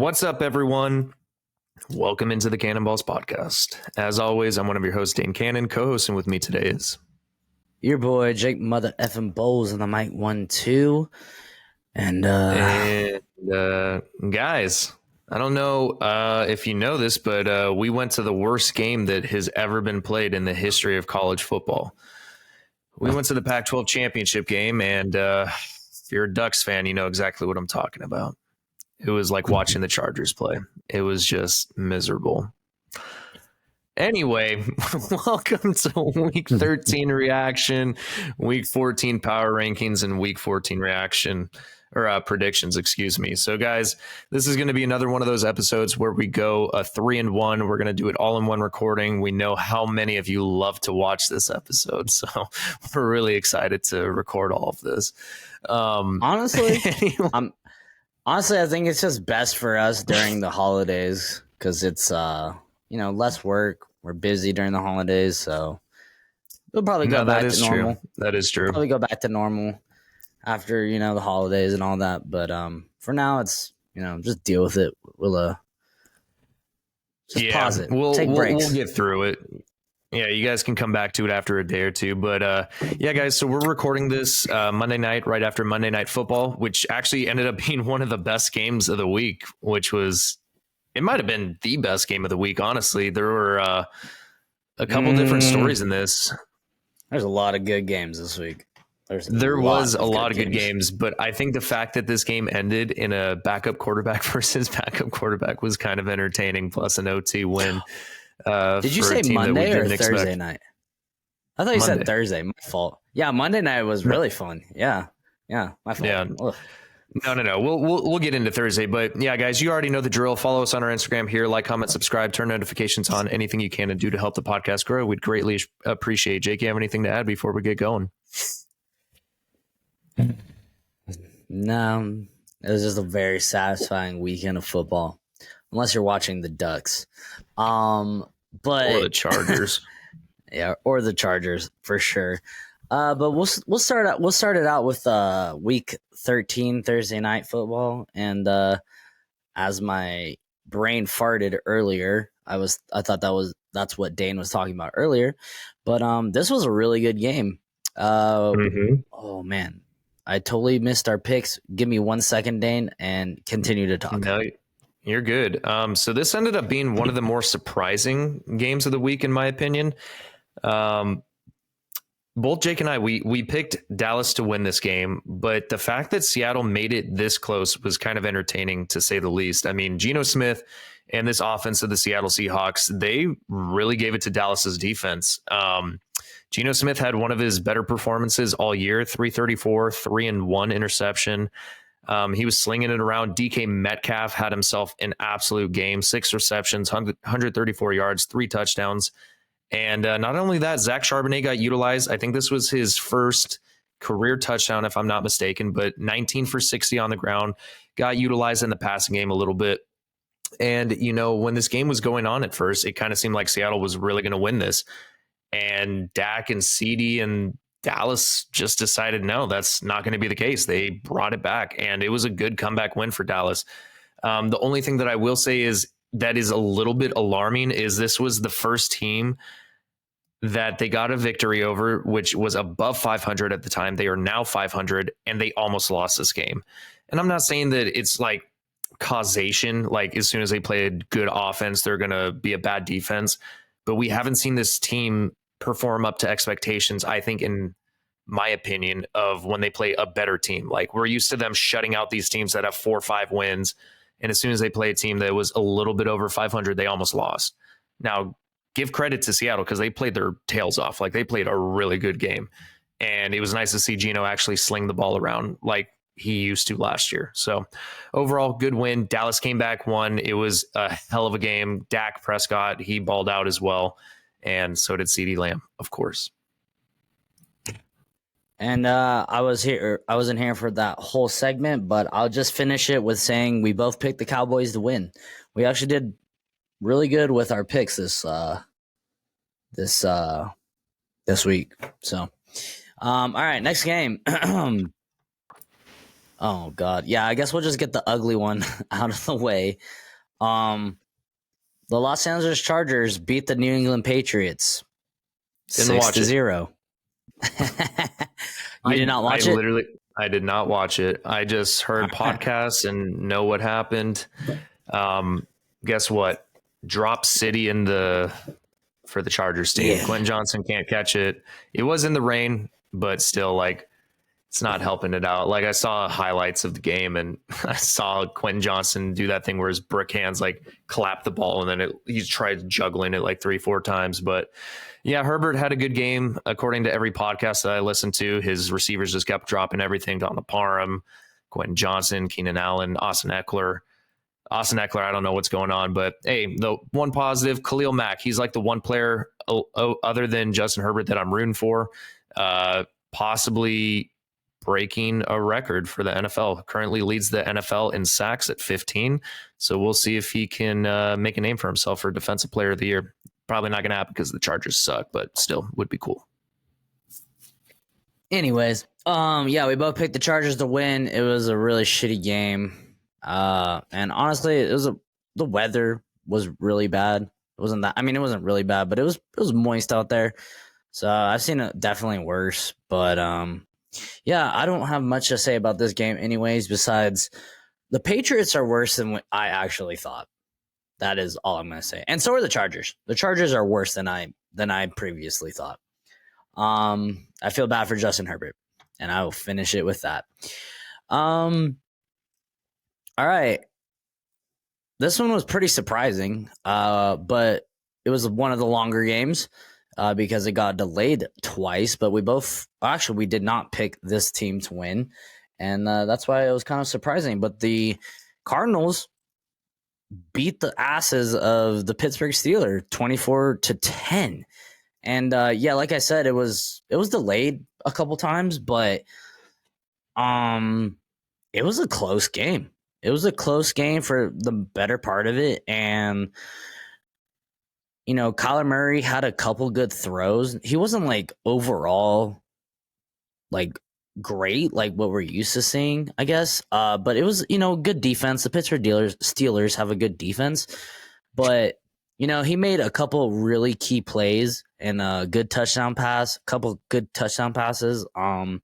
What's up, everyone? Welcome into the Cannonballs podcast. As always, I'm one of your hosts, Dane Cannon. Co-hosting with me today is your boy Jake Mother effing Bowles on the mic 1-2. And guys, I don't know if you know this, but we went to the worst game that has ever been played in the history of college football. We went to the Pac-12 championship game, and if you're a Ducks fan, you know exactly what I'm talking about. It was like watching the Chargers play. It was just miserable. Anyway, welcome to Week 13 reaction, Week 14 power rankings, and Week 14 reaction or predictions, excuse me. So, guys, this is going to be another one of those episodes where we go 3-1. We're going to do it all in one recording. We know how many of you love to watch this episode, so we're really excited to record all of this. Honestly, I think it's just best for us during the holidays because it's, less work. We're busy during the holidays, so we'll probably go back to normal. That is true. Probably go back to normal after, the holidays and all that. But for now, it's, just deal with it. We'll just pause it. Take breaks. We'll get through it. Yeah, you guys can come back to it after a day or two. But yeah, guys, so we're recording this Monday night, right after Monday Night Football, which actually ended up being one of the best games of the week, it might have been the best game of the week, honestly. There were a couple different stories in this. There's a lot of good games this week. There was a lot of good games, but I think the fact that this game ended in a backup quarterback versus backup quarterback was kind of entertaining, plus an OT win. Did you say Monday or Thursday night? I thought you said Thursday. My fault. Yeah, Monday night was really fun. Yeah, my fault. Yeah. Ugh. No. We'll get into Thursday, but yeah, guys, you already know the drill. Follow us on our Instagram here. Like, comment, subscribe, turn notifications on. Anything you can to do to help the podcast grow, we'd greatly appreciate. Jake, you have anything to add before we get going? No, it was just a very satisfying weekend of football. Unless you're watching the Ducks, but or the Chargers, yeah, or the Chargers for sure. But we'll start it out with Week 13 Thursday night football, and as my brain farted earlier, I thought that's what Dane was talking about earlier, but this was a really good game. Oh man, I totally missed our picks. Give me 1 second, Dane, and continue to talk. No, you're good. So this ended up being one of the more surprising games of the week, in my opinion. Both Jake and I, we picked Dallas to win this game, but the fact that Seattle made it this close was kind of entertaining, to say the least. I mean, Geno Smith and this offense of the Seattle Seahawks, they really gave it to Dallas's defense. Geno Smith had one of his better performances all year, 334, 3-1 interception. He was slinging it around. DK Metcalf had himself an absolute game, 6 receptions, 134 yards, 3 touchdowns. And not only that, Zach Charbonnet got utilized. I think this was his first career touchdown, if I'm not mistaken, but 19 for 60 on the ground, got utilized in the passing game a little bit. And, when this game was going on at first, it kind of seemed like Seattle was really going to win this. And Dak and CD and Dallas just decided, no, that's not going to be the case. They brought it back, and it was a good comeback win for Dallas. The only thing that I will say is that is a little bit alarming is this was the first team that they got a victory over, which was above 500 at the time. They are now 500, and they almost lost this game. And I'm not saying that it's like causation, like as soon as they play a good offense, they're going to be a bad defense. But we haven't seen this team perform up to expectations, I think, in my opinion, of when they play a better team. Like, we're used to them shutting out these teams that have 4 or 5 wins. And as soon as they play a team that was a little bit over 500, they almost lost. Now, give credit to Seattle because they played their tails off. Like, they played a really good game. And it was nice to see Geno actually sling the ball around like he used to last year. So overall, good win. Dallas came back, won. It was a hell of a game. Dak Prescott, he balled out as well. And so did CeeDee Lamb, of course. And I wasn't here for that whole segment, but I'll just finish it with saying we both picked the Cowboys to win. We actually did really good with our picks this week. So, all right, next game. Oh God, yeah. I guess we'll just get the ugly one out of the way. Um, the Los Angeles Chargers beat the New England Patriots Didn't watch it. 6-0. You did not watch it? I did not watch it. I just heard podcasts and know what happened. Guess what? Drop City for the Chargers team. Yeah. Quentin Johnson can't catch it. It was in the rain, but still, like, it's not helping it out. Like, I saw highlights of the game, and I saw Quentin Johnson do that thing where his brick hands like clap the ball, and then he tried juggling it like 3-4 times. But yeah, Herbert had a good game according to every podcast that I listened to. His receivers just kept dropping everything. Donald Parham, Quentin Johnson, Keenan Allen, Austin Eckler. I don't know what's going on, but hey, the one positive, Khalil Mack, he's like the one player other than Justin Herbert that I'm rooting for, possibly breaking a record for the NFL. Currently leads the NFL in sacks at 15. So we'll see if he can make a name for himself for Defensive Player of the Year. Probably not going to happen because the Chargers suck, but still would be cool. Anyways, yeah, we both picked the Chargers to win. It was a really shitty game. And honestly, the weather was really bad. It wasn't really bad, but it was moist out there. So I've seen it definitely worse, but yeah, I don't have much to say about this game anyways, besides the Patriots are worse than what I actually thought. That is all I'm going to say. And so are the Chargers. The Chargers are worse than I previously thought. I feel bad for Justin Herbert, and I will finish it with that. All right. This one was pretty surprising, but it was one of the longer games because it got delayed twice. But we did not pick this team to win, and that's why it was kind of surprising. But the Cardinals beat the asses of the Pittsburgh Steelers 24-10. And yeah, like I said, it was delayed a couple times, but it was a close game. It was a close game for the better part of it. And, you know, Kyler Murray had a couple good throws. He wasn't like overall like great, like what we're used to seeing, I guess. But it was, you know, good defense. The Pittsburgh Steelers have a good defense. But, you know, he made a couple really key plays and a good touchdown pass, a couple good touchdown passes. And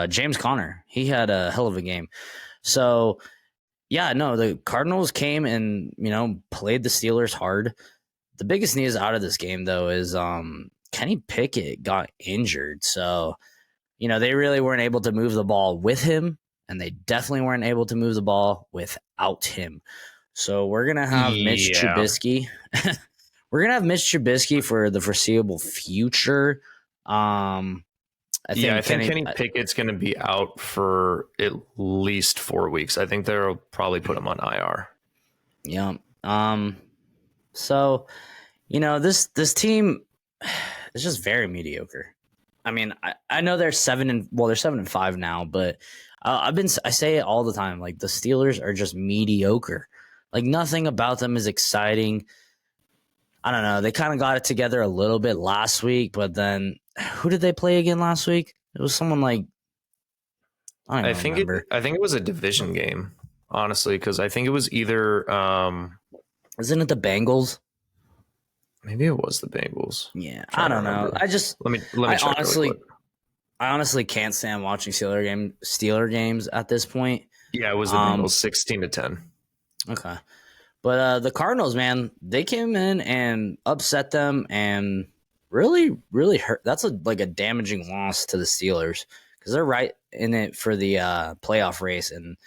James Conner, he had a hell of a game. So, yeah, no, the Cardinals came and, you know, played the Steelers hard. The biggest news out of this game, though, is Kenny Pickett got injured. So, you know, they really weren't able to move the ball with him, and they definitely weren't able to move the ball without him. So we're going to have Mitch Trubisky. We're going to have Mitch Trubisky for the foreseeable future. I think Kenny Pickett's going to be out for at least 4 weeks. I think they'll probably put him on IR. Yeah. So, you know, this team is just very mediocre. I mean, I know they're 7-5 now, but I say it all the time. Like, the Steelers are just mediocre. Like, nothing about them is exciting. I don't know. They kind of got it together a little bit last week, but then who did they play again last week? It was someone like I think it was a division game, honestly, because I think it was either isn't it the Bengals? Maybe it was the Bengals. Yeah, I don't know. I just let me check I honestly can't stand watching Steeler games at this point. Yeah, it was the Bengals 16-10. Okay. But the Cardinals, man, they came in and upset them and really, really hurt. That's a damaging loss to the Steelers because they're right in it for the playoff race. And,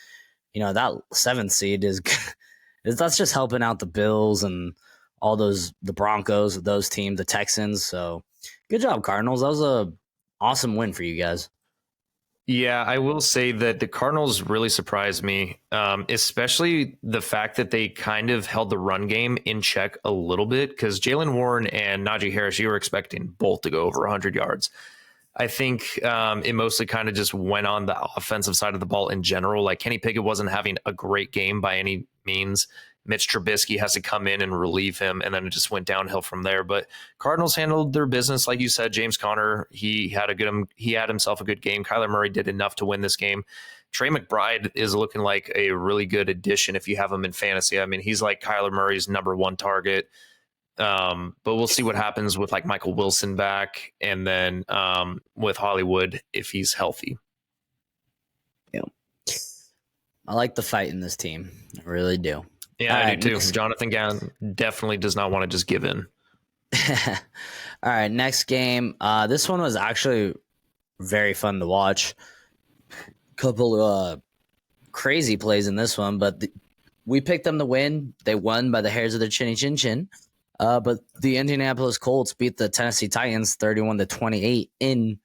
you know, that 7th seed that's just helping out the Bills and all the Broncos, those teams, the Texans. So good job, Cardinals. That was a awesome win for you guys. Yeah, I will say that the Cardinals really surprised me, especially the fact that they kind of held the run game in check a little bit because Jaylen Warren and Najee Harris, you were expecting both to go over 100 yards. I think it mostly kind of just went on the offensive side of the ball in general. Like Kenny Pickett wasn't having a great game by any means. Mitch Trubisky has to come in and relieve him, and then it just went downhill from there. But Cardinals handled their business, like you said. James Conner, he had himself a good game. Kyler Murray did enough to win this game. Trey McBride is looking like a really good addition if you have him in fantasy. I mean, he's like Kyler Murray's number one target. But we'll see what happens with like Michael Wilson back, and then with Hollywood if he's healthy. Yeah, I like the fight in this team. I really do. Yeah, I do too. Jonathan Gannon definitely does not want to just give in. All right, next game. This one was actually very fun to watch. Couple of crazy plays in this one, but we picked them to win. They won by the hairs of their chinny chin chin. But the Indianapolis Colts beat the Tennessee Titans 31-28 in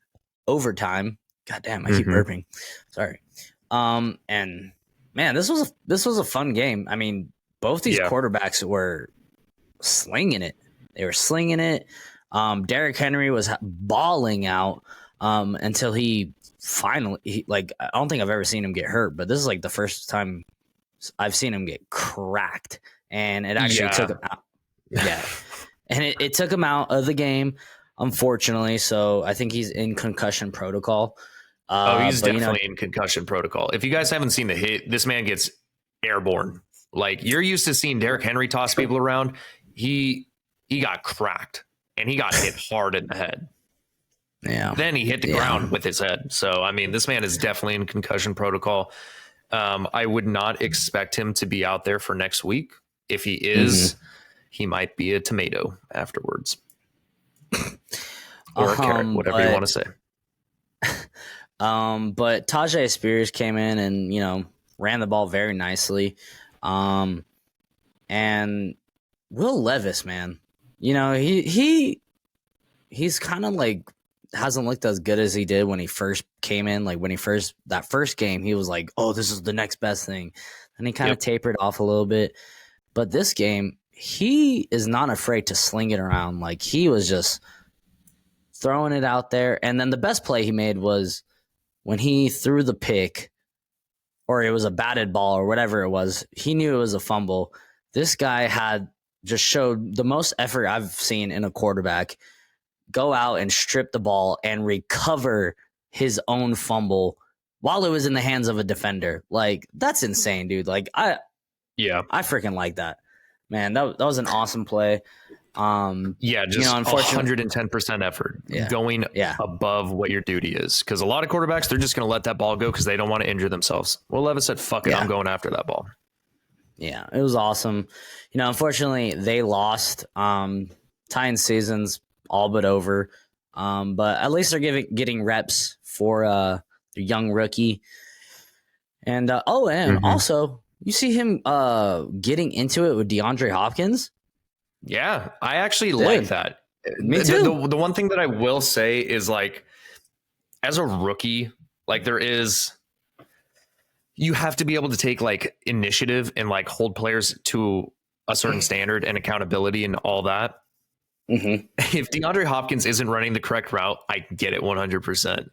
overtime. God damn, I keep burping. Sorry. And man, this was a fun game. I mean, both these quarterbacks were slinging it. They were slinging it. Derrick Henry was balling out until he finally, I don't think I've ever seen him get hurt, but this is like the first time I've seen him get cracked, and it actually took him out. Yeah, and it took him out of the game, unfortunately. So I think he's in concussion protocol. He's definitely in concussion protocol. If you guys haven't seen the hit, this man gets airborne. Like, you're used to seeing Derrick Henry toss people around. He got cracked, and he got hit hard in the head. Yeah. Then he hit the ground with his head. So, I mean, this man is definitely in concussion protocol. I would not expect him to be out there for next week. If he is, he might be a tomato afterwards. Or a carrot, whatever you want to say. But Tajay Spears came in and, ran the ball very nicely. And Will Levis, man, he's kind of like hasn't looked as good as he did when he first came in. Like that first game, he was like, oh, this is the next best thing. And he kind of tapered off a little bit. But this game, he is not afraid to sling it around. Like, he was just throwing it out there. And then the best play he made was when he threw the pick, or it was a batted ball or whatever it was. He knew it was a fumble. This guy had just showed the most effort I've seen in a quarterback go out and strip the ball and recover his own fumble while it was in the hands of a defender. Like, that's insane, dude. Like, I freaking like that, man. That was an awesome play. Just unfortunately, 110% effort going above what your duty is. Because a lot of quarterbacks, they're just going to let that ball go because they don't want to injure themselves. Well, Levis said, fuck it, I'm going after that ball. Yeah, it was awesome. Unfortunately, they lost. Titans season's all but over. But at least they're getting reps for the young rookie. And also, you see him getting into it with DeAndre Hopkins. Yeah, I actually like that. Me too. The one thing that I will say is, like, as a rookie, like, you have to be able to take like initiative and like hold players to a certain standard and accountability and all that. If DeAndre Hopkins isn't running the correct route, I get it 100%.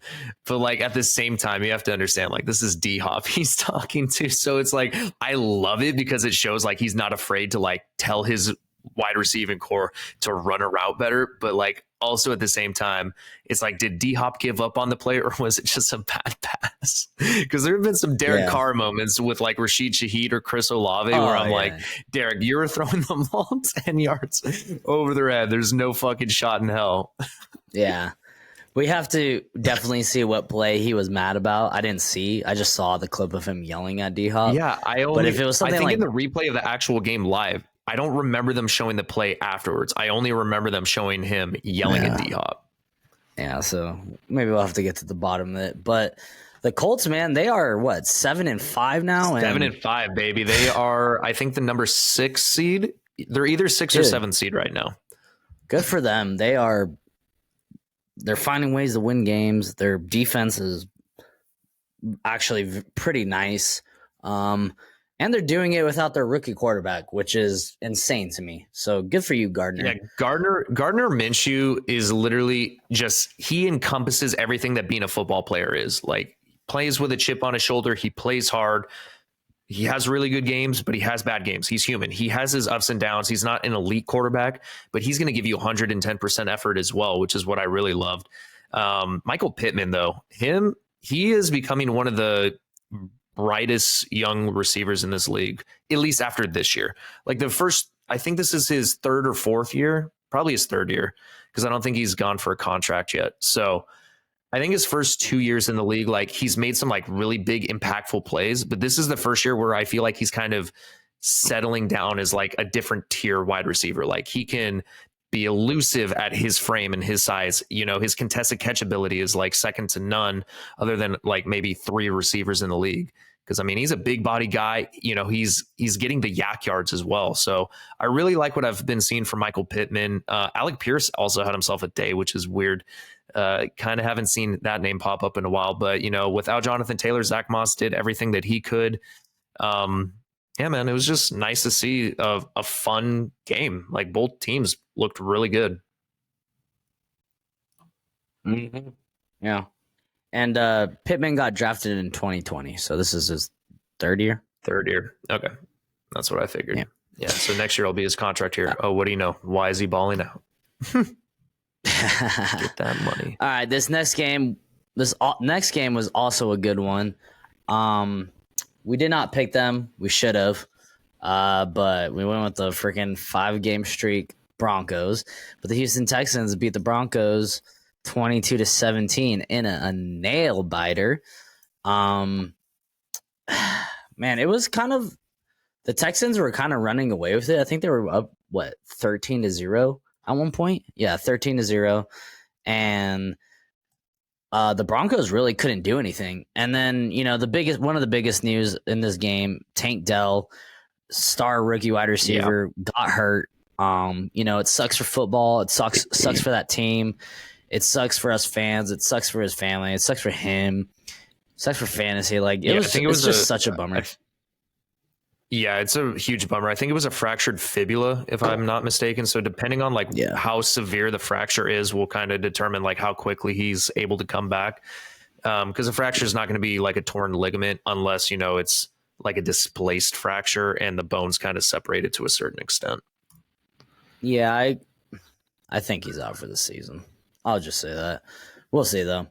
But like, at the same time, you have to understand, like, this is D-Hop he's talking to. So it's like, I love it because it shows like he's not afraid to like tell his wide receiving core to run a route better. But like, also at the same time, it's like, did D-Hop give up on the play, or was it just a bad pass? Because there have been some Derek Carr moments with like Rashid Shaheed or Chris Olave where I'm like, Derek, you were throwing the ball 10 yards over their head. There's no fucking shot in hell. Yeah. We have to definitely see what play he was mad about. I just saw the clip of him yelling at D-Hop. Yeah, but if it was something, I think like in the replay of the actual game live, I don't remember them showing the play afterwards. I only remember them showing him yelling at D-Hop. Yeah, so maybe we'll have to get to the bottom of it. But the Colts, man, they are 7-5 now? 7-5, baby. They are, I think, the number 6 seed. They're either 6 or 7 seed right now. Good for them. They're finding ways to win games. Their defense is actually pretty nice. And they're doing it without their rookie quarterback, which is insane to me. So good for you, Gardner. Yeah, Gardner Minshew is literally he encompasses everything that being a football player is. Like, plays with a chip on his shoulder. He plays hard. He has really good games, but he has bad games. He's human. He has his ups and downs. He's not an elite quarterback, but he's going to give you 110% effort as well, which is what I really loved. Michael Pittman, though, he is becoming one of the brightest young receivers in this league, at least after this year. Like I think this is his third or fourth year, probably his third year, because I don't think he's gone for a contract yet. So I think his first 2 years in the league, like he's made some like really big impactful plays, but this is the first year where I feel like he's kind of settling down as like a different tier wide receiver. Like he can be elusive at his frame and his size. His contested catch ability is like second to none other than like maybe 3 receivers in the league. Because I mean, he's a big body guy. He's getting the yak yards as well. So I really like what I've been seeing from Michael Pittman. Alec Pierce also had himself a day, which is weird. Kind of haven't seen that name pop up in a while. But without Jonathan Taylor, Zach Moss did everything that he could. Yeah, man, it was just nice to see a fun game. Like both teams looked really good. Mm-hmm. Yeah. And Pittman got drafted in 2020, so this is his third year. Third year. Okay. That's what I figured. Yeah. So next year will be his contract here. Oh, what do you know? Why is he balling out? Get that money. All right. This next game was also a good one. We did not pick them. We should have. But we went with the freaking 5-game streak Broncos. But the Houston Texans beat the Broncos 22-17 in a nail biter. Man, it was kind of the Texans were kind of running away with it. I think they were up 13-0 at one point. Yeah, 13-0, and the Broncos really couldn't do anything. And then one of the biggest news in this game, Tank Dell, star rookie wide receiver, got hurt. It sucks for football. It sucks for that team. It sucks for us fans. It sucks for his family. It sucks for him. It sucks for fantasy. Like it was just such a bummer. Yeah, it's a huge bummer. I think it was a fractured fibula, if I'm not mistaken. So depending on how severe the fracture is, will kind of determine like how quickly he's able to come back. Because a fracture is not going to be like a torn ligament unless it's like a displaced fracture and the bone's kind of separated to a certain extent. Yeah, I think he's out for the season. I'll just say that. We'll see though.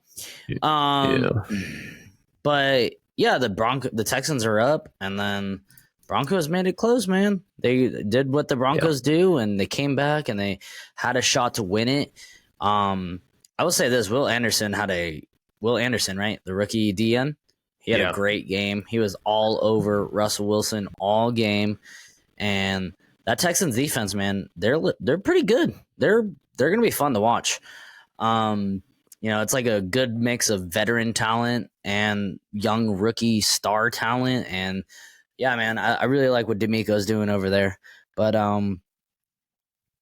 But yeah, the Texans are up, and then Broncos made it close, man. They did what the Broncos do, and they came back and they had a shot to win it. I will say this: Will Anderson, right? The rookie DN. He had a great game. He was all over Russell Wilson all game, and that Texans defense, man, they're pretty good. They're going to be fun to watch. It's like a good mix of veteran talent and young rookie star talent. And yeah, man, I really like what D'Amico's doing over there. But no,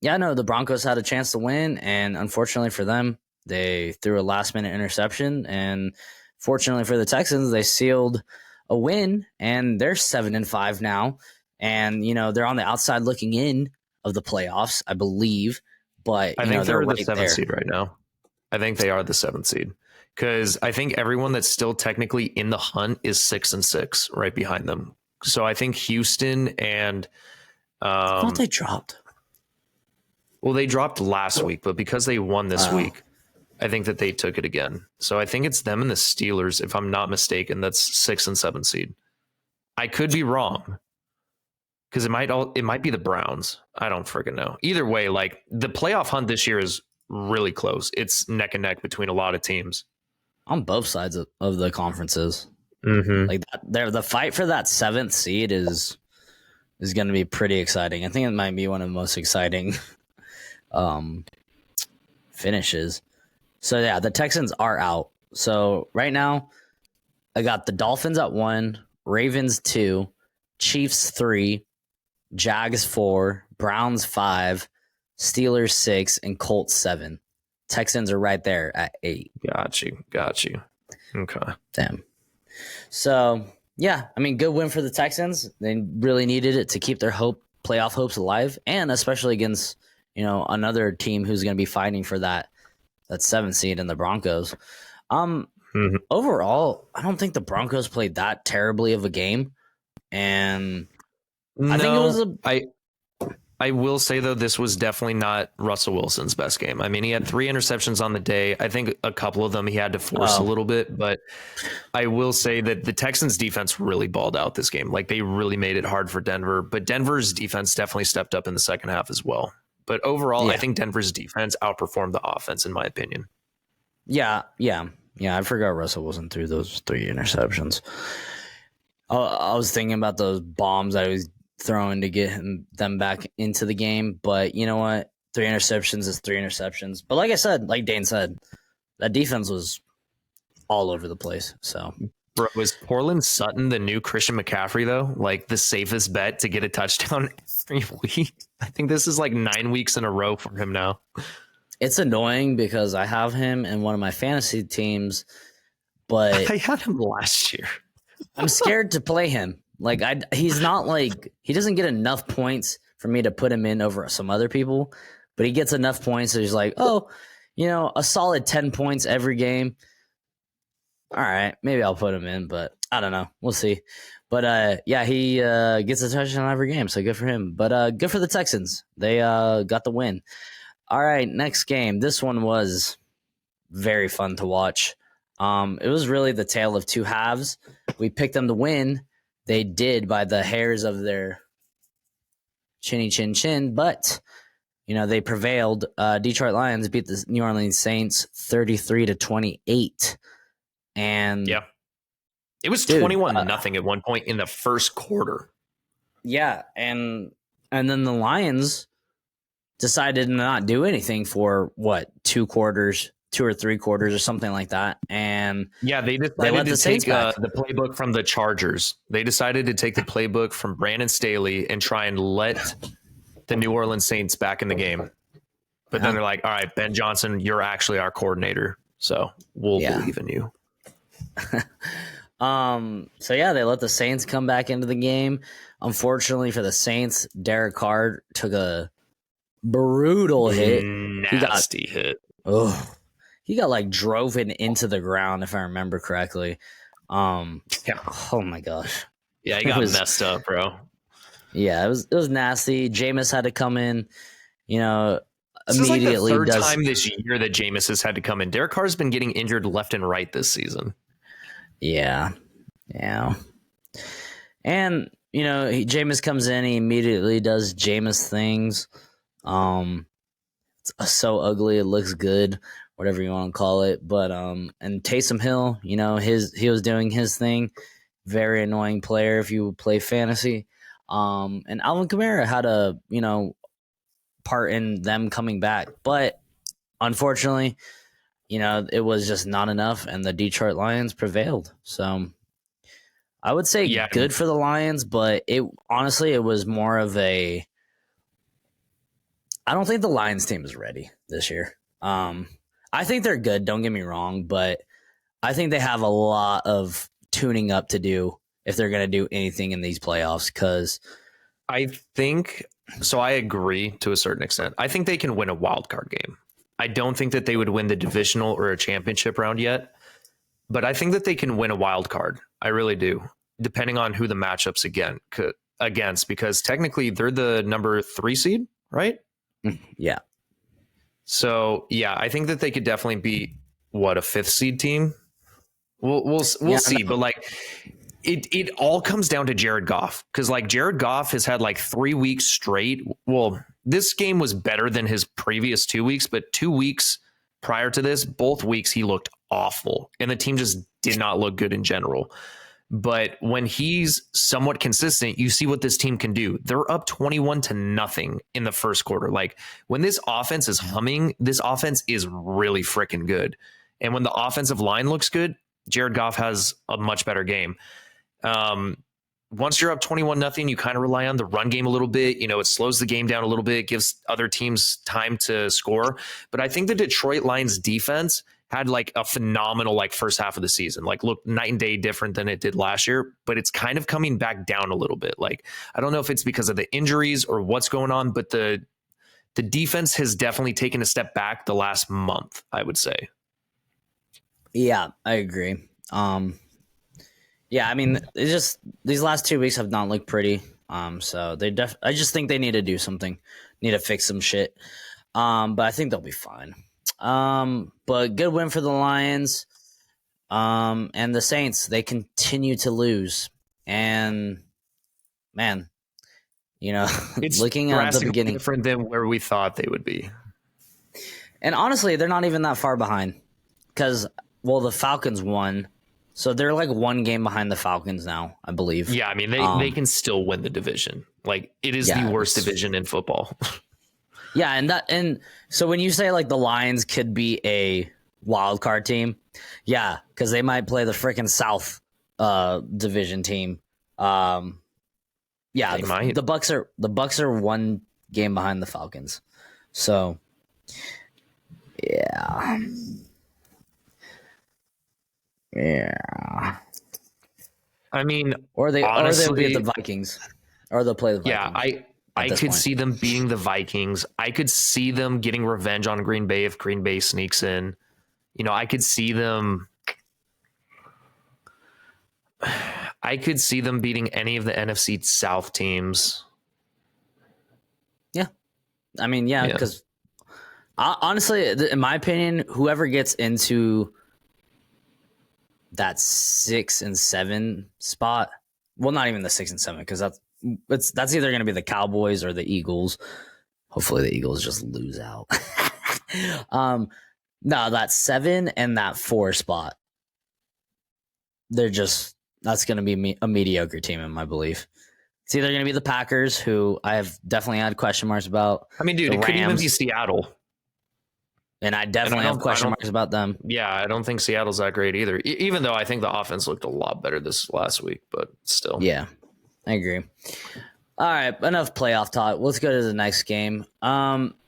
the Broncos had a chance to win, and unfortunately for them, they threw a last-minute interception. And fortunately for the Texans, they sealed a win, and they're 7-5 now. And they're on the outside looking in of the playoffs, I believe. But I think they're the 7th seed right now. I think they are the 7th seed, because I think everyone that's still technically in the hunt is 6-6 right behind them. So I think Houston and I thought they dropped. Well, they dropped last week, but because they won this week, I think that they took it again. So I think it's them and the Steelers, if I'm not mistaken. That's 6 and 7 seed. I could be wrong, because it might be the Browns. I don't freaking know. Either way, like the playoff hunt this year is really close. It's neck and neck between a lot of teams on both sides of the conferences. Mm-hmm. Like the fight for that 7th seed is going to be pretty exciting. I think it might be one of the most exciting finishes. So yeah, the Texans are out. So right now, I got the Dolphins at 1, Ravens 2, Chiefs 3, Jags 4, Browns 5, Steelers 6, and Colts 7. Texans are right there at 8. Got you. Okay. Damn. So yeah, I mean, good win for the Texans. They really needed it to keep their playoff hopes alive, and especially against another team who's going to be fighting for that 7th seed in the Broncos. Overall, I don't think the Broncos played that terribly of a game. And No, I think it was I will say, though, this was definitely not Russell Wilson's best game. I mean, he had 3 interceptions on the day. I think a couple of them he had to force a little bit, but I will say that the Texans defense really balled out this game. Like, they really made it hard for Denver, but Denver's defense definitely stepped up in the second half as well. But overall, I think Denver's defense outperformed the offense, in my opinion. Yeah. I forgot Russell Wilson threw those 3 interceptions. I was thinking about those bombs I was throwing to get them back into the game, but you know what? 3 interceptions is 3 interceptions. But like I said, like Dane said, that defense was all over the place. So, bro, was Portland Sutton the new Christian McCaffrey though? Like the safest bet to get a touchdown every week? I think this is like 9 weeks in a row for him now. It's annoying because I have him in one of my fantasy teams, but I had him last year. I'm scared to play him. Like he's not like he doesn't get enough points for me to put him in over some other people, but he gets enough points. So he's like, oh, a solid 10 points every game. All right, maybe I'll put him in, but I don't know. We'll see. But yeah, he gets a touchdown every game, so good for him. But good for the Texans. They got the win. All right, next game. This one was very fun to watch. It was really the tale of 2 halves. We picked them to win. They did by the hairs of their chinny chin chin, but they prevailed. Detroit Lions beat the New Orleans Saints 33-28. And yeah, it was 21-0 at one point in the first quarter. Yeah, and then the Lions decided to not do anything for 2 quarters, 2 or 3 quarters or something like that. And yeah, they decided to take the playbook from the Chargers. They decided to take the playbook from Brandon Staley and try and let the New Orleans Saints back in the game. But then they're like, all right, Ben Johnson, you're actually our coordinator, so we'll believe in you. So yeah, they let the Saints come back into the game. Unfortunately for the Saints, Derek Carr took a brutal hit. Nasty hit. Oh, he got like driven into the ground, if I remember correctly. Oh my gosh. Yeah, he got messed up, bro. Yeah, it was nasty. Jameis had to come in, immediately. This is like the third time this year that Jameis has had to come in. Derek Carr's been getting injured left and right this season. Yeah. And, Jameis comes in, he immediately does Jameis things. It's so ugly, it looks good, whatever you want to call it. But and Taysom Hill, he was doing his thing. Very annoying player if you play fantasy. And Alvin Kamara had a, part in them coming back. But unfortunately, it was just not enough, and the Detroit Lions prevailed. So I would say good for the Lions, but it was more of a I don't think the Lions team is ready this year. I think they're good, don't get me wrong, but I think they have a lot of tuning up to do if they're going to do anything in these playoffs. Because I think so. I agree to a certain extent. I think they can win a wild card game. I don't think that they would win the divisional or a championship round yet, but I think that they can win a wild card. I really do, depending on who the matchups against, because technically they're the number 3 seed, right? Yeah. So yeah, I think that they could definitely beat a 5th seed team. We'll see, but like it all comes down to Jared Goff, because like Jared Goff has had like 3 weeks straight. Well, this game was better than his previous 2 weeks, but 2 weeks prior to this, both weeks he looked awful, and the team just did not look good in general. But when he's somewhat consistent, you see what this team can do. They're up 21-0 in the first quarter. Like when this offense is humming, this offense is really freaking good. And when the offensive line looks good, Jared Goff has a much better game. Once you're up 21-0, you kind of rely on the run game a little bit. It slows the game down a little bit, gives other teams time to score. But I think the Detroit Lions defense had like a phenomenal like first half of the season, like looked night and day different than it did last year, but it's kind of coming back down a little bit. Like, I don't know if it's because of the injuries or what's going on, but the defense has definitely taken a step back the last month, I would say. Yeah, I agree. Yeah, I mean, it's just these last 2 weeks have not looked pretty. So I just think they need to do something, need to fix some shit. But I think they'll be fine. But good win for the Lions. And the Saints, they continue to lose. And man, It's looking at the drastically beginning, different than where we thought they would be. and honestly, they're not even that far behind because, well, the Falcons won. So they're like one game behind the Falcons now, I believe. Yeah, I mean they can still win the division. Like it is the worst division in football. Yeah, and so when you say like the Lions could be a wild card team, yeah, because they might play the freaking South division team. Yeah, the Bucks are one game behind the Falcons. So yeah. I mean, Or honestly, they'll beat the Vikings. Or they'll play the Vikings. Yeah, I could see them beating the Vikings. I could see them getting revenge on Green Bay if Green Bay sneaks in. I could see them beating any of the NFC South teams. Yeah. I mean, yeah, because honestly, in my opinion, whoever gets into that 6 and 7 spot, well, not even the 6 and 7, because that's either going to be the Cowboys or the Eagles. Hopefully the Eagles just lose out. No, that 7 and that 4 spot, that's going to be a mediocre team in my belief. It's either going to be the Packers, who I have definitely had question marks about. I mean, dude, it could even be Seattle. And I definitely have question marks about them. Yeah, I don't think Seattle's that great either, even though I think the offense looked a lot better this last week, but still. Yeah, I agree. All right, enough playoff talk. Let's go to the next game.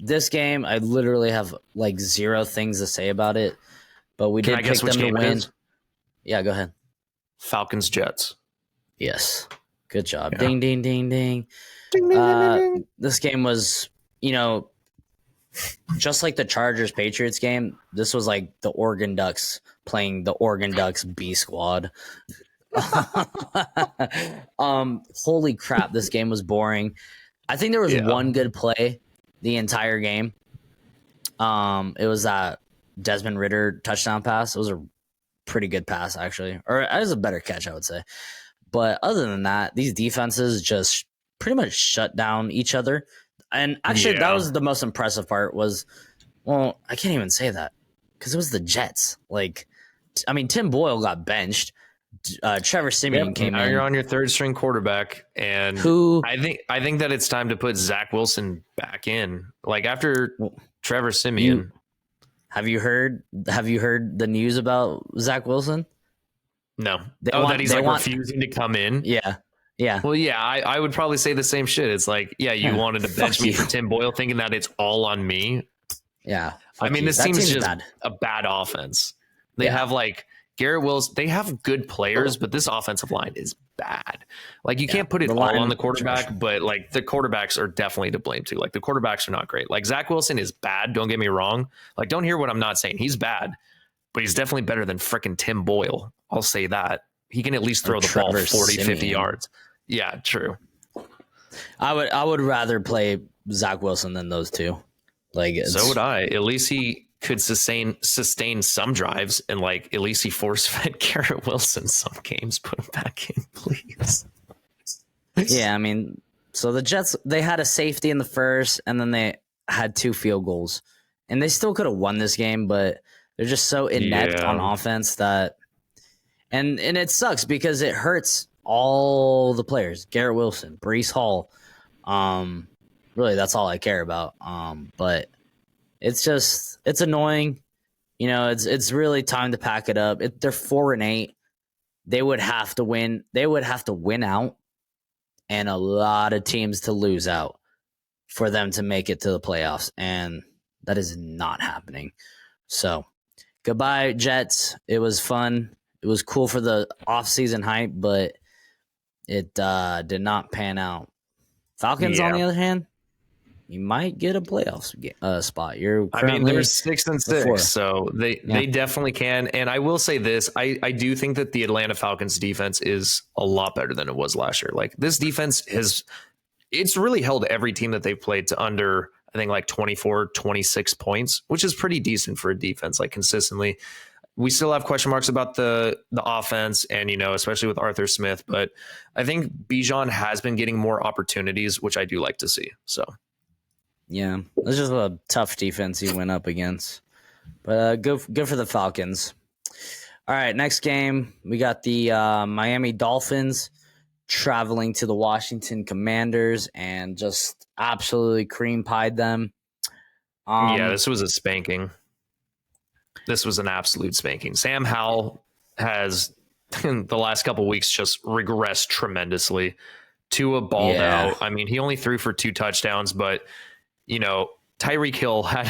This game, I literally have like 0 things to say about it, but we did pick them to win. Yeah, go ahead. Falcons, Jets. Yes. Good job. Yeah. Ding, ding, ding, ding. Ding, ding, ding, ding. This game was, just like the Chargers Patriots game, this was like the Oregon Ducks playing the Oregon Ducks B squad. Holy crap, this game was boring. I think there was one good play the entire game. It was that Desmond Ridder touchdown pass. It was a pretty good pass, actually. Or it was a better catch, I would say. But other than that, these defenses just pretty much shut down each other. And actually, that was the most impressive part was, well, I can't even say that because it was the Jets. Like, I mean, Tim Boyle got benched. Trevor Siemian came in. Now you're on your third string quarterback, and I think that it's time to put Zach Wilson back in. Like after Trevor Siemian. Have you heard the news about Zach Wilson? No. That he's refusing to come in. Yeah. Yeah. Well, yeah, I would probably say the same shit. It's like, you wanted to bench me for Tim Boyle, thinking that it's all on me. Yeah. I mean, this team's just a bad offense. They have like Garrett Wilson. They have good players, but this offensive line is bad. Like you can't put it all on the quarterback, but like the quarterbacks are definitely to blame too. Like the quarterbacks are not great. Like Zach Wilson is bad. Don't get me wrong. Like don't hear what I'm not saying. He's bad, but he's definitely better than freaking Tim Boyle. I'll say that. He can at least throw the ball 40, 50 yards. Yeah, true. I would rather play Zach Wilson than those two. Like so would I. At least he could sustain some drives, and like at least he force fed Garrett Wilson some games. Put him back in, please. Yeah, I mean, so the Jets, they had a safety in the first, and then they had 2 field goals, and they still could have won this game, but they're just so inept on offense that, and it sucks because it hurts all the players. Garrett Wilson, Breece Hall. Really, that's all I care about. But it's annoying. It's really time to pack it up. They're 4-8. They would have to win. They would have to win out, and a lot of teams to lose out for them to make it to the playoffs, and that is not happening. So, goodbye, Jets. It was fun. It was cool for the off-season hype, but it did not pan out. Falcons, on the other hand, you might get a playoff spot. You're I mean, currently they're 6-6, before. so they definitely can. And I will say this: I do think that the Atlanta Falcons defense is a lot better than it was last year. Like this defense it's really held every team that they've played to under, I think, like 24, 26 points, which is pretty decent for a defense, like consistently. We still have question marks about the offense and, especially with Arthur Smith, but I think Bijan has been getting more opportunities, which I do like to see. So, yeah, it's just a tough defense he went up against, but good for the Falcons. All right, next game, we got the Miami Dolphins traveling to the Washington Commanders and just absolutely cream pied them. Yeah, this was a spanking. This was an absolute spanking. Sam Howell has, in the last couple of weeks, just regressed tremendously. Tua balled out. I mean, he only threw for 2 touchdowns, but, Tyreek Hill had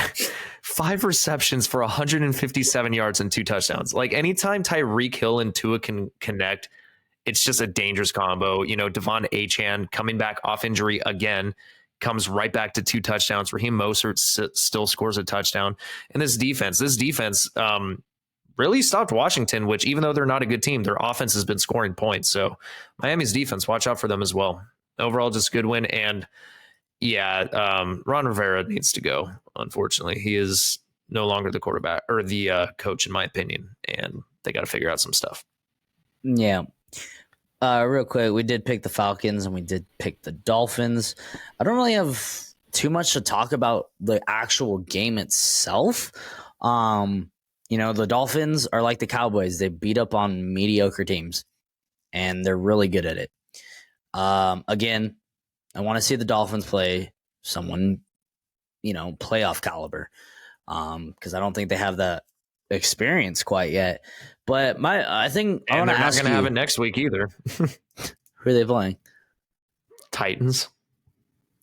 5 receptions for 157 yards and 2 touchdowns. Like, anytime Tyreek Hill and Tua can connect, it's just a dangerous combo. Devon Achane coming back off injury again, comes right back to 2 touchdowns. Raheem Mostert still scores a touchdown. And this defense really stopped Washington, which, even though they're not a good team, their offense has been scoring points. So Miami's defense, watch out for them as well. Overall, just good win. And Ron Rivera needs to go. Unfortunately, he is no longer the quarterback or the coach, in my opinion, and they got to figure out some stuff. Yeah. Real quick, we did pick the Falcons and we did pick the Dolphins. I don't really have too much to talk about the actual game itself. The Dolphins are like the Cowboys. They beat up on mediocre teams, and they're really good at it. Again, I want to see the Dolphins play someone, playoff caliber, because I don't think they have that experience quite yet. But I think I want to ask you. They're not going to have it next week either. Who are they playing? Titans.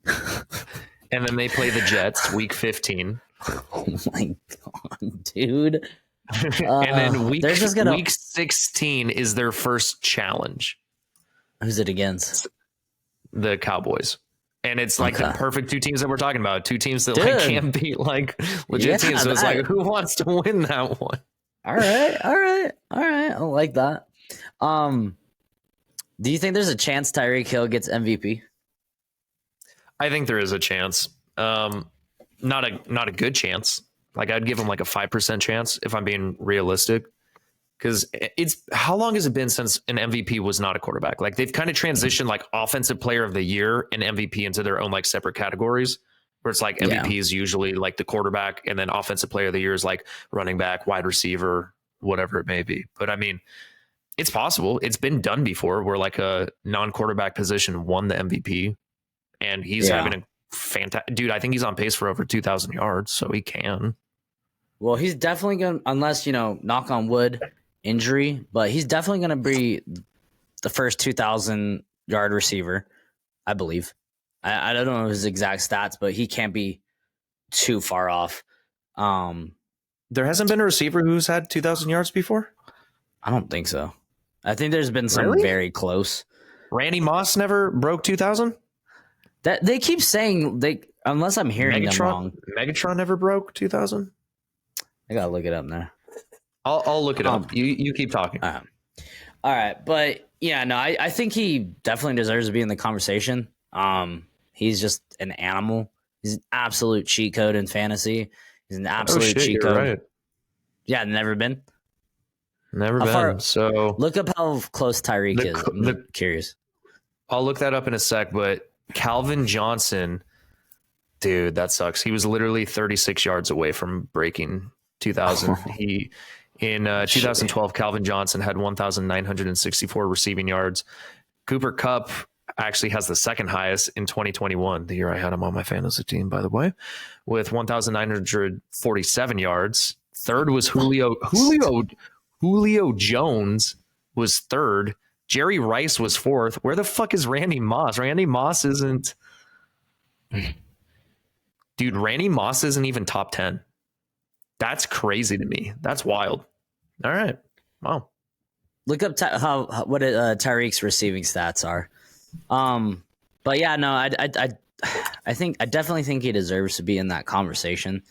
And then they play the Jets week 15. Oh my god, dude. And then week 16 is their first challenge. Who's it against? The Cowboys. And it's like the perfect 2 teams that we're talking about. 2 teams that can't beat legit teams. So it's like, who wants to win that one? All right. I like that. Do you think there's a chance Tyreek Hill gets MVP? I think there is a chance. Not a good chance. Like, I'd give him like a 5% chance if I'm being realistic. Because how long has it been since an MVP was not a quarterback? Like, they've kind of transitioned like offensive player of the year and MVP into their own like separate categories, where it's like MVP is usually like the quarterback, and then offensive player of the year is like running back, wide receiver, whatever it may be. But I mean, it's possible. It's been done before where like a non-quarterback position won the MVP, and he's having a fantastic dude. I think he's on pace for over 2,000 yards, so he can. Well, he's definitely going to, unless, knock on wood, injury, but he's definitely going to be the first 2,000 yard receiver, I believe. I don't know his exact stats, but he can't be too far off. There hasn't been a receiver who's had 2,000 yards before? I don't think so. I think there's been some very close. Randy Moss never broke 2,000? That they keep saying unless I'm hearing them wrong. Megatron never broke 2,000? I gotta look it up now. I'll look it up. You keep talking. All right, but I think he definitely deserves to be in the conversation. He's just an animal. He's an absolute cheat code in fantasy. He's an absolute cheat code. Right. Yeah, never been. So look up how close Tyreek is. I'm curious. I'll look that up in a sec. But Calvin Johnson, dude, that sucks. He was literally 36 yards away from breaking 2,000. In 2012, Calvin Johnson had 1,964 receiving yards. Cooper Kupp actually has the second highest in 2021, the year I had him on my fantasy team, by the way, with 1,947 yards. Third was Julio Jones was third. Jerry Rice was fourth. Where the fuck is Randy Moss? Randy Moss isn't... Dude, Randy Moss isn't even top 10. That's crazy to me. That's wild. All right. Wow. Look up what Tyreek's receiving stats are. But yeah, no, I I definitely think he deserves to be in that conversation.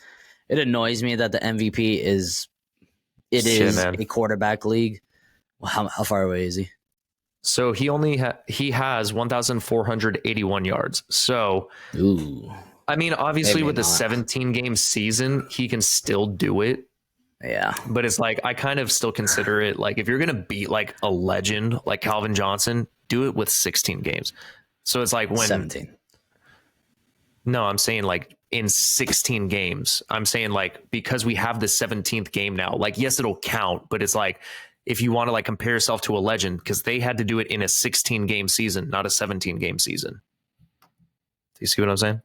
It annoys me that the MVP is Man. a quarterback league. Well, how far away is he? So he has 1,481 yards. So, Ooh, I mean, obviously maybe with a not. 17 game season, he can still do it. Yeah, But it's like I kind of still consider it like if you're gonna beat like a legend like Calvin Johnson, do it with 16 games. So it's like when 17. no, I'm saying like in 16 games. I'm saying like because we have the 17th game now, like yes, it'll count, but it's like if you want to like compare yourself to a legend, because they had to do it in a 16 game season, not a 17 game season. Do you see what I'm saying?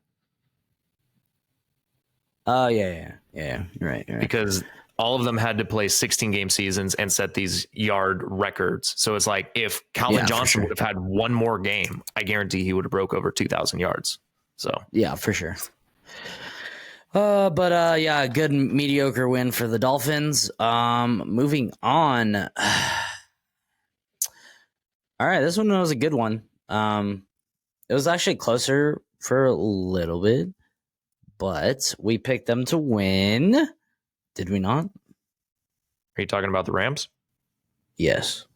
Oh yeah. You're right. Because all of them had to play 16 game seasons and set these yard records. So it's like if Calvin Johnson would have had one more game, I guarantee he would have broke over 2,000 yards. So yeah, for sure. Yeah, good mediocre win for the Dolphins. Moving on. All right, this one was a good one. It was actually closer for a little bit, but we picked them to win. Did we not? are you talking about the Rams? Yes.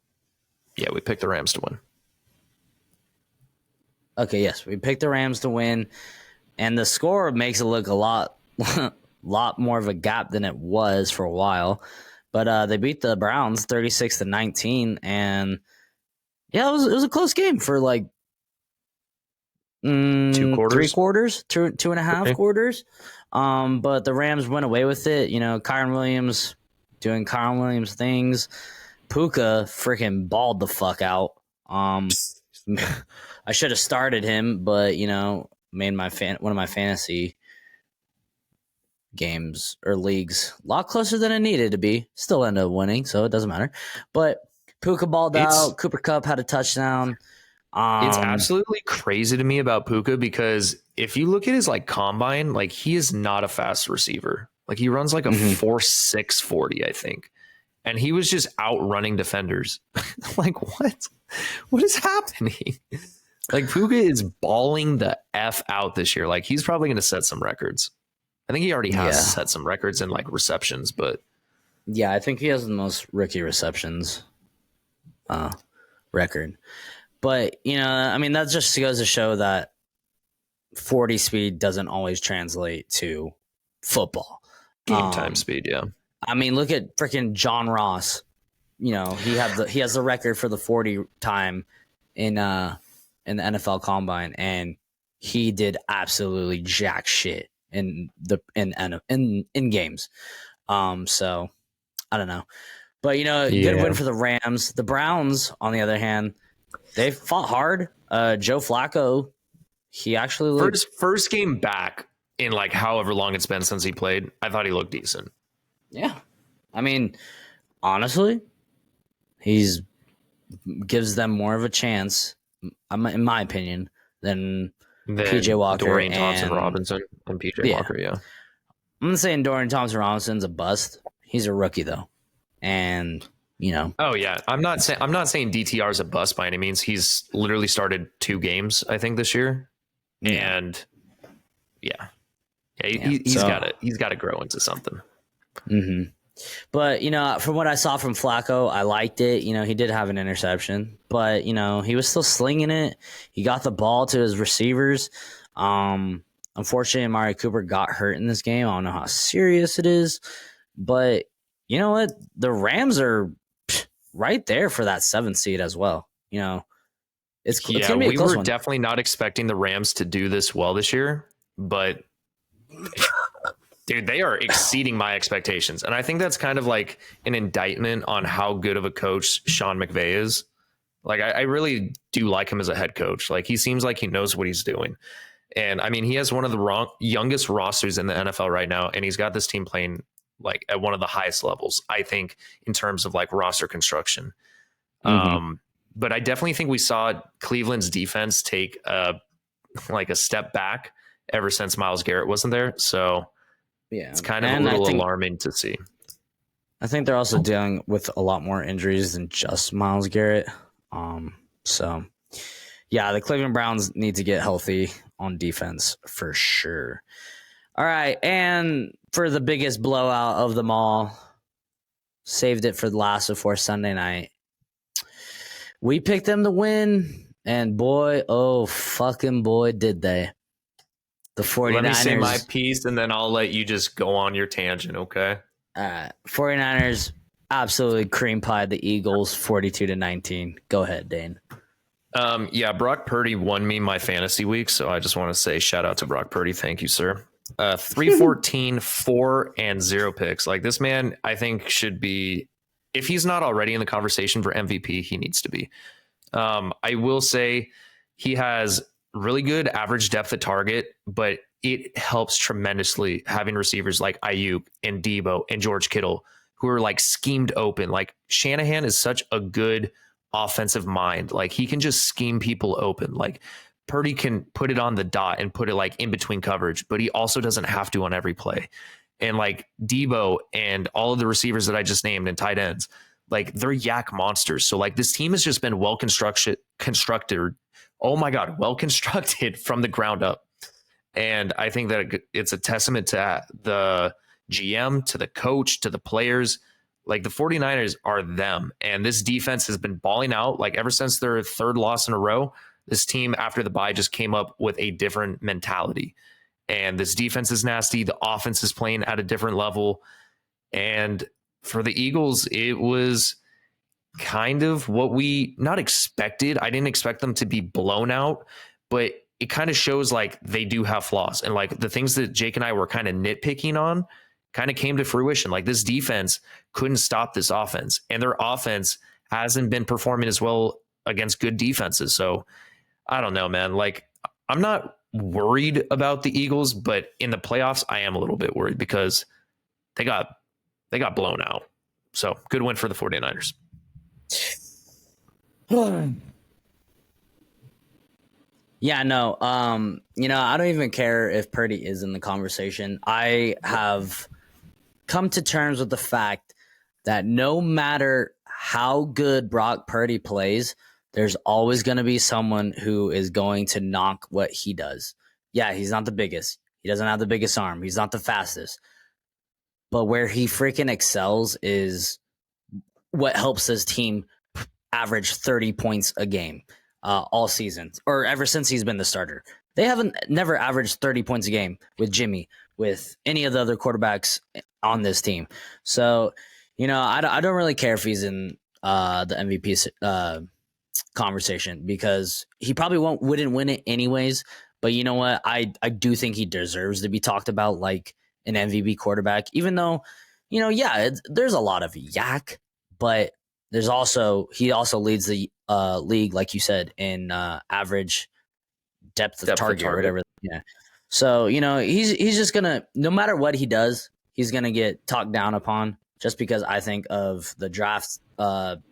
Yeah, we picked the Rams to win. Okay, yes, we picked the Rams to win, and the score makes it look a lot more of a gap than it was for a while. But they beat the Browns 36-19, and yeah, it was a close game for like 2 quarters, 3 quarters, two and a half quarters. But the Rams went away with it. You know, Kyren Williams doing Kyren Williams things. Puka freaking balled the fuck out. I should have started him, but you know, made one of my fantasy games or leagues a lot closer than it needed to be. Still ended up winning, so it doesn't matter. But Puka balled out. Cooper Kupp had a touchdown. It's absolutely crazy to me about Puka because if you look at his like combine, like he is not a fast receiver. Like he runs like a 4.6 40, I think. And he was just outrunning defenders. Like what is happening? Like Puka is balling the F out this year. Like he's probably going to set some records. I think he already has set some records in like receptions, but yeah, I think he has the most rookie receptions record. But, you know, I mean, that just goes to show that 40 speed doesn't always translate to football. Game time speed, yeah. I mean, look at freaking John Ross. You know, he has the record for the 40 time in the NFL Combine, and he did absolutely jack shit in games. So I don't know, but you know, good win for the Rams. The Browns, on the other hand, they fought hard. Joe Flacco, he actually looked first game back in like however long it's been since he played. I thought he looked decent. Yeah, I mean, honestly, gives them more of a chance, in my opinion, than PJ Walker, Dorian Thompson-Robinson, and PJ Walker. Yeah, I'm not saying Dorian Thompson-Robinson's a bust. He's a rookie though, and you know. Oh yeah, I'm not saying DTR is a bust by any means. He's literally started 2 games, I think, this year, and he's got to grow into something. Mm-hmm. But you know, from what I saw from Flacco, I liked it. You know, he did have an interception, but you know, he was still slinging it. He got the ball to his receivers. Unfortunately, Amari Cooper got hurt in this game. I don't know how serious it is, but you know what? The Rams are right there for that 7th seed as well. You know, it's gonna be a close one. Definitely not expecting the Rams to do this well this year, but dude, they are exceeding my expectations. And I think that's kind of like an indictment on how good of a coach Sean McVay is. Like, I really do like him as a head coach. Like, he seems like he knows what he's doing. And I mean, he has one of the youngest rosters in the NFL right now. And he's got this team playing like at one of the highest levels, I think, in terms of like roster construction. But I definitely think we saw Cleveland's defense take a step back ever since Myles Garrett wasn't there. So yeah, it's kind of a little alarming to see. I think they're also dealing with a lot more injuries than just Myles Garrett. So Yeah, the Cleveland Browns need to get healthy on defense for sure. All right, and for the biggest blowout of them all, saved it for the last before Sunday night. We picked them to win, and boy, oh fucking boy, did they. The 49ers. Let me say my piece, and then I'll let you just go on your tangent, okay? 49ers absolutely cream pied the Eagles 42-19. Go ahead, Dane. Yeah, Brock Purdy won me my fantasy week, so I just want to say shout out to Brock Purdy. Thank you, sir. 314, 4 and 0 picks. Like, this man, I think, should be, if he's not already in the conversation for MVP, he needs to be. I will say he has really good average depth at target, but it helps tremendously having receivers like Ayuk and Debo and George Kittle who are like schemed open. Like, Shanahan is such a good offensive mind. Like, he can just scheme people open. Like, Purdy can put it on the dot and put it like in between coverage, but he also doesn't have to on every play. And like Debo and all of the receivers that I just named and tight ends, like, they're yak monsters. So like, this team has just been well constructed. Oh my God, well constructed from the ground up. And I think that it's a testament to the GM, to the coach, to the players. Like, the 49ers are them. And this defense has been balling out. Like, ever since their third loss in a row, this team after the bye just came up with a different mentality. And this defense is nasty. The offense is playing at a different level. And for the Eagles, it was kind of what we not expected. I didn't expect them to be blown out, but it kind of shows like they do have flaws. And like, the things that Jake and I were kind of nitpicking on kind of came to fruition. Like, this defense couldn't stop this offense, and their offense hasn't been performing as well against good defenses. So I don't know, man. Like, I'm not worried about the Eagles, but in the playoffs, I am a little bit worried because they got blown out. So good win for the 49ers. Yeah, no. I don't even care if Purdy is in the conversation. I have come to terms with the fact that no matter how good Brock Purdy plays, there's always going to be someone who is going to knock what he does. Yeah, he's not the biggest. He doesn't have the biggest arm. He's not the fastest. But where he freaking excels is what helps his team average 30 points a game all season, or ever since he's been the starter. They haven't never averaged 30 points a game with Jimmy, with any of the other quarterbacks on this team. So, I don't really care if he's in the MVP conversation, because he probably wouldn't win it anyways. But you know what? I do think he deserves to be talked about like an MVP quarterback, even though, there's a lot of yak, but he also leads the league, like you said, in average depth of target or whatever. Yeah. So, he's just gonna, no matter what he does, he's gonna get talked down upon just because I think of the draft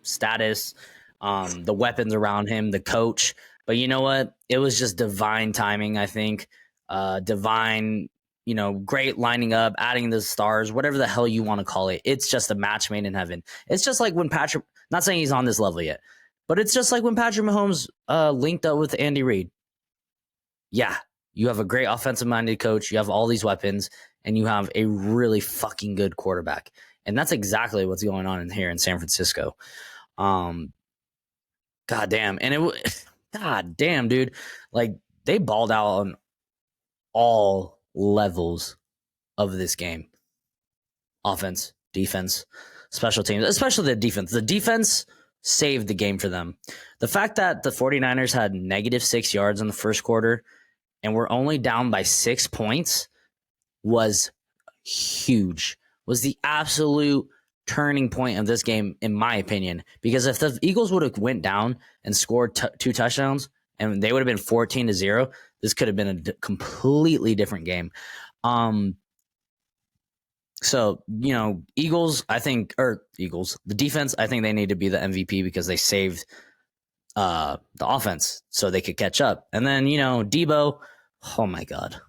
status, the weapons around him, the coach. But you know what? It was just divine timing, I think. Divine, great lining up, adding the stars, whatever the hell you want to call it. It's just a match made in heaven. It's just like when Patrick, not saying he's on this level yet, but it's just like when Patrick Mahomes linked up with Andy Reid. Yeah, you have a great offensive-minded coach, you have all these weapons, and you have a really fucking good quarterback. And that's exactly what's going on in here in San Francisco. God damn. And God damn, dude. Like, they balled out on all levels of this game. Offense, defense, special teams, especially the defense. The defense saved the game for them. The fact that the 49ers had -6 yards in the first quarter and were only down by 6 points was huge. Was the absolute turning point of this game, in my opinion. Because if the Eagles would have went down and scored 2 touchdowns and they would have been 14-0, this could have been a completely different game. So, Eagles, the defense, I think they need to be the MVP because they saved the offense so they could catch up. And then, Debo, oh my God.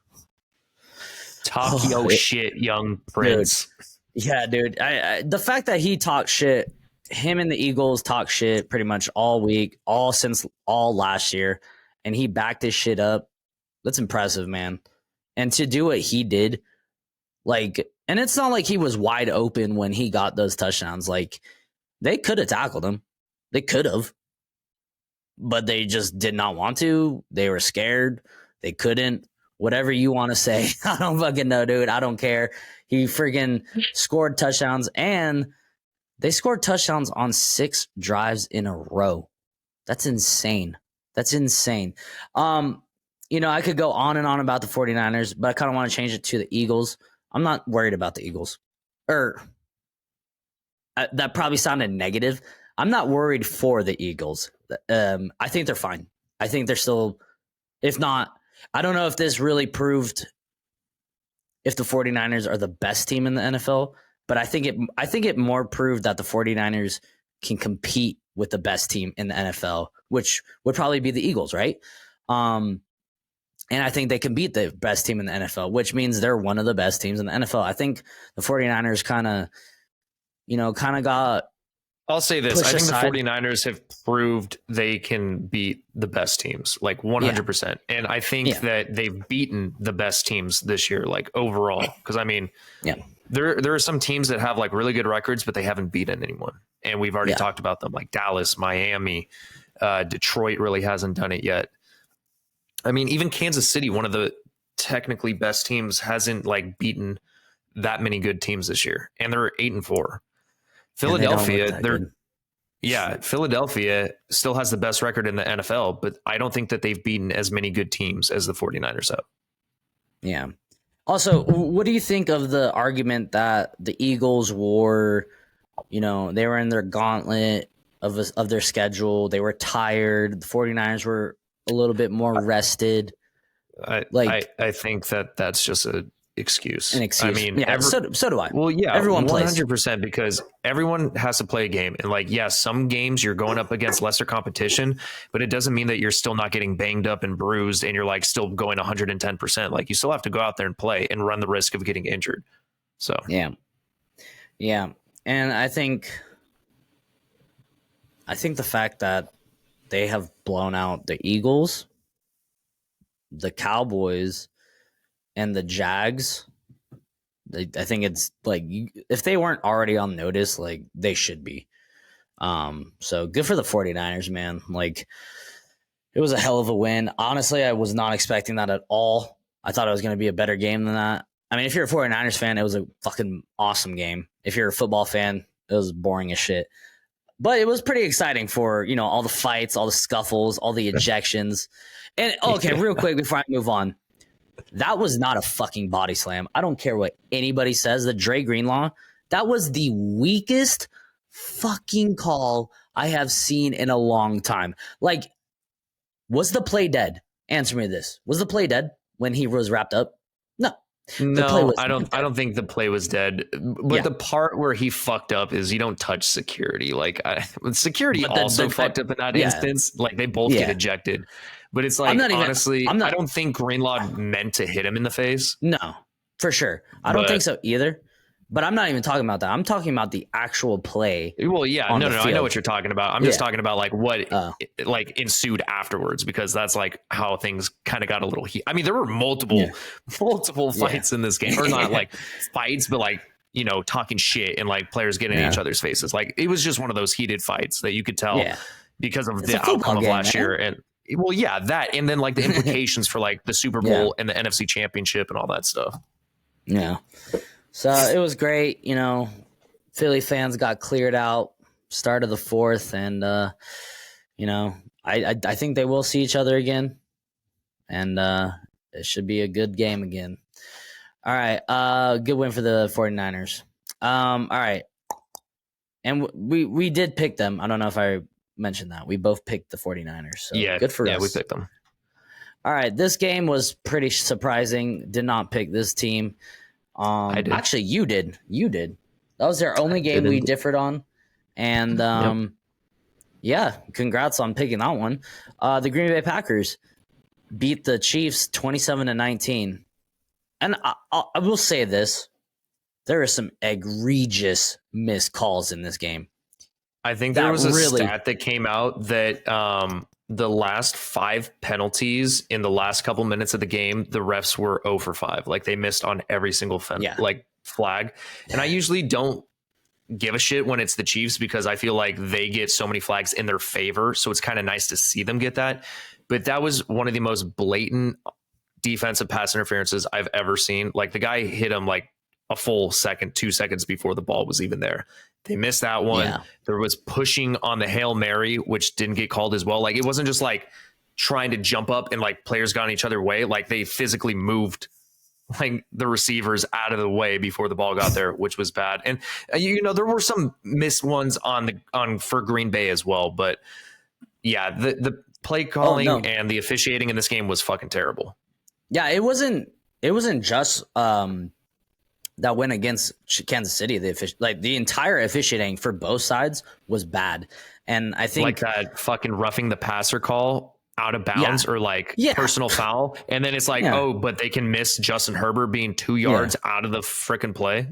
Talk your shit, young prince. Dude. Yeah, dude. The fact that he talked shit, him and the Eagles talk shit pretty much all week, since last year. and he backed his shit up. That's impressive, man. And to do what he did, like, and it's not like he was wide open when he got those touchdowns. Like, they could have tackled him. They could have. But they just did not want to. They were scared. They couldn't. Whatever you want to say. I don't fucking know, dude. I don't care. He freaking scored touchdowns, and they scored touchdowns on 6 drives in a row. That's insane. That's insane. I could go on and on about the 49ers, but I kind of want to change it to the Eagles. I'm not worried about the Eagles. That probably sounded negative. I'm not worried for the Eagles. I think they're fine. I think they're still, if not, I don't know if this really proved if the 49ers are the best team in the NFL, but I think it more proved that the 49ers can compete with the best team in the NFL, which would probably be the Eagles, right? And I think they can beat the best team in the NFL, which means they're one of the best teams in the NFL. I think the 49ers kind of got. I'll say this. I think aside. the 49ers have proved they can beat the best teams, like 100%. Yeah. And I think that they've beaten the best teams this year, like overall. Because, I mean, there are some teams that have like really good records, but they haven't beaten anyone. And we've already talked about them, like Dallas, Miami, Detroit really hasn't done it yet. I mean, even Kansas City, one of the technically best teams, hasn't like beaten that many good teams this year. And they're 8-4. Philadelphia, Philadelphia still has the best record in the NFL, but I don't think that they've beaten as many good teams as the 49ers have. Yeah. Also, what do you think of the argument that the Eagles were, they were in their gauntlet of their schedule. They were tired. The 49ers were a little bit more rested. I think that that's just an excuse. I mean, so do I. Well, yeah, everyone 100% plays. because everyone has to play a game. And like, some games you're going up against lesser competition, but it doesn't mean that you're still not getting banged up and bruised and you're like still going 110%. Like you still have to go out there and play and run the risk of getting injured. So, yeah. And I think the fact that they have blown out the Eagles, the Cowboys, and the Jags, I think it's like if they weren't already on notice, like they should be. So good for the 49ers, man. Like it was a hell of a win. Honestly, I was not expecting that at all. I thought it was going to be a better game than that. I mean, if you're a 49ers fan, it was a fucking awesome game. If you're a football fan, it was boring as shit. But it was pretty exciting for, all the fights, all the scuffles, all the ejections. And real quick before I move on. That was not a fucking body slam. I don't care what anybody says. The Dre Greenlaw, that was the weakest fucking call I have seen in a long time. Like, was the play dead? Answer me this. Was the play dead when he was wrapped up? No, I don't think the play was dead. But the part where he fucked up is you don't touch security. Like security also fucked up in that instance. Like they both get ejected. But it's like, I don't think Greenlaw meant to hit him in the face. No, for sure. I don't think so either. But I'm not even talking about that. I'm talking about the actual play. Well, yeah, no, I know what you're talking about. I'm just talking about like what like ensued afterwards, because that's like how things kind of got a little heat. I mean, there were multiple fights in this game, or not like fights, but like, talking shit and like players getting in each other's faces. Like it was just one of those heated fights that you could tell because of the outcome of last year. And well, that, and then like the implications for like the Super Bowl and the NFC Championship and all that stuff. Yeah. So it was great. Philly fans got cleared out start of the fourth, and I think they will see each other again, and it should be a good game again. All right, good win for the 49ers. All right, and we did pick them. I don't know if I mentioned that. We both picked the 49ers. So good for us. Yeah, we picked them. All right, this game was pretty surprising. Did not pick this team. I did. Actually, you did. That was our only game we differed on. And congrats on picking that one. The Green Bay Packers beat the Chiefs 27-19. And I will say this. There are some egregious missed calls in this game. I think there was a stat that came out that the last 5 penalties in the last couple minutes of the game, the refs were 0 for 5. Like they missed on every single flag. And I usually don't give a shit when it's the Chiefs because I feel like they get so many flags in their favor. So it's kind of nice to see them get that. But that was one of the most blatant defensive pass interferences I've ever seen. Like the guy hit him like a full second, 2 seconds before the ball was even there. They missed that one. Yeah. There was pushing on the Hail Mary, which didn't get called as well. Like it wasn't just like trying to jump up and like players got in each other's way. Like they physically moved like the receivers out of the way before the ball got there, which was bad. And there were some missed ones on for Green Bay as well. But yeah, the play calling and the officiating in this game was fucking terrible. Yeah, it wasn't just that went against Kansas City. The entire officiating for both sides was bad. And I think like that fucking roughing the passer call out of bounds or personal foul. And then it's like, but they can miss Justin Herbert being 2 yards out of the freaking play.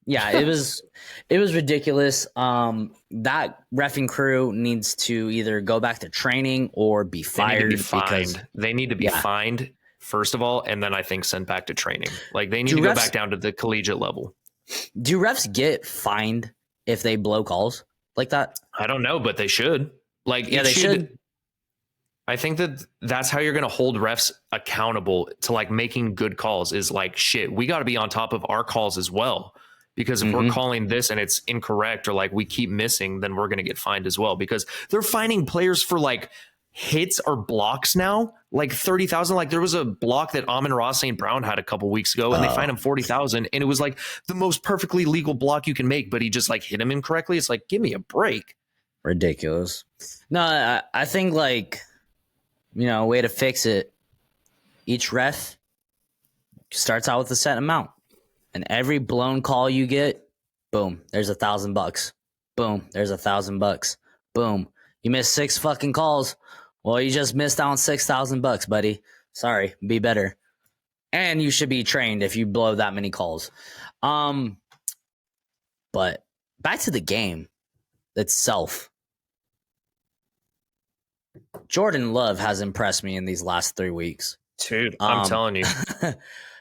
Yeah, it was ridiculous. That reffing crew needs to either go back to training or be fired. They need to be fined, first of all, and then I think sent back to training. Like they need to go back down to the collegiate level. Do refs get fined if they blow calls like that? I don't know, but they should. Like, they should. I think that's how you're going to hold refs accountable to like making good calls is like, shit, we got to be on top of our calls as well. Because if we're calling this and it's incorrect or like we keep missing, then we're going to get fined as well because they're finding players for like hits or blocks now, like 30,000. Like there was a block that Amon-Ra St. Brown had a couple weeks ago and they fined him 40,000. And it was like the most perfectly legal block you can make, but he just like hit him incorrectly. It's like, give me a break. Ridiculous. No, I think like, way to fix it. Each ref starts out with a set amount. And every blown call you get, boom, there's $1,000. Boom, there's $1,000. Boom. You missed 6 fucking calls. Well, you just missed out on $6,000, buddy. Sorry, be better. And you should be trained if you blow that many calls. But back to the game itself. Jordan Love has impressed me in these last 3 weeks. Dude, I'm telling you.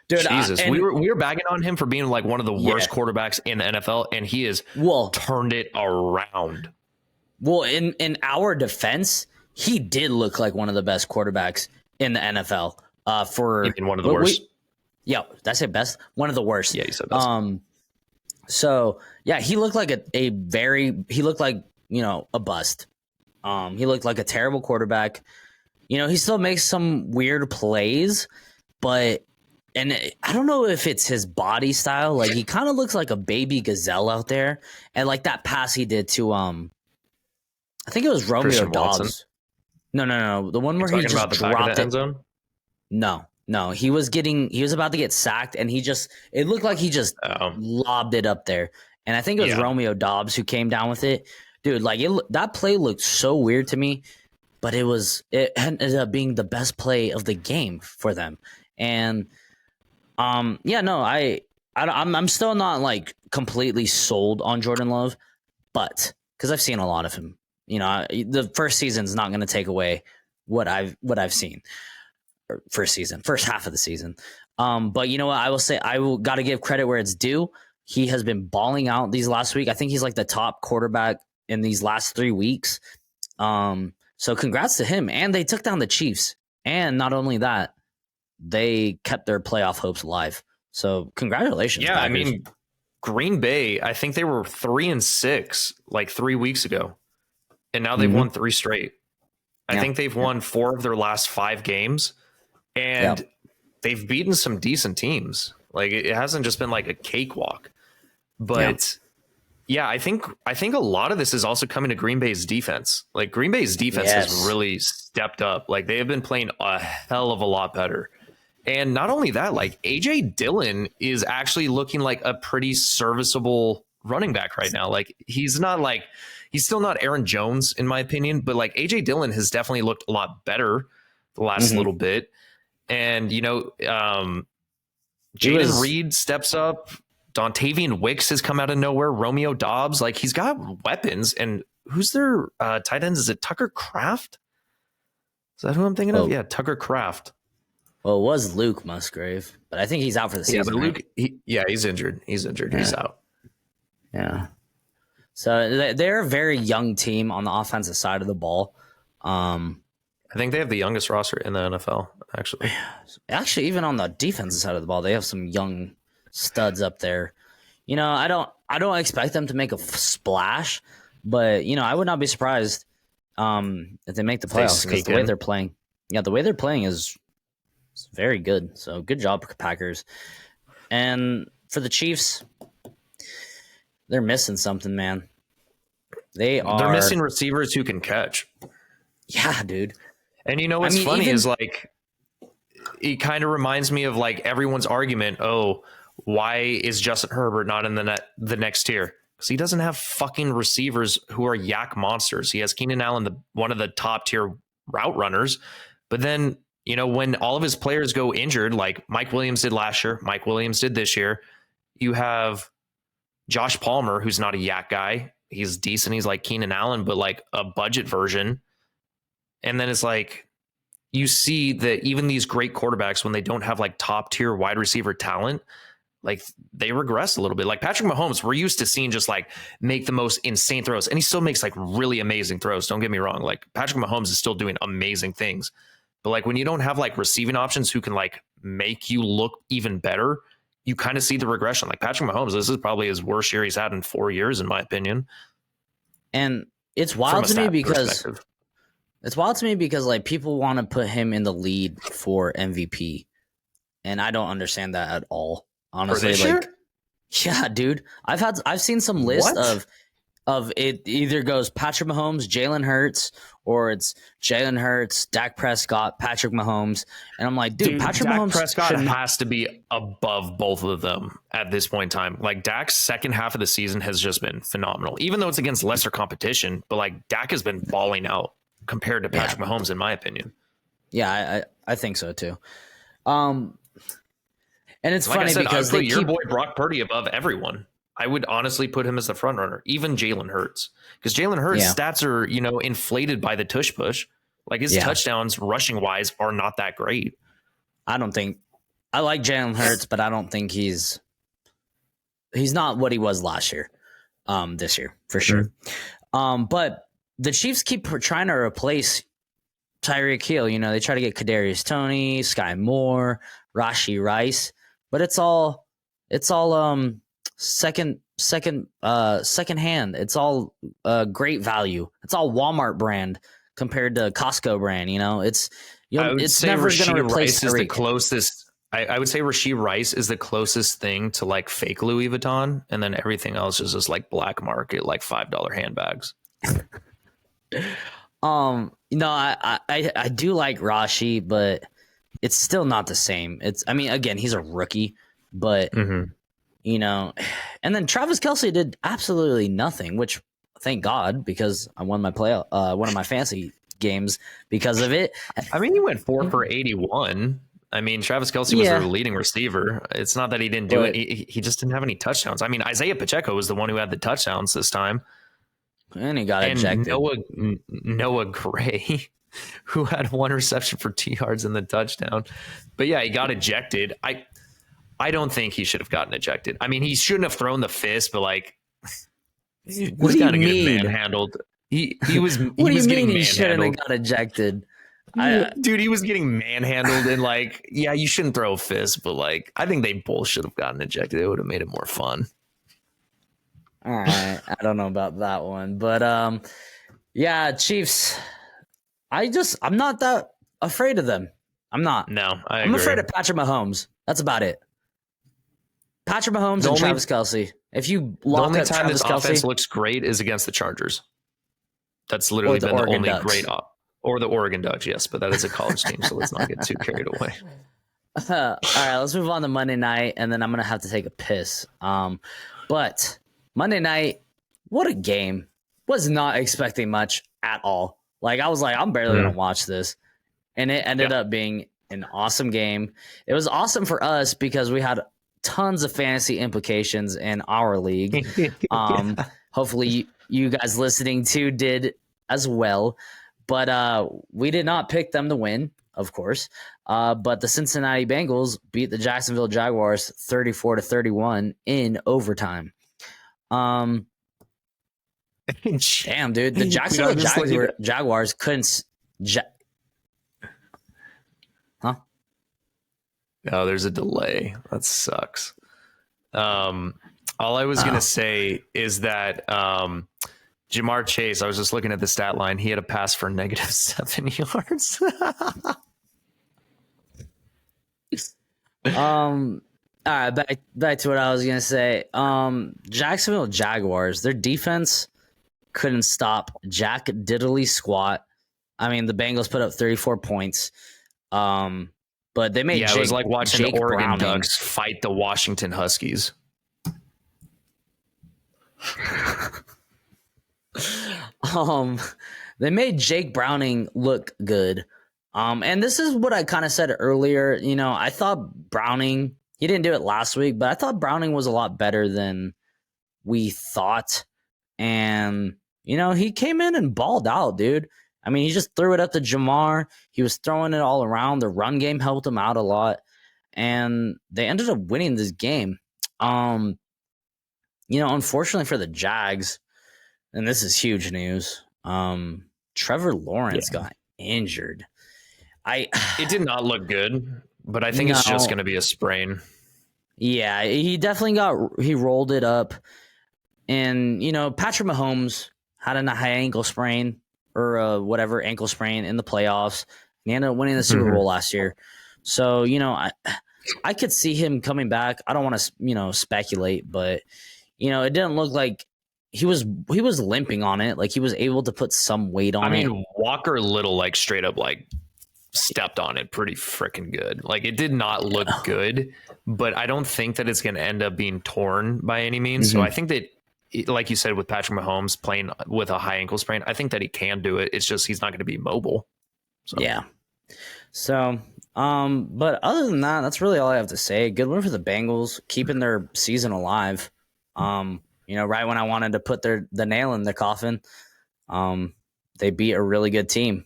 Dude, Jesus, we were bagging on him for being like one of the worst quarterbacks in the NFL, and he has turned it around. Well, in our defense, he did look like one of the best quarterbacks in the NFL. Even one of the worst. That's it. Best, one of the worst. Yeah, you said best. So yeah, he looked like he looked like a bust. He looked like a terrible quarterback. He still makes some weird plays, but. And I don't know if it's his body style. Like he kind of looks like a baby gazelle out there. And like that pass he did to I think it was Romeo Christian Dobbs. Watson? No. The one where he just dropped it. Zone? No. He was about to get sacked and it looked like he just lobbed it up there. And I think it was Romeo Dobbs who came down with it. Dude, like that play looked so weird to me, but it ended up being the best play of the game for them. And I'm still not like completely sold on Jordan Love, but because I've seen a lot of him, the first season's not going to take away what I've seen. First half of the season. But you know what? I will say got to give credit where it's due. He has been balling out these last week. I think he's like the top quarterback in these last 3 weeks. So congrats to him. And they took down the Chiefs. And not only that, they kept their playoff hopes alive. So congratulations. Yeah, Packers. I mean, Green Bay, I think they were 3-6 like 3 weeks ago. And now they've won 3 straight. I think they've won 4 of their last 5 games. And they've beaten some decent teams. Like it hasn't just been like a cakewalk. But I think a lot of this is also coming to Green Bay's defense. Like Green Bay's defense has really stepped up. Like they have been playing a hell of a lot better. And not only that, like AJ Dillon is actually looking like a pretty serviceable running back right now. Like he's still not Aaron Jones in my opinion, but like AJ Dillon has definitely looked a lot better the last little bit. And Jaden Reed steps up. Dontavian Wicks has come out of nowhere. Romeo Dobbs, like he's got weapons. And who's their tight ends? Is it Tucker Kraft? that who I'm thinking of? Oh. Yeah, Tucker Kraft. Well, it was Luke Musgrave, but I think he's out for the season. Yeah, but Luke, right? he's injured. He's injured. He's out. Yeah. So they're a very young team on the offensive side of the ball. I think they have the youngest roster in the NFL, actually. Actually, even on the defensive side of the ball, they have some young studs up there. You know, I don't expect them to make a splash, but you know, I would not be surprised if they make the playoffs because the way they're playing. Yeah, the way they're playing is very good. So good job, Packers. And for the Chiefs, they're missing something, man. They're missing receivers who can catch. Yeah, dude. And you know what's funny is like it kind of reminds me of like everyone's argument. Oh, why is Justin Herbert not in the next tier? Because he doesn't have fucking receivers who are yak monsters. He has Keenan Allen, one of the top tier route runners. But then, you know, when all of his players go injured, like Mike Williams did last year, Mike Williams did this year, you have Josh Palmer, who's not a yak guy. He's decent. He's like Keenan Allen, but like a budget version. And then it's like you see that even these great quarterbacks, when they don't have like top tier wide receiver talent, like they regress a little bit. Like Patrick Mahomes, we're used to seeing just like make the most insane throws, and he still makes like really amazing throws. Don't get me wrong. Like Patrick Mahomes is still doing amazing things, but like when you don't have like receiving options who can like make you look even better, you kind of see the regression. Like Patrick Mahomes, this is probably his worst year he's had in 4 years, in my opinion. And it's wild to me because like people want to put him in the lead for MVP, and I don't understand that at all. Honestly, like year? Yeah, dude. I've seen some list of it either goes Patrick Mahomes, Jalen Hurts, or it's Jalen Hurts, Dak Prescott, Patrick Mahomes, and I'm like, dude Patrick Dak Mahomes Prescott has to be above both of them at this point in time. Like Dak's second half of the season has just been phenomenal, even though it's against lesser competition. But like Dak has been balling out compared to Patrick Mahomes, in my opinion. Yeah, I think so too. And it's like funny because I put your boy Brock Purdy above everyone. I would honestly put him as the front runner, even Jalen Hurts, because Jalen Hurts' stats are, you know, inflated by the tush push. Like his touchdowns rushing wise are not that great. I like Jalen Hurts, but I don't think he's not what he was last year. This year for sure. But the Chiefs keep trying to replace Tyreek Hill. You know, they try to get Kadarius Toney, Sky Moore, Rashee Rice, but it's all second hand. It's all great value. It's all Walmart brand compared to Costco brand. You know, it's never going to replace Rice is the closest. I would say Rashee Rice is the closest thing to like fake Louis Vuitton, and then everything else is just like black market, like $5 handbags. No, I do like Rashee, but it's still not the same. I mean, again, he's a rookie, but you know, and then Travis Kelce did absolutely nothing, which thank God, because I won my one of my fantasy games because of it. I mean, he went 4 for 81. I mean, Travis Kelce was their leading receiver. It's not that he didn't do it. He just didn't have any touchdowns. I mean, Isaiah Pacheco was the one who had the touchdowns this time. And he got ejected. Noah Gray, who had 1 reception for 2 yards in the touchdown. But yeah, he got ejected. I don't think he should have gotten ejected. I mean, he shouldn't have thrown the fist, but like, he was kind of getting manhandled. He was. What do you mean he shouldn't have got ejected? Dude, he was getting manhandled, and like, yeah, you shouldn't throw a fist, but like, I think they both should have gotten ejected. It would have made it more fun. All right, I don't know about that one, but yeah, Chiefs. I'm not that afraid of them. I'm not. No, I'm afraid of Patrick Mahomes. That's about it. Patrick Mahomes and Travis Kelce. If you lock the only up time Travis this Kelce, offense looks great is against the Chargers. That's literally been the only great or the Oregon Ducks, yes, but that is a college team, so let's not get too carried away. All right, let's move on to Monday night, and then I'm gonna have to take a piss. But Monday night, what a game! Was not expecting much at all. Like I was like, I'm barely gonna watch this, and it ended up being an awesome game. It was awesome for us because we had tons of fantasy implications in our league. Hopefully, you guys listening too did as well. But we did not pick them to win, of course. But the Cincinnati Bengals beat the Jacksonville Jaguars 34-31 in overtime. Damn, dude, the Jacksonville Jaguars couldn't. Huh? Oh, there's a delay. That sucks. All I was gonna say is that Ja'Marr Chase, I was just looking at the stat line. He had a pass for -7 yards. All right, back to what I was gonna say. Jacksonville Jaguars, their defense couldn't stop Jack Diddley squat. I mean, the Bengals put up 34 points. But they made it was like watching the Oregon Browning. Ducks fight the Washington Huskies. They made Jake Browning look good. And this is what I kind of said earlier. You know, I thought Browning, he didn't do it last week, but I thought Browning was a lot better than we thought. And, you know, he came in and balled out, dude. I mean, he just threw it up to Ja'Marr. He was throwing it all around. The run game helped him out a lot. And they ended up winning this game. You know, unfortunately for the Jags, and this is huge news, Trevor Lawrence got injured. It did not look good, but I think it's just going to be a sprain. Yeah, he definitely he rolled it up. And, you know, Patrick Mahomes had a high ankle sprain or whatever ankle sprain in the playoffs. And he ended up winning the Super Bowl last year. So, you know, I could see him coming back. I don't want to, you know, speculate, but, you know, it didn't look like he was limping on it. Like he was able to put some weight on it. I mean, Walker Little like straight up like stepped on it pretty freaking good. Like it did not look good, but I don't think that it's going to end up being torn by any means. So I think that, like you said, with Patrick Mahomes playing with a high ankle sprain, I think that he can do it. It's just he's not going to be mobile. So. Yeah. So, but other than that, that's really all I have to say. Good win for the Bengals, keeping their season alive. You know, right when I wanted to put the nail in the coffin, they beat a really good team.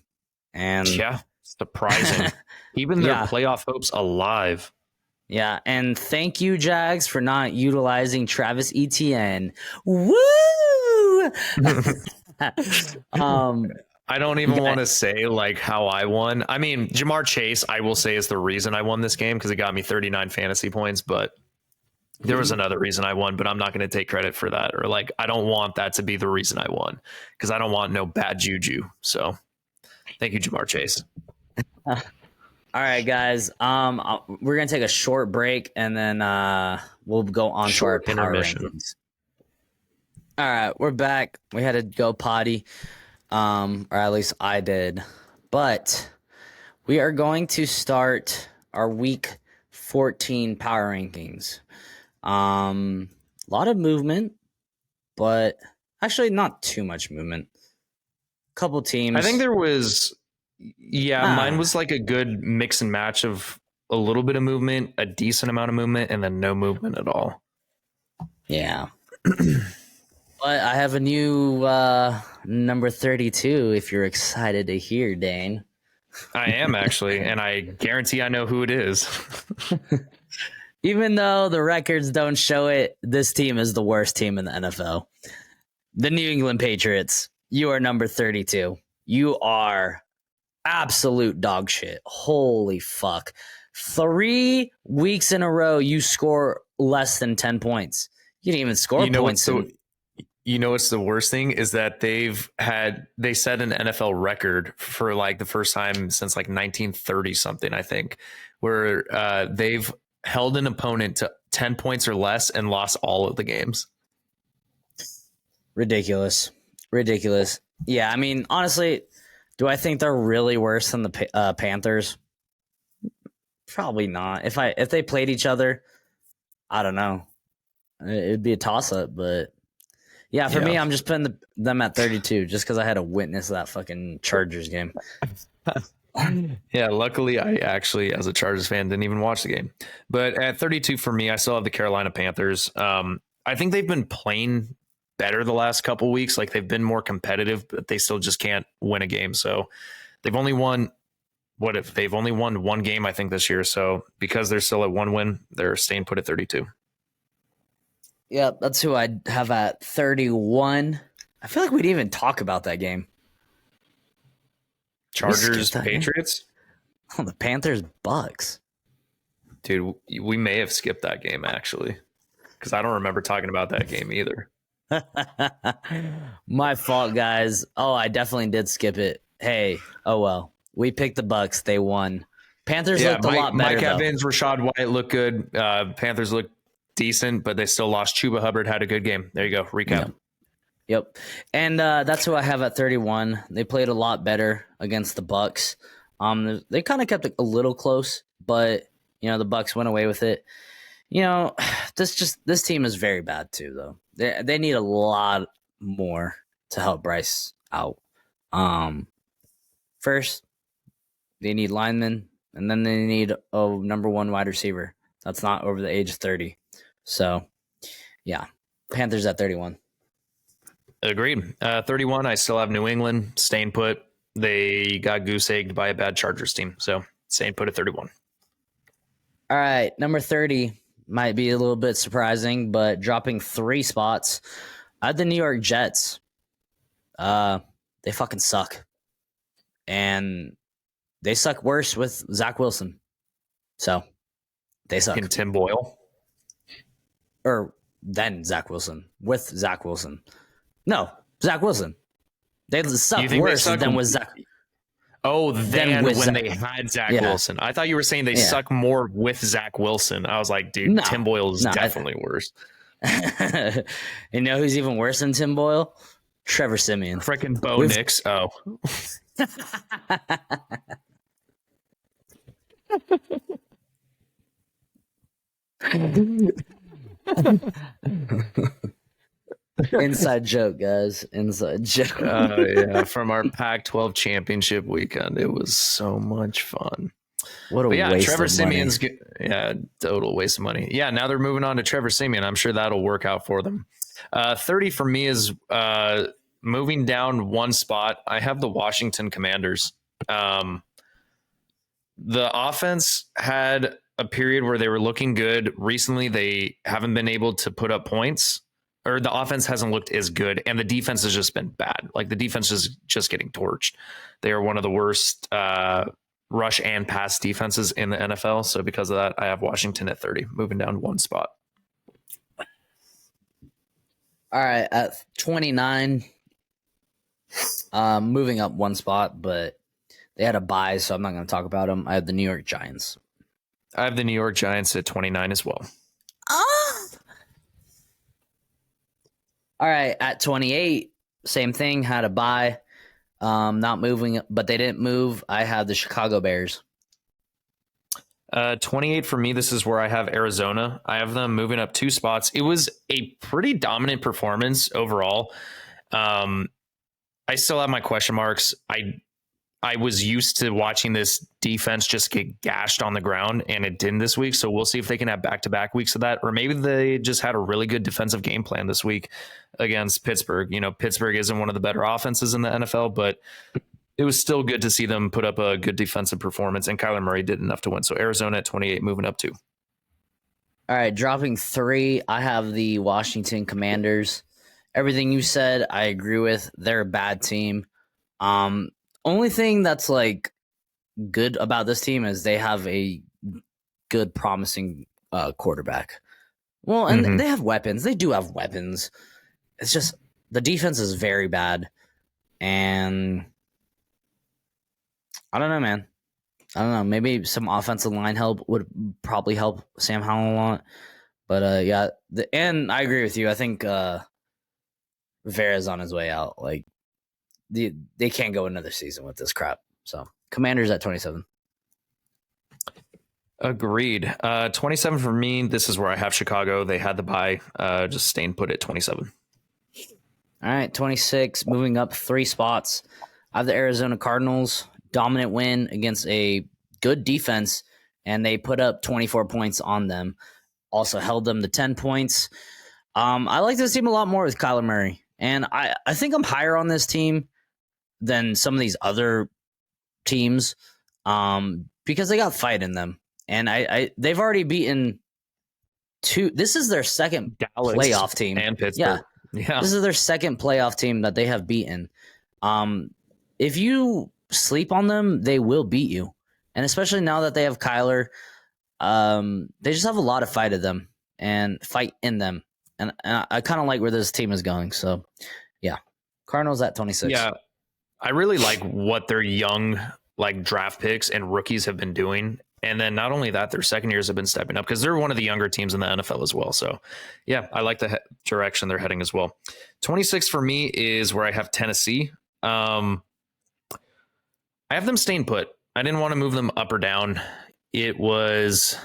And yeah, surprising. Keeping their playoff hopes alive. Yeah, and thank you, Jags, for not utilizing Travis Etienne. Woo! I don't even want to say like how I won. I mean, Ja'Marr Chase, I will say, is the reason I won this game because it got me 39 fantasy points. But there was another reason I won, but I'm not going to take credit for that. Or like, I don't want that to be the reason I won because I don't want no bad juju. So thank you, Ja'Marr Chase. All right, guys. We're gonna take a short break and then we'll go on to our power rankings. All right, we're back. We had to go potty, or at least I did. But we are going to start our week 14 power rankings. A lot of movement, but actually not too much movement. Couple teams. I think there was. Yeah, mine was like a good mix and match of a little bit of movement, a decent amount of movement, and then no movement at all. Yeah. But I have a new number 32 if you're excited to hear, Dane. I am actually, and I guarantee I know who it is. Even though the records don't show it, this team is the worst team in the NFL. The New England Patriots, you are number 32. You are absolute dog shit. Holy fuck. 3 weeks in a row, you score less than 10 points. You didn't even score points. You know what's the worst thing is that they set an NFL record for like the first time since like 1930 something, I think, where they've held an opponent to 10 points or less and lost all of the games. Ridiculous. Yeah, I mean, honestly, do I think they're really worse than the Panthers? Probably not. If they played each other, I don't know. It'd be a toss-up, but yeah, for me, I'm just putting them at 32 just because I had to witness that fucking Chargers game. Yeah, luckily, I actually, as a Chargers fan, didn't even watch the game. But at 32 for me, I still have the Carolina Panthers. I think they've been playing better the last couple weeks. Like they've been more competitive, but they still just can't win a game. So they've only won they've only won one game, I think, this year. So because they're still at one win, they're staying put at 32. Yeah, that's who I have at 31. I feel like we didn't even talk about that game. Chargers, Patriots. Oh, the Panthers, Bucks. Dude, we may have skipped that game actually, because I don't remember talking about that game either. My fault, guys. Oh, I definitely did skip it. Hey, oh well. We picked the Bucks. They won. Panthers looked a lot better. Mike Evans, Rachaad White looked good. Panthers looked decent, but they still lost. Chuba Hubbard had a good game. There you go. Recap. Yep. And that's who I have at 31. They played a lot better against the Bucks. They kind of kept it a little close, but the Bucks went away with it. This team is very bad too, though. They need a lot more to help Bryce out. First, they need linemen, and then they need a number one wide receiver that's not over the age of 30. So, yeah, Panthers at 31. Agreed. 31, I still have New England staying put. They got goose-egged by a bad Chargers team, so staying put at 31. All right, number 30 might be a little bit surprising, but dropping 3 spots. I had the New York Jets. They fucking suck. And they suck worse with Zach Wilson. So, they suck. And Tim Boyle? Or then Zach Wilson. With Zach Wilson. No, Zach Wilson. They suck worse than with Zach. Oh, then when they had Zach Wilson. I thought you were saying they suck more with Zach Wilson. I was like, dude, Tim Boyle is definitely worse. You know who's even worse than Tim Boyle? Trevor Siemian. Freaking Bo Nix. Oh. Inside joke, guys. Inside joke. Oh, yeah. From our Pac-12 championship weekend. It was so much fun. What a waste Trevor of Siemian's money. Total waste of money. Yeah, now they're moving on to Trevor Siemian. I'm sure that'll work out for them. 30 for me is moving down 1 spot. I have the Washington Commanders. The offense had a period where they were looking good. Recently, they haven't been able to put up points, or the offense hasn't looked as good, and the defense has just been bad. Like the defense is just getting torched. They are one of the worst rush and pass defenses in the NFL. So because of that, I have Washington at 30, moving down 1 spot. All right, at 29, moving up 1 spot, but they had a bye, so I'm not going to talk about them. I have the New York Giants. I have the New York Giants at 29 as well. All right, at 28, same thing, had a bye. Not moving, but they didn't move. I have the Chicago Bears. 28 for me, this is where I have Arizona. I have them moving up 2 spots. It was a pretty dominant performance overall. I still have my question marks. I was used to watching this defense just get gashed on the ground, and it didn't this week. So we'll see if they can have back-to-back weeks of that, or maybe they just had a really good defensive game plan this week against Pittsburgh. Pittsburgh isn't one of the better offenses in the NFL, but it was still good to see them put up a good defensive performance, and Kyler Murray did enough to win. So Arizona at 28, moving up 2. All right, dropping 3, I have the Washington Commanders. Everything you said, I agree with. They're a bad team. Only thing that's like good about this team is they have a good, promising quarterback. Well, and they have weapons. They do have weapons. It's just the defense is very bad, and I don't know, man. I don't know. Maybe some offensive line help would probably help Sam Howell a lot. But yeah, and I agree with you. I think Rivera's on his way out. Like they can't go another season with this crap. So Commanders at 27. Agreed. 27 for me. This is where I have Chicago. They had the bye. Just staying put at 27. All right, 26. Moving up 3 spots. I have the Arizona Cardinals. Dominant win against a good defense, and they put up 24 points on them. Also held them to 10 points. I like this team a lot more with Kyler Murray. And I think I'm higher on this team than some of these other teams because they got fight in them. And they've already beaten two. This is their second Dallas playoff team. and Pittsburgh. Yeah. This is their second playoff team that they have beaten. If you sleep on them, they will beat you. And especially now that they have Kyler, they just have a lot of fight in them and fight in them. And I kind of like where this team is going. So, yeah. Cardinals at 26. Yeah. I really like what their young like draft picks and rookies have been doing. And then not only that, their second years have been stepping up because they're one of the younger teams in the NFL as well. So, yeah, I like the direction they're heading as well. 26 for me is where I have Tennessee. I have them staying put. I didn't want to move them up or down. It was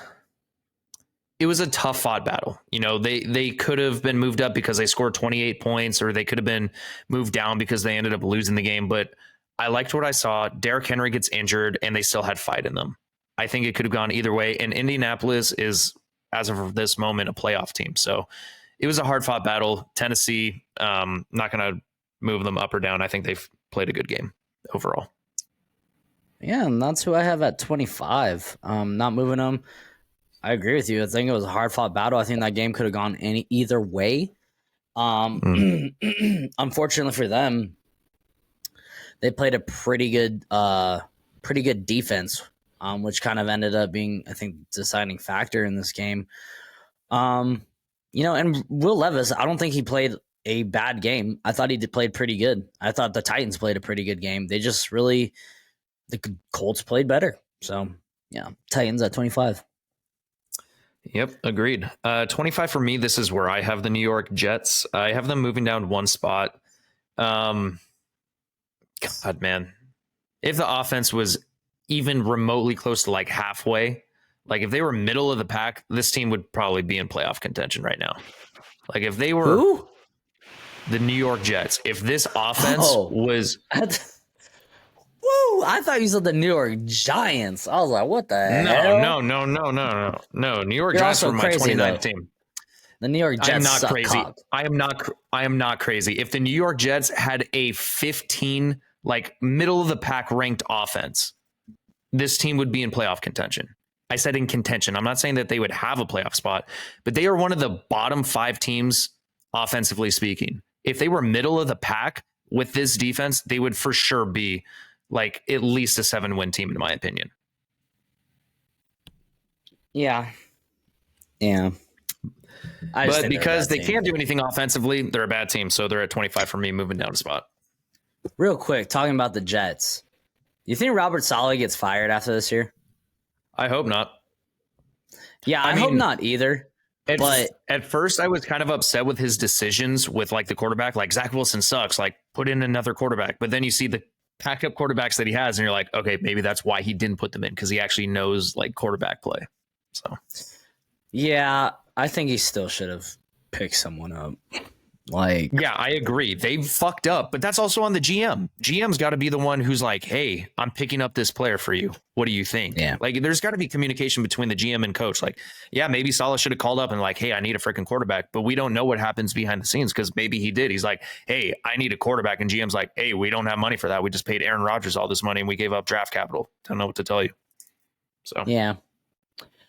a tough fought battle. You know, they could have been moved up because they scored 28 points, or they could have been moved down because they ended up losing the game. But I liked what I saw. Derrick Henry gets injured and they still had fight in them. I think it could have gone either way. And Indianapolis is, as of this moment, a playoff team. So it was a hard fought battle. Tennessee, not going to move them up or down. I think they've played a good game overall. Yeah, and that's who I have at 25. Not moving them. I agree with you. I think it was a hard fought battle. I think that game could have gone either way. Unfortunately for them, they played a pretty good defense, which kind of ended up being, I think, deciding factor in this game. And Will Levis, I don't think he played a bad game. I thought he played pretty good. I thought the Titans played a pretty good game. They just the Colts played better. So, yeah, Titans at 25. Yep, agreed. 25 for me, this is where I have the New York Jets. I have them moving down one spot. God, man. If the offense was even remotely close to like halfway, like if they were middle of the pack, this team would probably be in playoff contention right now. Like if they were the New York Jets, if this offense was... Woo! I thought you said the New York Giants. I was like, what the hell? No. New York Giants were my 29th team. The New York Jets I am not crazy. Cock. I am not crazy. If the New York Jets had a 15, like middle of the pack ranked offense, this team would be in playoff contention. I said in contention. I'm not saying that they would have a playoff spot, but they are one of the bottom 5 teams offensively speaking. If they were middle of the pack with this defense, they would for sure be like at least a 7-win team, in my opinion. Yeah. But because they can't do anything offensively, they're a bad team. So they're at 25 for me, moving down a spot. Real quick, talking about the Jets. You think Robert Saleh gets fired after this year? I hope not. Yeah, I hope not either. But at first, I was kind of upset with his decisions with like the quarterback. Like Zach Wilson sucks. Like put in another quarterback. But then you see the backup quarterbacks that he has, and you're like, okay, maybe that's why he didn't put them in, because he actually knows like quarterback play. So, yeah, I think he still should have picked someone up. Yeah, I agree. They fucked up, but that's also on the GM. GM's got to be the one who's like, hey, I'm picking up this player for you. What do you think? Yeah. Like, there's got to be communication between the GM and coach. Like, yeah, maybe Saleh should have called up and like, hey, I need a freaking quarterback, but we don't know what happens behind the scenes, because maybe he did. He's like, hey, I need a quarterback. And GM's like, hey, we don't have money for that. We just paid Aaron Rodgers all this money and we gave up draft capital. Don't know what to tell you. So, yeah.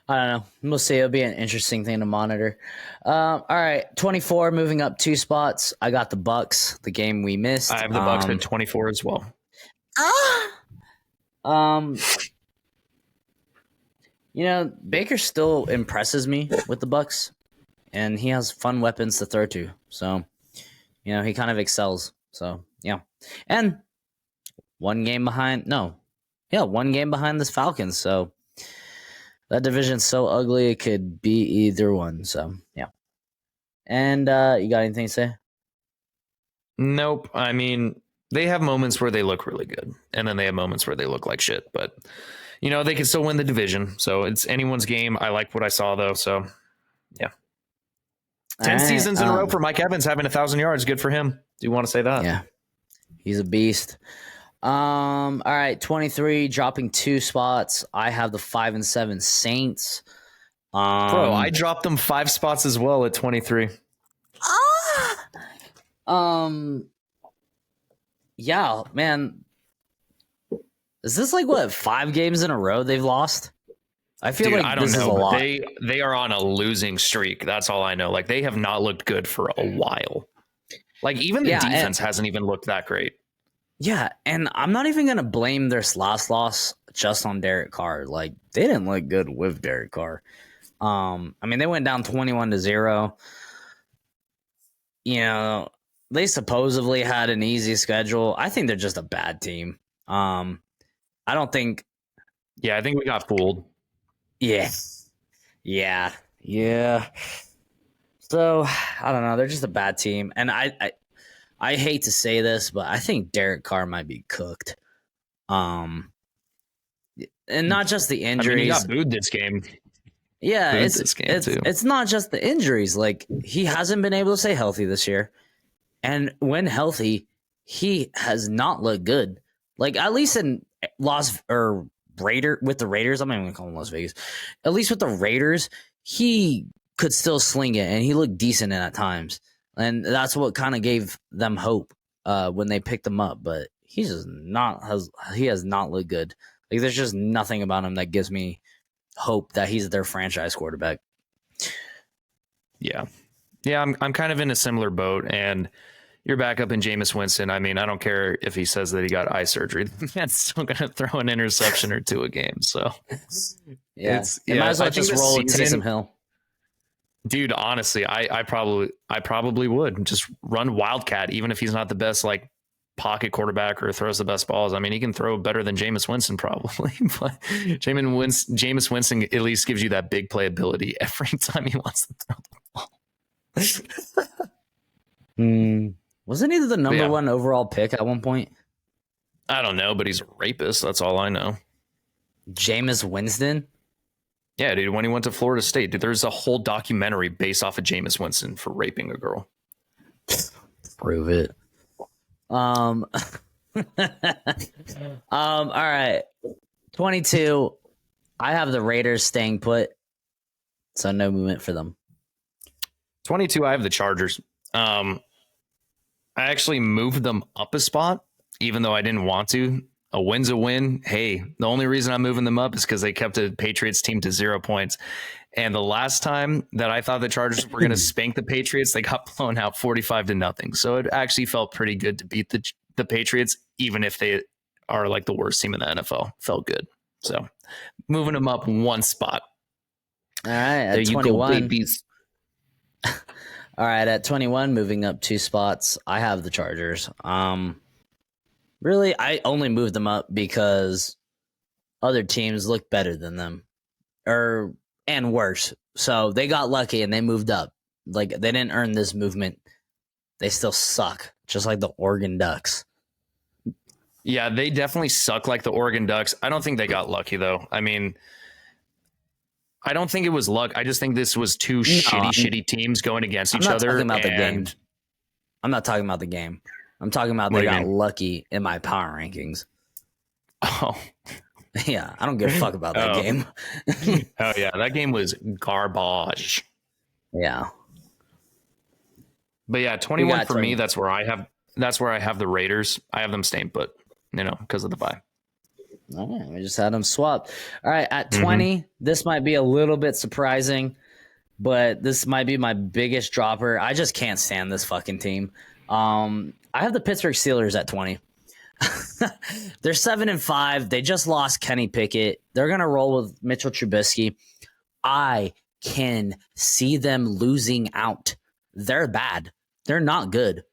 I don't know. We'll see. It'll be an interesting thing to monitor. All right, 24, moving up 2 spots. I got the Bucks, the game we missed. I have the Bucks at 24 as well. Baker still impresses me with the Bucks, and he has fun weapons to throw to. So, he kind of excels. So, yeah. And one game behind this Falcons. So, that division's so ugly, it could be either one. So, yeah. And you got anything to say? Nope. I mean, they have moments where they look really good, and then they have moments where they look like shit. But, they can still win the division. So it's anyone's game. I like what I saw, though. So, yeah. 10 seasons in a row for Mike Evans having 1,000 yards. Good for him. Do you want to say that? Yeah. He's a beast. All right, 23, dropping 2 spots. I have the 5-7 Saints. Bro, I dropped them 5 spots as well at 23. Um, yeah, man. Is this like what 5 games in a row they've lost? I feel Dude, like I don't this is know, a but lot. they are on a losing streak. That's all I know. Like they have not looked good for a while. Like even the Yeah, defense hasn't even looked that great. Yeah, and I'm not even gonna blame their last loss just on Derek Carr. Like they didn't look good with Derek Carr. I mean they went down 21-0. You know, they supposedly had an easy schedule. I think they're just a bad team. I don't think. Yeah, I think we got fooled. Yeah, yeah. So I don't know. They're just a bad team, and I hate to say this, but I think Derek Carr might be cooked. Um, and not just the I mean, he injuries. got booed this game. Yeah, Booed this game too. it's not just the injuries. Like he hasn't been able to stay healthy this year, and when healthy, he has not looked good. Like at least in with the Raiders, I'm not even gonna call them Las Vegas. At least with the Raiders, he could still sling it, and he looked decent at times, and that's what kind of gave them hope when they picked him up. But he has not looked good. Like there's just nothing about him that gives me hope that he's their franchise quarterback. Yeah. I'm kind of in a similar boat, and you're back up in Jameis Winston. I mean, I don't care if he says that he got eye surgery. The man's still going to throw an interception or two a game. So Yeah, might as well just roll with Taysom Hill. Dude, honestly, I probably would just run Wildcat, even if he's not the best like pocket quarterback or throws the best balls. I mean, he can throw better than Jameis Winston probably, but Jameis Winston at least gives you that big playability every time he wants to throw the ball. Wasn't he the number one overall pick at one point? I don't know, but he's a rapist. That's all I know. Jameis Winston? Yeah, dude, when he went to Florida State, dude, there's a whole documentary based off of Jameis Winston for raping a girl. Prove it. All right. 22. I have the Raiders staying put, so no movement for them. 22, I have the Chargers. I actually moved them up a spot, even though I didn't want to. A win's a win. Hey, the only reason I'm moving them up is because they kept a Patriots team to 0 points. And the last time that I thought the Chargers were going to spank the Patriots, they got blown out 45-0. So it actually felt pretty good to beat the Patriots, even if they are like the worst team in the NFL. Felt good. So moving them up one spot. All right, at there 21. You go, babies. All right, at 21, moving up 2 spots, I have the Chargers. Really, I only moved them up because other teams look better than them, and worse. So they got lucky and they moved up. Like they didn't earn this movement. They still suck, just like the Oregon Ducks. Yeah, they definitely suck like the Oregon Ducks. I don't think they got lucky though. I mean, I don't think it was luck. I just think this was two shitty teams going against each other. I'm not talking about the game. I'm not talking about the game. I'm talking about they got lucky in my power rankings. Oh. Yeah, I don't give a fuck about that game. Oh, yeah, that game was garbage. Yeah. But yeah, 21 for me, that's where I have the Raiders. I have them staying put, because of the bye. All right, we just had them swapped. All right, at 20, this might be a little bit surprising, but this might be my biggest dropper. I just can't stand this fucking team. I have the Pittsburgh Steelers at 20. They're 7-5. They just lost Kenny Pickett. They're gonna roll with Mitchell Trubisky. I can see them losing out. They're bad. They're not good.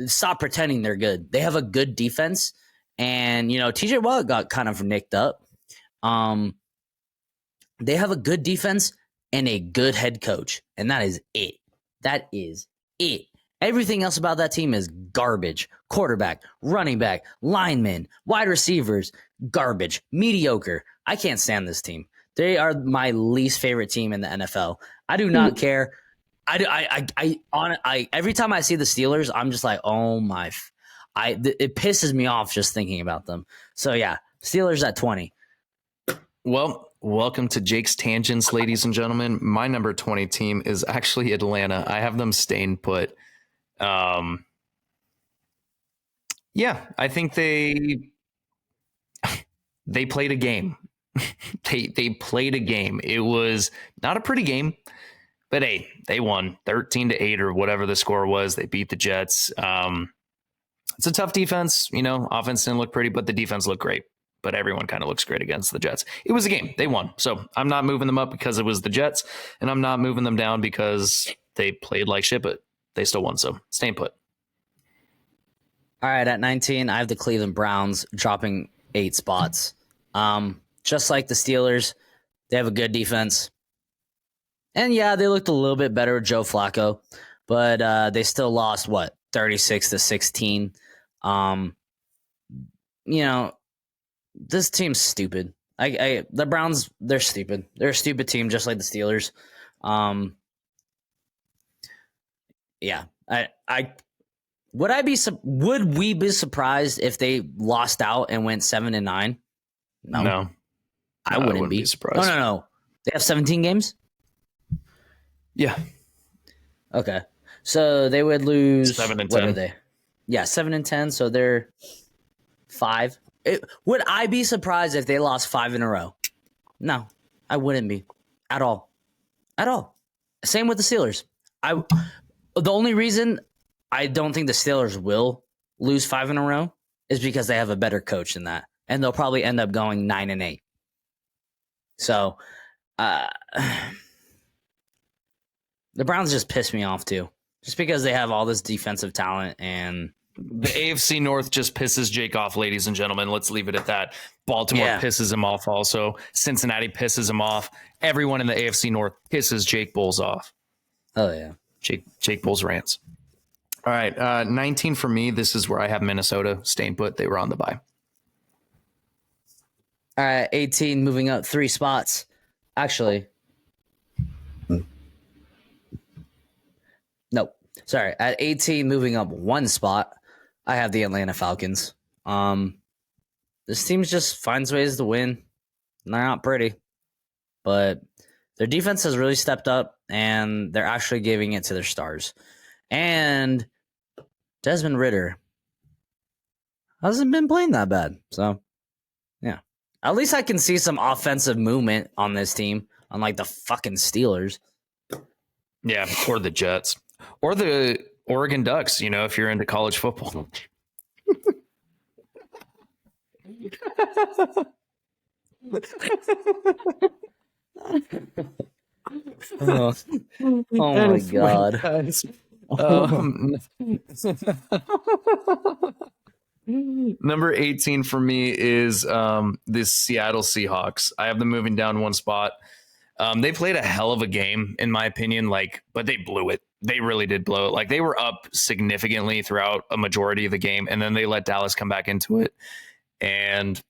Stop pretending they're good. They have a good defense, and TJ Watt got kind of nicked up. They have a good defense and a good head coach, and that is it. That is it. Everything else about that team is garbage. Quarterback, running back, linemen, wide receivers, garbage, mediocre. I can't stand this team. They are my least favorite team in the NFL. I do not care. Every time I see the Steelers, I'm just like, oh my, it pisses me off just thinking about them. So yeah, Steelers at 20. Well, welcome to Jake's Tangents, ladies and gentlemen. My number 20 team is actually Atlanta. I have them staying put. Yeah, I think they played a game. They played a game. It was not a pretty game, but hey, they won 13-8 or whatever the score was. They beat the Jets. It's a tough defense. Offense didn't look pretty, but the defense looked great. But everyone kind of looks great against the Jets. It was a game. They won. So I'm not moving them up because it was the Jets, and I'm not moving them down because they played like shit, but they still won. So staying put. All right, at 19, I have the Cleveland Browns dropping 8 spots. Just like the Steelers, they have a good defense. And yeah, they looked a little bit better with Joe Flacco, but they still lost, 36-16. This team's stupid. The Browns, they're stupid. They're a stupid team, just like the Steelers. Would we be surprised if they lost out and went 7-9? No, I wouldn't be surprised. No. They have 17 games? Yeah. Okay. So they would lose 7-10. What are they? Yeah, 7-10, so they're 5. Would I be surprised if they lost 5 in a row? No, I wouldn't be at all. At all. Same with the Steelers. The only reason I don't think the Steelers will lose 5 in a row is because they have a better coach than that, and they'll probably end up going 9-8. So, the Browns just piss me off too, just because they have all this defensive talent and. The AFC North just pisses Jake off, ladies and gentlemen. Let's leave it at that. Baltimore pisses him off also. Cincinnati pisses him off. Everyone in the AFC North pisses Jake Bulls off. Oh, yeah. Jake Bulls rants. All right, 19 for me. This is where I have Minnesota staying put. They were on the bye. All right, 18, moving up 3 spots. Actually. Nope. Sorry. At 18, moving up 1 spot, I have the Atlanta Falcons. This team just finds ways to win. They're not pretty, but their defense has really stepped up, and they're actually giving it to their stars. And Desmond Ridder hasn't been playing that bad. So, yeah. At least I can see some offensive movement on this team, unlike the fucking Steelers. Yeah, or the Jets. Or the Oregon Ducks, if you're into college football. Oh my God. Number 18 for me is this Seattle Seahawks. I have them moving down 1 spot. They played a hell of a game, in my opinion, but they blew it. They really did blow it. They were up significantly throughout a majority of the game, and then they let Dallas come back into it. And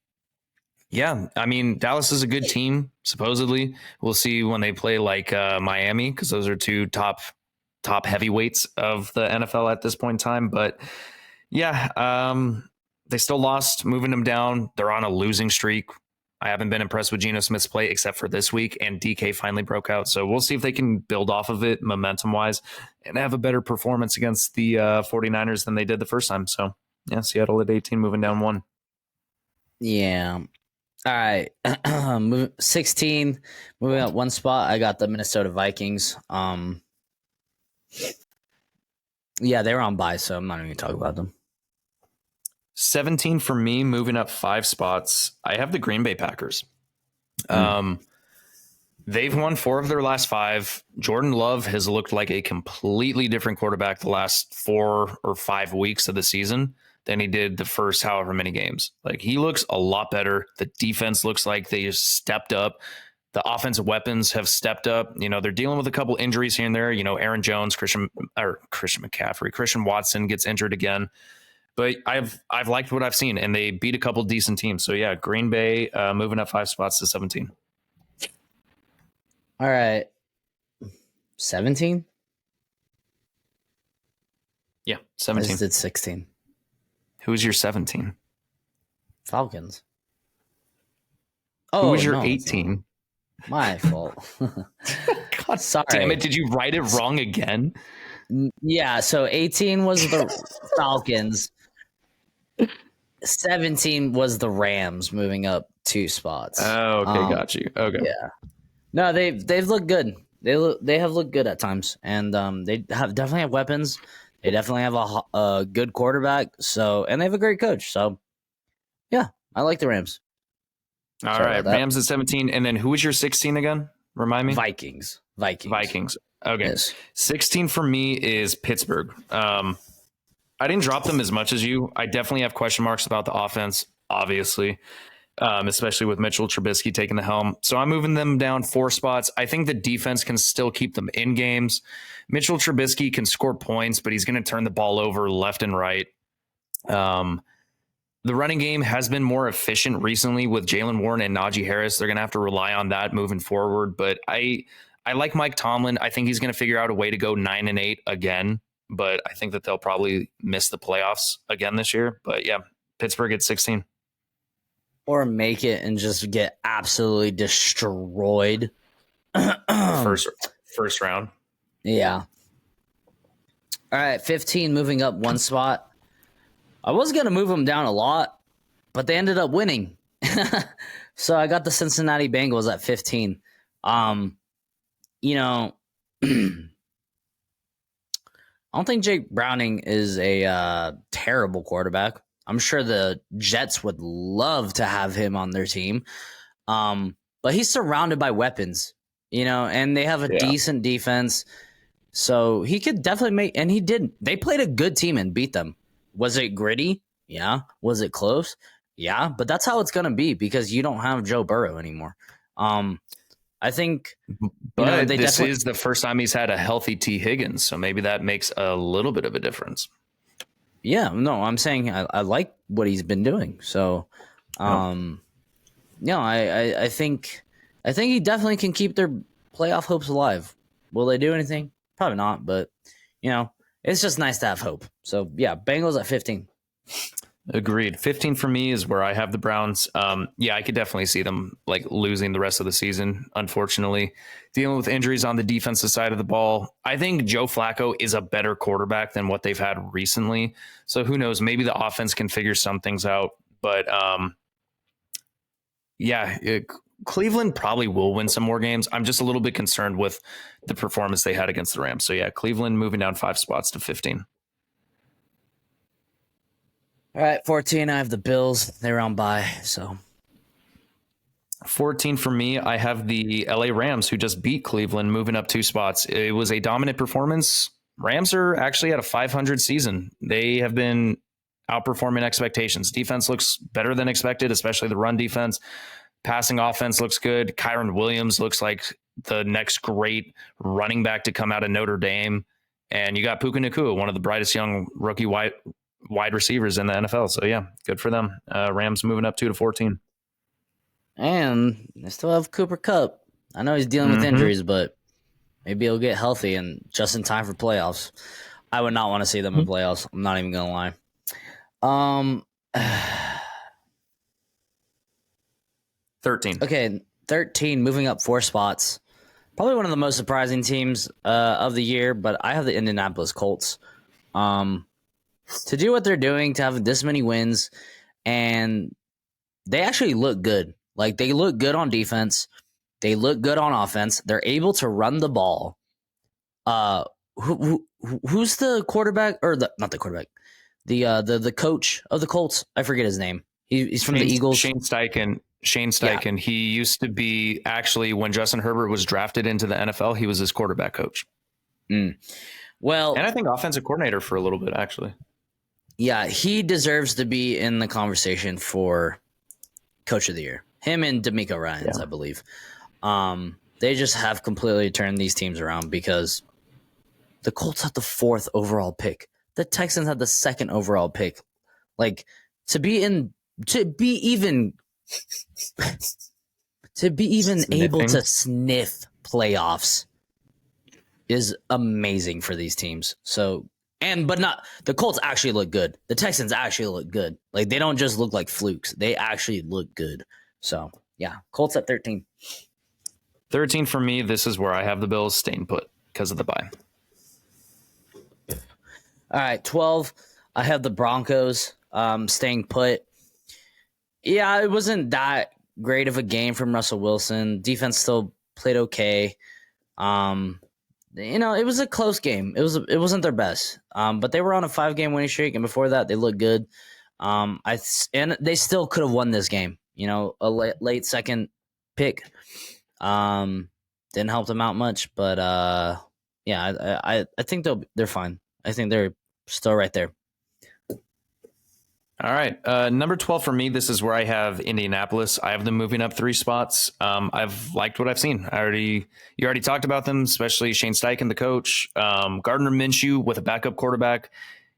yeah, I mean, Dallas is a good team, supposedly. We'll see when they play Miami, because those are 2 top heavyweights of the NFL at this point in time. But yeah, they still lost, moving them down. They're on a losing streak. I haven't been impressed with Geno Smith's play except for this week, and DK finally broke out. So we'll see if they can build off of it momentum-wise and have a better performance against the 49ers than they did the first time. So, yeah, Seattle at 18, moving down 1. Yeah. All right. 16, moving up 1 spot, I got the Minnesota Vikings. Yeah, they were on bye, so I'm not even going to talk about them. 17 for me, moving up 5 spots. I have the Green Bay Packers. They've won 4 of their last 5. Jordan Love has looked like a completely different quarterback the last 4 or 5 weeks of the season than he did the first however many games. He looks a lot better. The defense looks like they just stepped up. The offensive weapons have stepped up. They're dealing with a couple injuries here and there. Aaron Jones, Christian McCaffrey, Christian Watson gets injured again. But I've liked what I've seen, and they beat a couple decent teams. So, yeah, Green Bay moving up 5 spots to 17. All right. 17? Yeah, I 17. just did 16. Who's your 17? Falcons. Who was your 18? My fault. God Sorry. damn it. Did you write it wrong again? Yeah, so 18 was the Falcons. 17 was the Rams moving up 2 spots. Oh, okay, got you. Okay. Yeah. No, they've looked good. They have looked good at times, and they definitely have weapons. They definitely have a good quarterback. So, and they have a great coach. So, yeah, I like the Rams. All right, Rams at 17, and then who was your 16 again? Remind me. Vikings. Okay. Yes. 16 for me is Pittsburgh. I didn't drop them as much as you. I definitely have question marks about the offense, obviously, especially with Mitchell Trubisky taking the helm. So I'm moving them down 4 spots. I think the defense can still keep them in games. Mitchell Trubisky can score points, but he's going to turn the ball over left and right. The running game has been more efficient recently with Jaylen Warren and Najee Harris. They're going to have to rely on that moving forward. But I like Mike Tomlin. I think he's going to figure out a way to go 9-8 again. But I think that they'll probably miss the playoffs again this year. But yeah, Pittsburgh at 16. Or make it and just get absolutely destroyed. First round. Yeah. All right, 15 moving up 1 spot. I was going to move them down a lot, but they ended up winning. So I got the Cincinnati Bengals at 15. I don't think Jake Browning is a terrible quarterback. I'm sure the Jets would love to have him on their team. But he's surrounded by weapons, and they have a decent defense. So he could definitely make, and he did. They played a good team and beat them. Was it gritty? Yeah. Was it close? Yeah. But that's how it's going to be because you don't have Joe Burrow anymore. I think, but this is the first time he's had a healthy T. Higgins, so maybe that makes a little bit of a difference. Yeah, no, I'm saying I like what he's been doing. So, I think he definitely can keep their playoff hopes alive. Will they do anything? Probably not, but it's just nice to have hope. So yeah, Bengals at 15. Agreed. 15 for me is where I have the Browns. I could definitely see them like losing the rest of the season, unfortunately. Dealing with injuries on the defensive side of the ball. I think Joe Flacco is a better quarterback than what they've had recently. So who knows? Maybe the offense can figure some things out. But Cleveland probably will win some more games. I'm just a little bit concerned with the performance they had against the Rams. So yeah, Cleveland moving down 5 spots to 15. All right, 14, I have the Bills. They're on bye, so. 14 for me, I have the LA Rams, who just beat Cleveland, moving up 2 spots. It was a dominant performance. Rams are actually at a 500 season. They have been outperforming expectations. Defense looks better than expected, especially the run defense. Passing offense looks good. Kyron Williams looks like the next great running back to come out of Notre Dame. And you got Puka Nacua, one of the brightest young rookie wide receivers in the NFL. So yeah, good for them. Rams moving up 2 to 14. And they still have Cooper Kupp. I know he's dealing with injuries, but maybe he'll get healthy and just in time for playoffs. I would not want to see them in playoffs. I'm not even going to lie. 13. Okay, 13, moving up 4 spots. Probably one of the most surprising teams of the year, but I have the Indianapolis Colts. To do what they're doing, to have this many wins, and they actually look good. Like, they look good on defense. They look good on offense. They're able to run the ball. Who's the quarterback? Or not the quarterback. The coach of the Colts. I forget his name. He's from the Eagles. Shane Steichen. Yeah. He used to be, actually, when Justin Herbert was drafted into the NFL, he was his quarterback coach. Well, and I think offensive coordinator for a little bit, actually. Yeah, he deserves to be in the conversation for Coach of the Year. Him and DeMeco Ryans, I believe. They just have completely turned these teams around because the Colts had the 4th overall pick. The Texans had the 2nd overall pick. Like, to be even able to sniff playoffs is amazing for these teams. So, but not the Colts actually look good. The Texans actually look good. Like, they don't just look like flukes. They actually look good. So yeah, Colts at 13. 13 for me. This is where I have the Bills staying put because of the bye. All right, 12. I have the Broncos. staying put. Yeah, it wasn't that great of a game from Russell Wilson. Defense still played okay. It was a close game. It wasn't their best. But they were on a 5-game winning streak, and before that, they looked good. And they still could have won this game. A late second pick didn't help them out much. But I think they're fine. I think they're still right there. All right. Number 12 for me, this is where I have Indianapolis. I have them moving up 3 spots. I've liked what I've seen. You already talked about them, especially Shane Steichen, the coach. Gardner Minshew with a backup quarterback.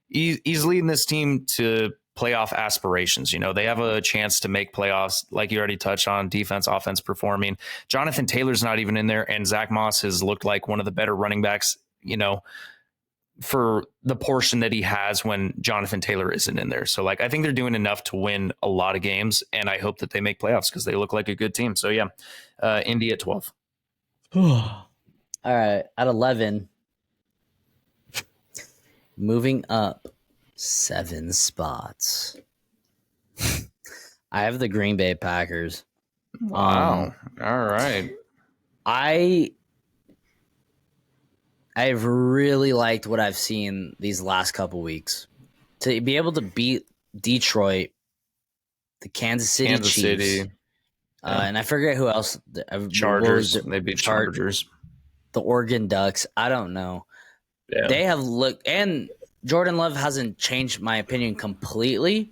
He's leading this team to playoff aspirations. They have a chance to make playoffs, like you already touched on, defense, offense performing. Jonathan Taylor's not even in there, and Zach Moss has looked like one of the better running backs, for the portion that he has when Jonathan Taylor isn't in there. So I think they're doing enough to win a lot of games, and I hope that they make playoffs because they look like a good team. So yeah, Indy at 12. All right. At 11, moving up 7 spots. I have the Green Bay Packers. Wow. All right. I've really liked what I've seen these last couple weeks. To be able to beat Detroit, the Kansas City Chiefs, and I forget who else. Chargers. They beat Chargers. The Oregon Ducks. I don't know. Yeah. They have looked, and Jordan Love hasn't changed my opinion completely.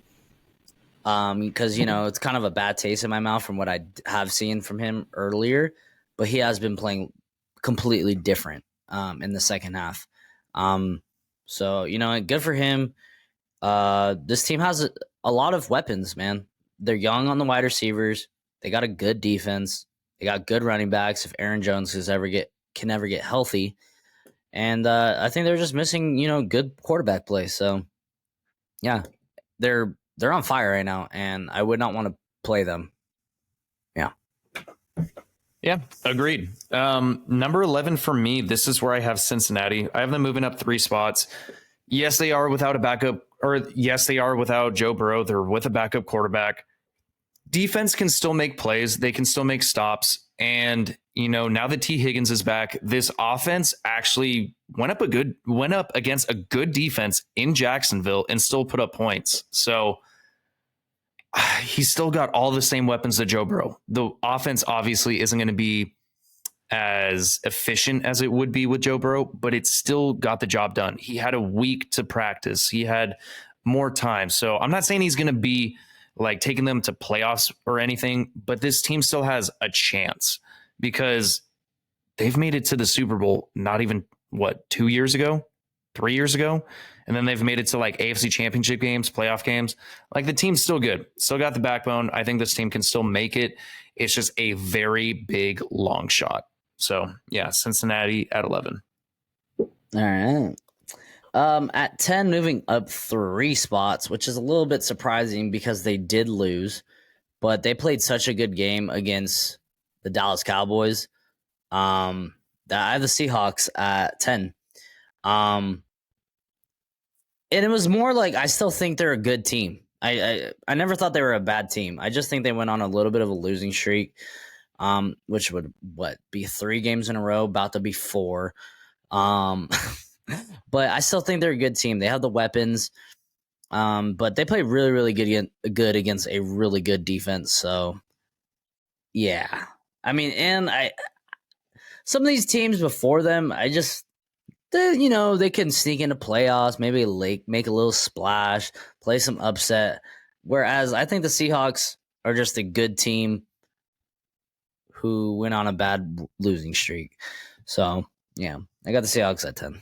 Because it's kind of a bad taste in my mouth from what I have seen from him earlier, but he has been playing completely different. In the second half. So, good for him. This team has a lot of weapons, man. They're young on the wide receivers. They got a good defense. They got good running backs if Aaron Jones can ever get healthy. And I think they're just missing, good quarterback play. So, yeah, they're on fire right now, and I would not want to play them. Yeah. Yeah, agreed. Number 11 for me, this is where I have Cincinnati. I have them moving up 3 spots. Yes, they are without a backup, or yes, they are without Joe Burrow. They're with a backup quarterback. Defense can still make plays. They can still make stops. And, now that T. Higgins is back, this offense actually went up against a good defense in Jacksonville and still put up points. So he's still got all the same weapons that Joe Burrow. The offense obviously isn't going to be as efficient as it would be with Joe Burrow, but it still got the job done. He had a week to practice. He had more time. So I'm not saying he's going to be taking them to playoffs or anything, but this team still has a chance because they've made it to the Super Bowl not even, 2 years ago, 3 years ago? And then they've made it to AFC championship games, playoff games. The team's still good. Still got the backbone. I think this team can still make it. It's just a very big long shot. So yeah, Cincinnati at 11. All right. At 10, moving up 3 spots, which is a little bit surprising because they did lose, but they played such a good game against the Dallas Cowboys. That I have the Seahawks at 10. And it was more I still think they're a good team. I never thought they were a bad team. I just think they went on a little bit of a losing streak, which would be 3 games in a row, about to be 4. But I still think they're a good team. They have the weapons, but they play really, really good against a really good defense. So, yeah. I mean, and some of these teams before them, they can sneak into playoffs, maybe make a little splash, play some upset. Whereas I think the Seahawks are just a good team who went on a bad losing streak. So, yeah, I got the Seahawks at 10.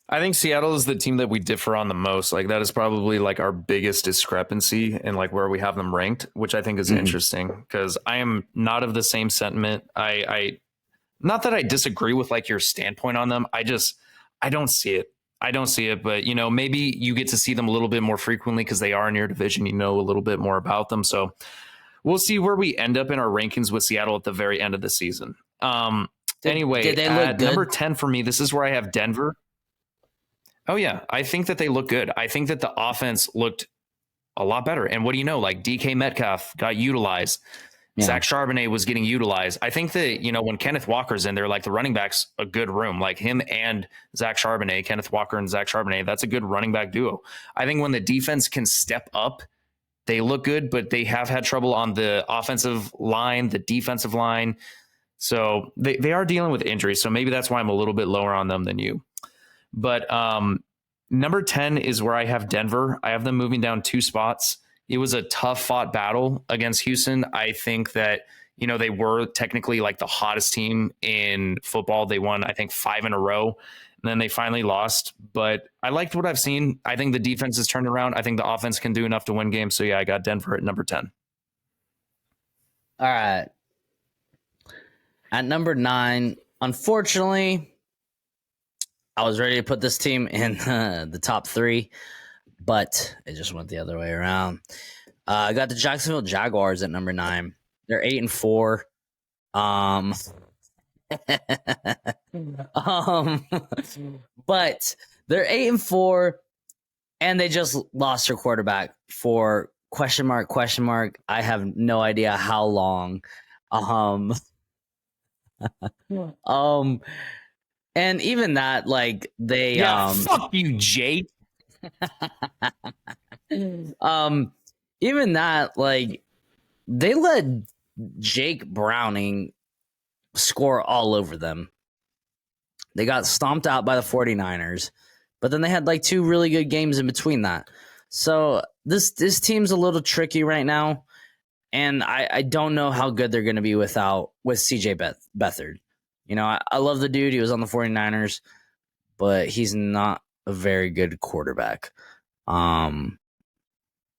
I think Seattle is the team that we differ on the most. That is probably our biggest discrepancy in where we have them ranked, which I think is interesting because I am not of the same sentiment. I not that I disagree with your standpoint on them. I don't see it. I don't see it, but maybe you get to see them a little bit more frequently because they are in your division. A little bit more about them. So we'll see where we end up in our rankings with Seattle at the very end of the season. Anyway, did they look good? Number 10 for me, this is where I have Denver. Oh yeah, I think that they look good. I think that the offense looked a lot better. And what do you know? Like DK Metcalf got utilized. Yeah. Zach Charbonnet was getting utilized. I think that, when Kenneth Walker's in there, like the running back's a good room, like him and Zach Charbonnet, Kenneth Walker and Zach Charbonnet, that's a good running back duo. I think when the defense can step up, they look good, but they have had trouble on the offensive line, the defensive line. So they are dealing with injuries. So maybe that's why I'm a little bit lower on them than you. But number 10 is where I have Denver. I have them moving down 2 spots. It was a tough fought battle against Houston. I think that, they were technically like the hottest team in football. They won, I think, 5 in a row, and then they finally lost. But I liked what I've seen. I think the defense has turned around. I think the offense can do enough to win games. So yeah, I got Denver at number 10. All right. At number 9, unfortunately, I was ready to put this team in the top 3, but it just went the other way around. I got the Jacksonville Jaguars at number 9. They're 8-4. But they're 8-4, and they just lost their quarterback for question mark. I have no idea how long. And even that, like they fuck you, Jake. Even that, like they let Jake Browning score all over them. They got stomped out by the 49ers, but then they had like 2 really good games in between that. So this team's a little tricky right now, and I don't know how good they're going to be with CJ Beathard. I love the dude. He was on the 49ers, but he's not a very good quarterback.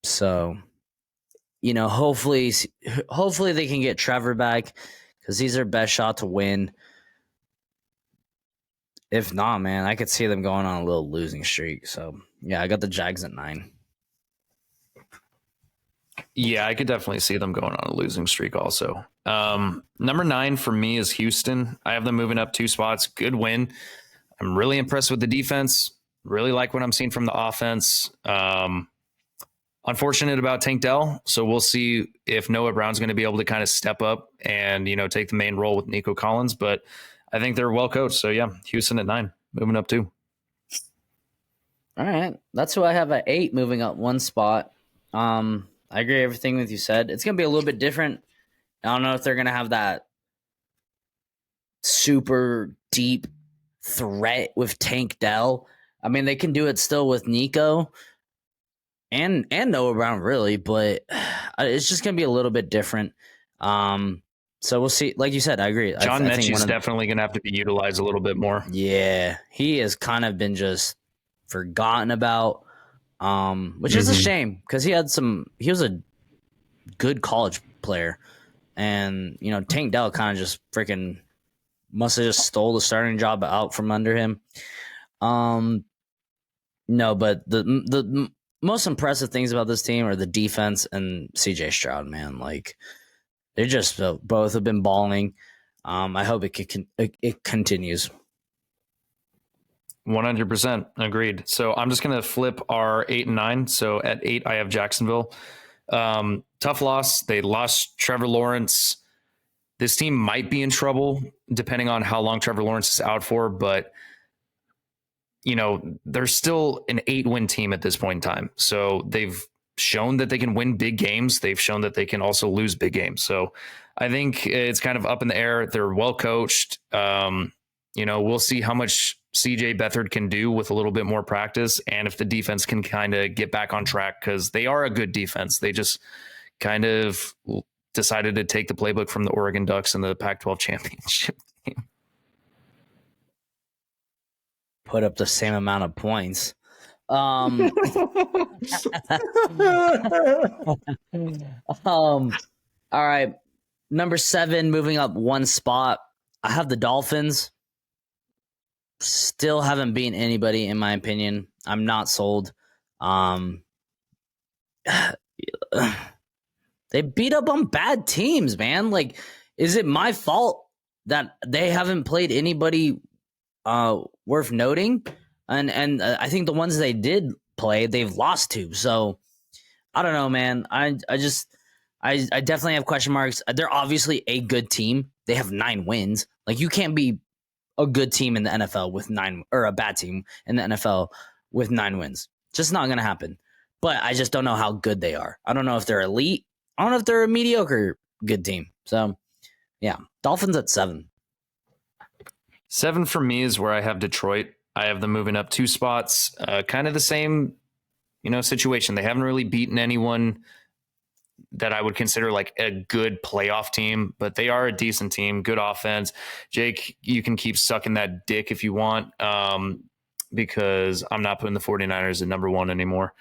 So, hopefully they can get Trevor back because he's their best shot to win. If not, man, I could see them going on a little losing streak. So, yeah, I got the Jags at 9. Yeah, I could definitely see them going on a losing streak also. Number 9 for me is Houston. I have them moving up 2 spots. Good win. I'm really impressed with the defense. Really like what I'm seeing from the offense. Unfortunate about Tank Dell. So we'll see if Noah Brown's going to be able to kind of step up and, take the main role with Nico Collins. But I think they're well coached. So, yeah, Houston at 9, moving up 2. All right. That's who I have at 8, moving up 1 spot. I agree with everything that you said. It's going to be a little bit different. I don't know if they're going to have that super deep threat with Tank Dell. I mean, they can do it still with Nico and Noah Brown, really, but it's just going to be a little bit different. So we'll see. Like you said, I agree. John Mechie's definitely going to have to be utilized a little bit more. Yeah, he has kind of been just forgotten about, which is a shame because he was a good college player. And, Tank Dell kind of just freaking must have just stole the starting job out from under him. No, but the most impressive things about this team are the defense and CJ Stroud, man. Like, they're just both have been balling. I hope it continues. 100% agreed. So I'm just going to flip our 8 and 9. So at 8, I have Jacksonville. Tough loss. They lost Trevor Lawrence. This team might be in trouble depending on how long Trevor Lawrence is out for, but they're still an 8-win team at this point in time. So they've shown that they can win big games. They've shown that they can also lose big games. So I think it's kind of up in the air. They're well coached. We'll see how much CJ Beathard can do with a little bit more practice, and if the defense can kind of get back on track, because they are a good defense. They just kind of decided to take the playbook from the Oregon Ducks in the Pac-12 championship game. Put up the same amount of points. All right. Number 7, moving up 1 spot. I have the Dolphins. Still haven't beaten anybody, in my opinion. I'm not sold. They beat up on bad teams, man. Like, is it my fault that they haven't played anybody worth noting? and I think the ones they did play, they've lost to. So I don't know, man. I definitely have question marks. They're obviously a good team. They have 9 wins. Like, you can't be a good team in the NFL with 9, or a bad team in the NFL with 9 wins. Just not going to happen. But I just don't know how good they are. I don't know if they're elite. I don't know if they're a mediocre good team. So, yeah, Dolphins at 7. 7 for me is where I have Detroit. I have them moving up 2 spots. Kind of the same, situation. They haven't really beaten anyone that I would consider like a good playoff team, but they are a decent team, good offense. Jake, you can keep sucking that dick if you want, because I'm not putting the 49ers at number 1 anymore.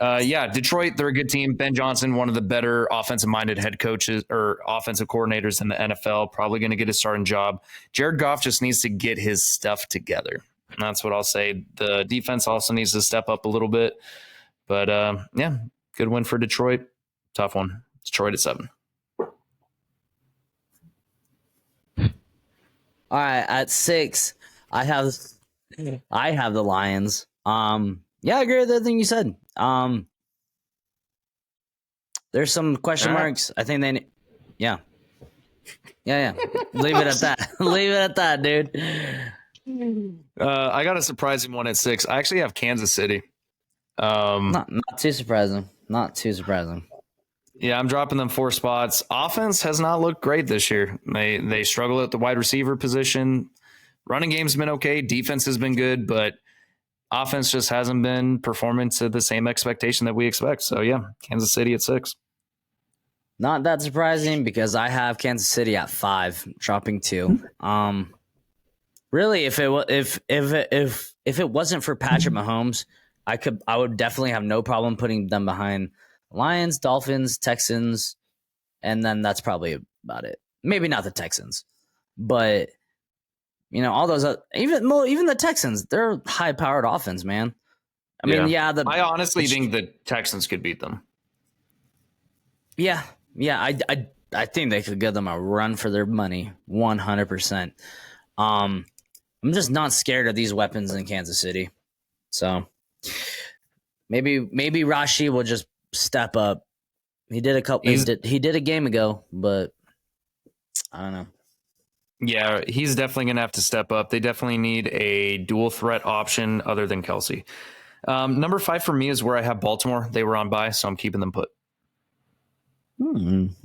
Detroit, they're a good team. Ben Johnson, one of the better offensive-minded head coaches or offensive coordinators in the NFL, probably going to get a starting job. Jared Goff just needs to get his stuff together. And that's what I'll say. The defense also needs to step up a little bit. But, good win for Detroit. Tough one. Detroit at 7. All right, at 6, I have the Lions. I agree with everything you said. There's some question marks. I think they, yeah. Leave it at that. Leave it at that, dude. I got a surprising one at 6. I actually have Kansas City. Not too surprising. Not too surprising. Yeah, I'm dropping them 4 spots. Offense has not looked great this year. They struggle at the wide receiver position. Running game's been okay. Defense has been good, but offense just hasn't been performing to the same expectation that we expect. So, Kansas City at 6. Not that surprising because I have Kansas City at 5, dropping 2. Really, if it wasn't for Patrick Mahomes, I would definitely have no problem putting them behind Lions, Dolphins, Texans, and then that's probably about it. Maybe not the Texans, but all those even the Texans, they're high-powered offense, man. I honestly think the Texans could beat them. Yeah, I think they could give them a run for their money, 100%. I'm just not scared of these weapons in Kansas City, so maybe Rashi will just step up. He did he did a game ago, but I don't know. Yeah, he's definitely going to have to step up. They definitely need a dual threat option other than Kelsey. Number 5 for me is where I have Baltimore. They were on bye, so I'm keeping them put.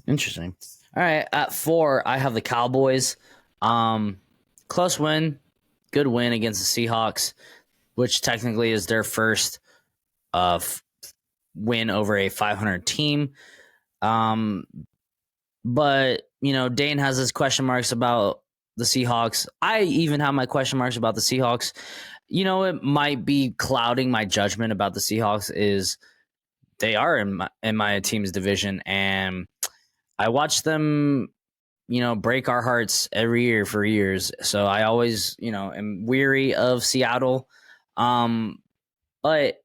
Interesting. All right, at 4, I have the Cowboys. Close win, good win against the Seahawks, which technically is their first win over a 500 team. But, Dane has his question marks about the Seahawks. I even have my question marks about the Seahawks. It might be clouding my judgment about the Seahawks is they are in my team's division, and I watch them, break our hearts every year for years. So I always, am weary of Seattle. But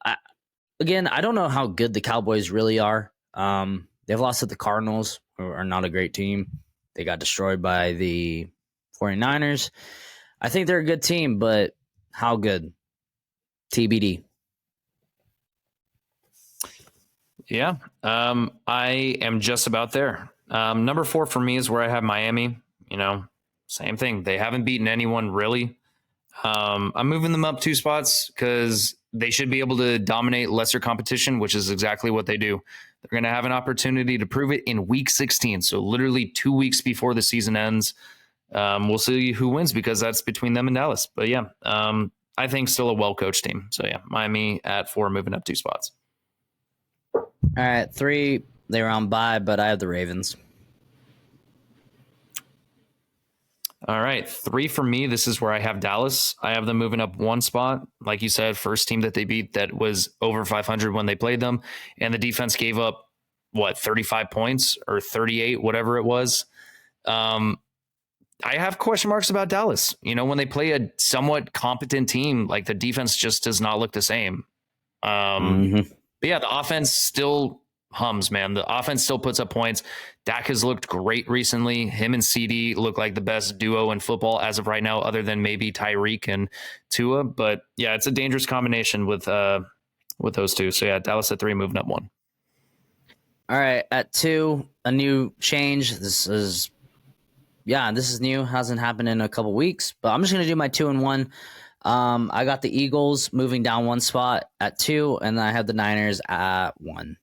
I don't know how good the Cowboys really are. They've lost to the Cardinals, who are not a great team. They got destroyed by the 49ers. I think they're a good team, but how good? TBD. Yeah, I am just about there. Number 4 for me is where I have Miami. Same thing. They haven't beaten anyone really. I'm moving them up 2 spots because they should be able to dominate lesser competition, which is exactly what they do. They're going to have an opportunity to prove it in week 16. So literally 2 weeks before the season ends. We'll see who wins because that's between them and Dallas. But I think still a well-coached team. So Miami at 4, moving up 2 spots. All right, 3, they were on bye, but I have the Ravens. All right, 3 for me. This is where I have Dallas. I have them moving up 1 spot. Like you said, first team that they beat that was over 500 when they played them. And the defense gave up, 35 points or 38, whatever it was. I have question marks about Dallas. When they play a somewhat competent team, like the defense just does not look the same. But the offense still hums, man. The offense still puts up points. Dak has looked great recently. Him and CD look like the best duo in football as of right now, other than maybe Tyreek and Tua. But yeah, it's a dangerous combination with those two. So yeah, Dallas at 3, moving up 1. All right, at 2, a new change. This is new. Hasn't happened in a couple weeks, but I'm just gonna do my 2 and 1. I got the Eagles moving down 1 spot at 2, and then I have the Niners at 1.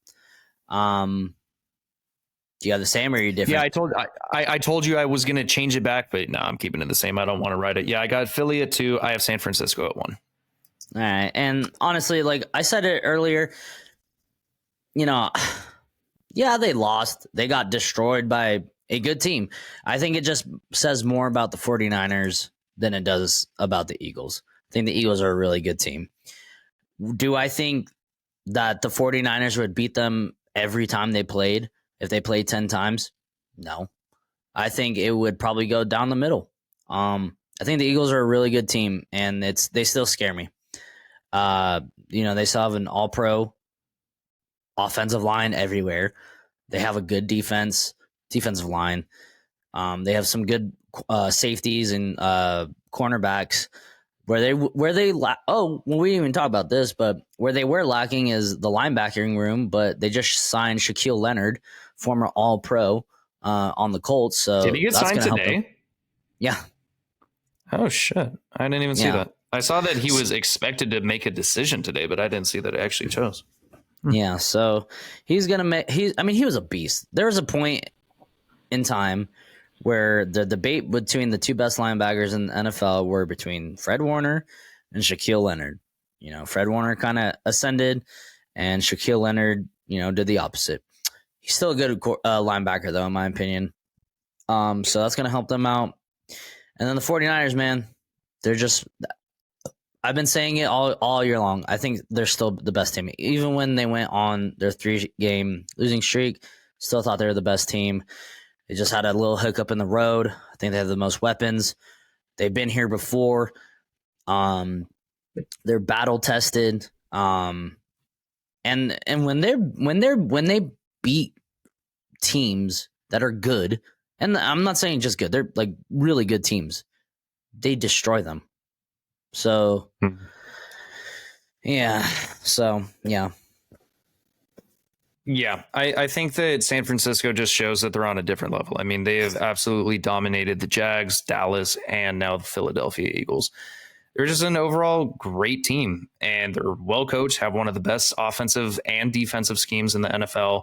Do you have the same, or are you different? Yeah, I told you I was going to change it back, but no, I'm keeping it the same. I don't want to write it. Yeah, I got Philly at 2. I have San Francisco at 1. All right, and honestly, like I said it earlier, yeah, they lost. They got destroyed by a good team. I think it just says more about the 49ers than it does about the Eagles. I think the Eagles are a really good team. Do I think that the 49ers would beat them every time they played if they played 10 times? No. I think it would probably go down the middle. I think the Eagles are a really good team, and they still scare me. They still have an all-pro offensive line everywhere. They have a good defensive line. They have some good safeties and cornerbacks. We didn't even talk about this, but where they were lacking is the linebacking room. But they just signed Shaquille Leonard, former All-Pro, on the Colts. So did he get signed today? Yeah. Oh shit! I didn't even see that. I saw that he was expected to make a decision today, but I didn't see that it actually chose. Yeah, so he's gonna make. He was a beast. There was a point in time where the debate between the 2 best linebackers in the NFL were between Fred Warner and Shaquille Leonard. Fred Warner kind of ascended, and Shaquille Leonard, did the opposite. He's still a good linebacker, though, in my opinion. So that's going to help them out. And then the 49ers, man, they're just – I've been saying it all year long. I think they're still the best team. Even when they went on their 3-game losing streak, still thought they were the best team. They just had a little hiccup in the road. I think they have the most weapons. They've been here before. They're battle tested. And when they beat teams that are good, and I'm not saying just good, they're like really good teams, they destroy them. So yeah. Yeah, I think that San Francisco just shows that they're on a different level. I mean, they have absolutely dominated the Jags, Dallas, and now the Philadelphia Eagles. They're just an overall great team, and they're well coached, have one of the best offensive and defensive schemes in the NFL,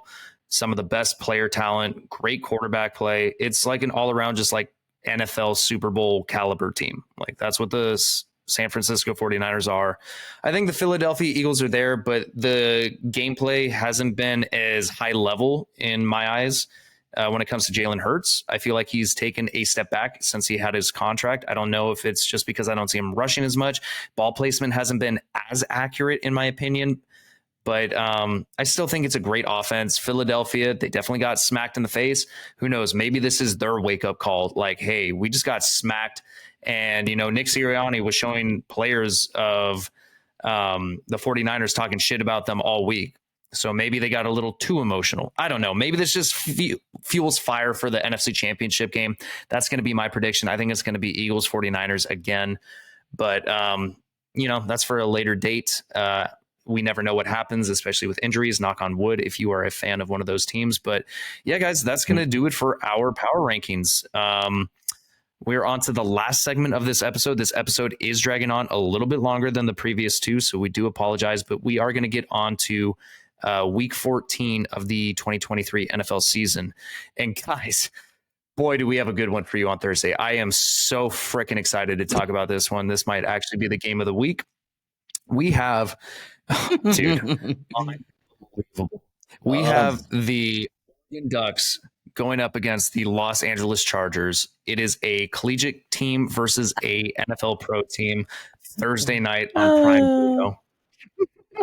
some of the best player talent, great quarterback play. It's like an all-around just like NFL Super Bowl caliber team. Like that's what the San Francisco 49ers are. I think the Philadelphia Eagles are there, but the gameplay hasn't been as high level in my eyes when it comes to Jalen Hurts. I feel like he's taken a step back since he had his contract. I don't know if it's just because I don't see him rushing as much. Ball placement hasn't been as accurate in my opinion, but I still think it's a great offense. Philadelphia, they definitely got smacked in the face. Who knows? Maybe this is their wake-up call. Like, hey, we just got smacked. And, Nick Sirianni was showing players of the 49ers talking shit about them all week. So maybe they got a little too emotional. I don't know. Maybe this just fuels fire for the NFC Championship game. That's going to be my prediction. I think it's going to be Eagles 49ers again. But, that's for a later date. We never know what happens, especially with injuries. Knock on wood if you are a fan of one of those teams. But, yeah, guys, that's going to do it for our power rankings. We're on to the last segment of this episode. This episode is dragging on a little bit longer than the previous 2, so we do apologize, but we are going to get on to week 14 of the 2023 NFL season. And guys, boy, do we have a good one for you on Thursday. I am so freaking excited to talk about this one. This might actually be the game of the week. We have, dude, unbelievable. We have the Ducks going up against the Los Angeles Chargers. It is a collegiate team versus a NFL pro team Thursday night on Prime Video.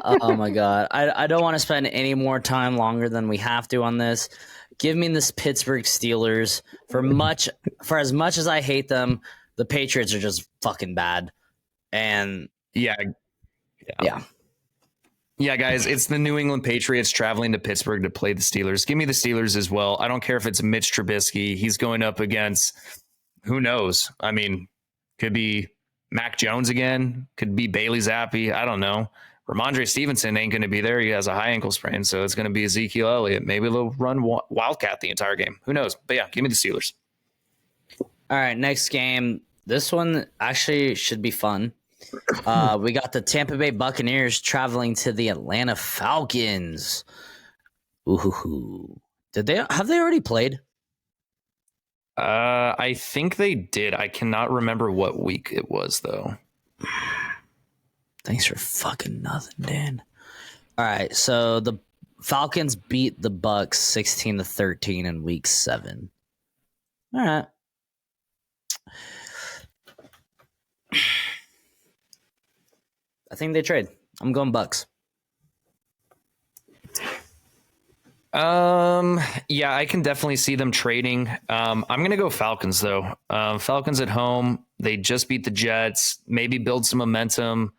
Oh my God. I don't want to spend any more time longer than we have to on this. Give me this Pittsburgh Steelers. For as much as I hate them, the Patriots are just fucking bad. And yeah. Yeah, guys, it's the New England Patriots traveling to Pittsburgh to play the Steelers. Give me the Steelers as well. I don't care if it's Mitch Trubisky. He's going up against who knows. I mean, could be Mac Jones again. Could be Bailey Zappi. I don't know. Ramondre Stevenson ain't going to be there. He has a high ankle sprain, so it's going to be Ezekiel Elliott. Maybe they'll run Wildcat the entire game. Who knows? But yeah, give me the Steelers. All right, next game. This one actually should be fun. We got the Tampa Bay Buccaneers traveling to the Atlanta Falcons. Ooh, have they already played? I think they did. I cannot remember what week it was though. Thanks for fucking nothing, Dan. All right, so the Falcons beat the Bucks 16-13 in week 7. All right. I think they trade. I'm going Bucks. Yeah, I can definitely see them trading. I'm gonna go Falcons though. Falcons at home. They just beat the Jets. Maybe build some momentum.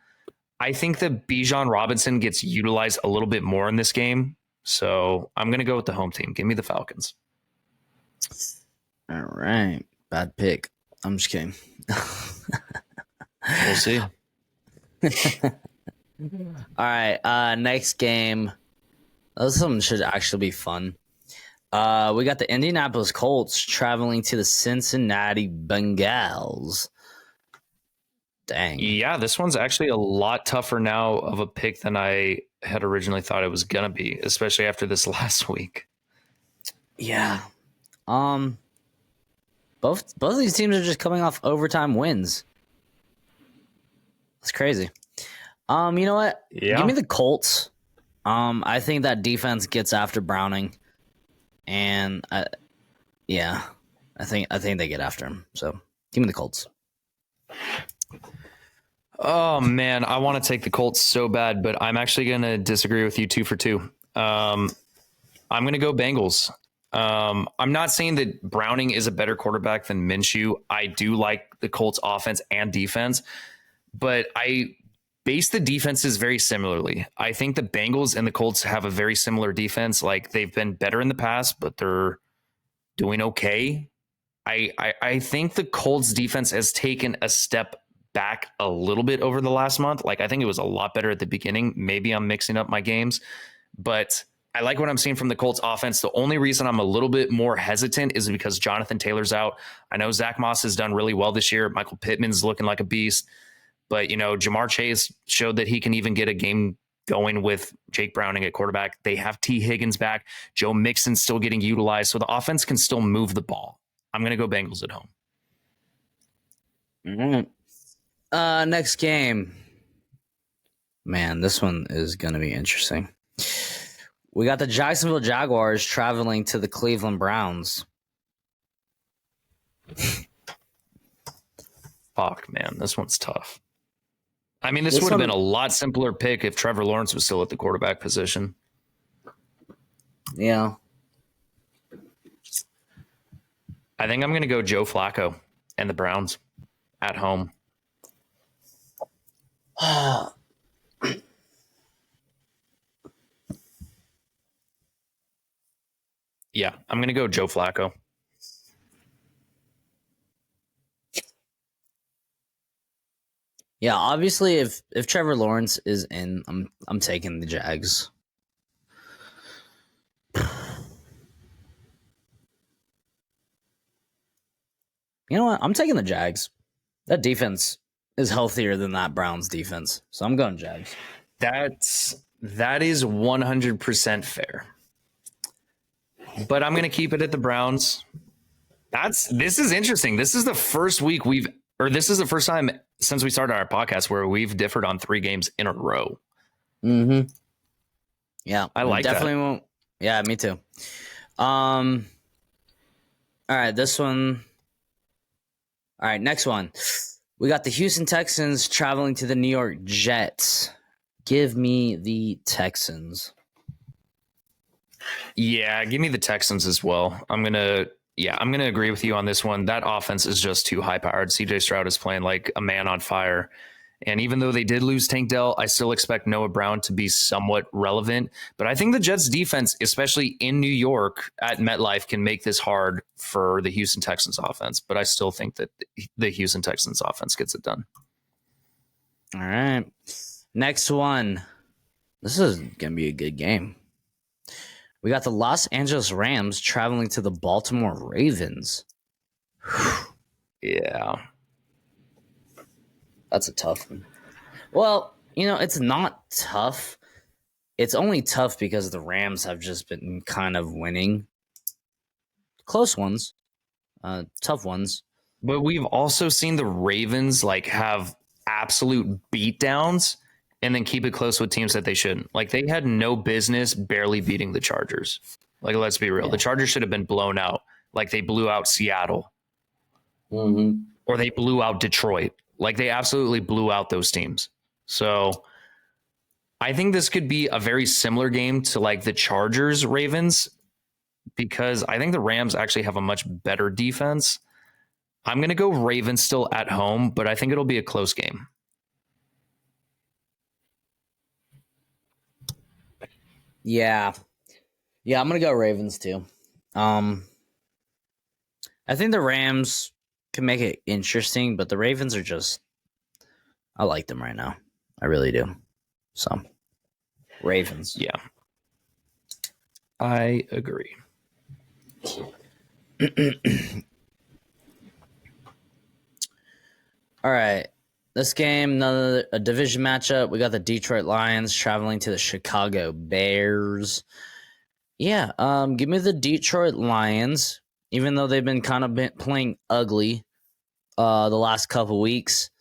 I think that Bijan Robinson gets utilized a little bit more in this game. So I'm gonna go with the home team. Give me the Falcons. All right. Bad pick. I'm just kidding. We'll see. All right. Next game. This one should actually be fun. We got the Indianapolis Colts traveling to the Cincinnati Bengals. Dang. Yeah, this one's actually a lot tougher now of a pick than I had originally thought it was gonna be, especially after this last week. Yeah. Both of these teams are just coming off overtime wins. That's crazy. You know what? Yeah. Give me the Colts. I think that defense gets after Browning, and I think they get after him. So give me the Colts. Oh man, I want to take the Colts so bad, but I'm actually going to disagree with you 2 for 2. I'm going to go Bengals. I'm not saying that Browning is a better quarterback than Minshew. I do like the Colts offense and defense, but I base the defenses very similarly. I think the Bengals and the Colts have a very similar defense. Like they've been better in the past, but they're doing okay. I think the Colts defense has taken a step back a little bit over the last month. Like I think it was a lot better at the beginning. Maybe I'm mixing up my games, but I like what I'm seeing from the Colts offense. The only reason I'm a little bit more hesitant is because Jonathan Taylor's out. I know Zach Moss has done really well this year. Michael Pittman's looking like a beast, but you know, Jamar Chase showed that he can even get a game going with Jake Browning at quarterback. They have T Higgins back. Joe Mixon's still getting utilized. So the offense can still move the ball. I'm going to go Bengals at home. Mm-hmm. Next game. Man, this one is going to be interesting. We got the Jacksonville Jaguars traveling to the Cleveland Browns. Fuck, man. This one's tough. I mean, this would have been a lot simpler pick if Trevor Lawrence was still at the quarterback position. Yeah. I think I'm going to go Joe Flacco and the Browns at home. Yeah, I'm going to go Joe Flacco. Yeah, obviously if Trevor Lawrence is in, I'm taking the Jags. You know what? I'm taking the Jags. That defense is healthier than that Browns defense. So I'm going Jags. That is 100% fair. But I'm going to keep it at the Browns. This is interesting. This is the first week this is the first time since we started our podcast where we've differed on 3 games in a row. Mm-hmm. Yeah. I like definitely that. Won't. Yeah, me too. All right, this one. All right, next one. We got the Houston Texans traveling to the New York Jets. Give me the Texans. Yeah, give me the Texans as well. I'm gonna agree with you on this one. That offense is just too high powered. CJ Stroud is playing like a man on fire. And even though they did lose Tank Dell, I still expect Noah Brown to be somewhat relevant. But I think the Jets defense, especially in New York at MetLife, can make this hard for the Houston Texans offense. But I still think that the Houston Texans offense gets it done. All right. Next one. This is going to be a good game. We got the Los Angeles Rams traveling to the Baltimore Ravens. Yeah. That's a tough one. Well, it's not tough. It's only tough because the Rams have just been kind of winning. Close ones. Tough ones. But we've also seen the Ravens have absolute beatdowns and then keep it close with teams that they shouldn't. They had no business barely beating the Chargers. Let's be real. Yeah. The Chargers should have been blown out. They blew out Seattle. Mm-hmm. Or they blew out Detroit. They absolutely blew out those teams. So I think this could be a very similar game to the Chargers Ravens, because I think the Rams actually have a much better defense. I'm going to go Ravens still at home, but I think it'll be a close game. Yeah, I'm going to go Ravens too. I think the Rams can make it interesting, but the Ravens are I like them right now. I really do. So, Ravens. Yeah. I agree. All right. This game, a division matchup. We got the Detroit Lions traveling to the Chicago Bears. Yeah, give me the Detroit Lions, even though they've been playing ugly the last couple weeks.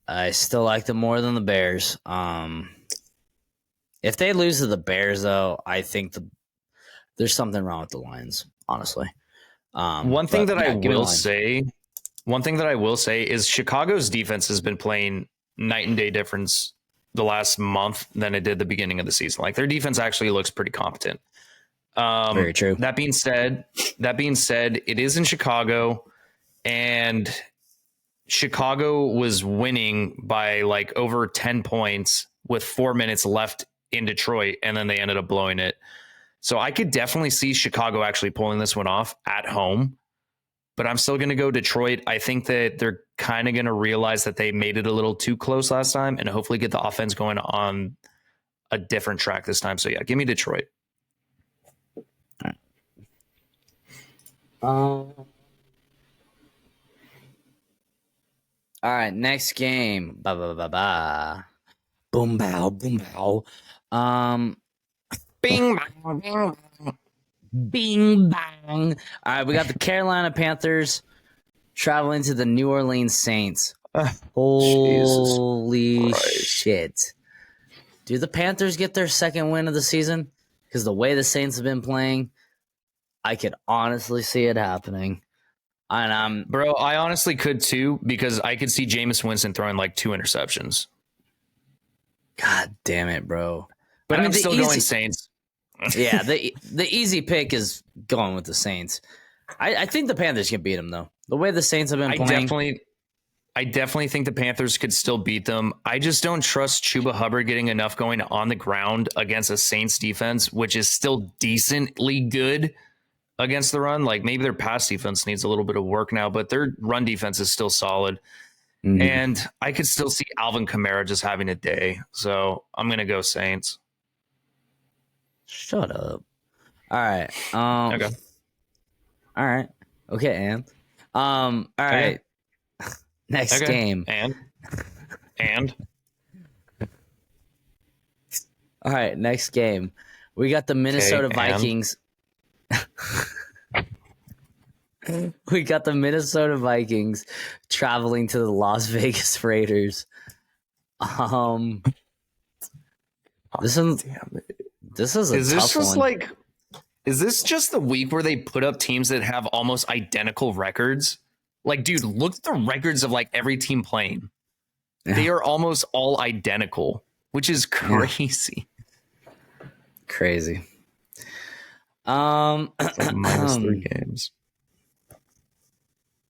I still like them more than the Bears. If they lose to the Bears, though, I think there's something wrong with the Lions, honestly. One thing that I will say is Chicago's defense has been playing night and day difference the last month than it did the beginning of the season. Their defense actually looks pretty competent. Very true. That being said, it is in Chicago, and Chicago was winning by over 10 points with 4 minutes left in Detroit, and then they ended up blowing it. So I could definitely see Chicago actually pulling this one off at home, but I'm still going to go Detroit. I think that they're kind of going to realize that they made it a little too close last time and hopefully get the offense going on a different track this time. So yeah, give me Detroit. All right, next game. Boom bow, boom bow. Bing bang, bing bang. Bing bang. All right, we got the Carolina Panthers traveling to the New Orleans Saints. Holy shit. Do the Panthers get their second win of the season? Because the way the Saints have been playing, I could honestly see it happening. And bro, I honestly could too, because I could see Jameis Winston throwing 2 interceptions. God damn it, bro. But I'm still going Saints. Yeah, the easy pick is going with the Saints. I think the Panthers can beat them, though. The way the Saints have been playing. I definitely think the Panthers could still beat them. I just don't trust Chuba Hubbard getting enough going on the ground against a Saints defense, which is still decently good against the run. Maybe their pass defense needs a little bit of work now, but their run defense is still solid. Mm-hmm. And I could still see Alvin Kamara just having a day. So I'm going to go Saints. Shut up. All right. Okay. All right. Okay, and all right. Okay. Next game. And all right, next game. We got the Minnesota Vikings. We got the Minnesota Vikings traveling to the Las Vegas Raiders. This is a tough one. Is this just the week where they put up teams that have almost identical records? Dude, look at the records of every team playing. Yeah. They are almost all identical, which is crazy. Crazy. -3 games.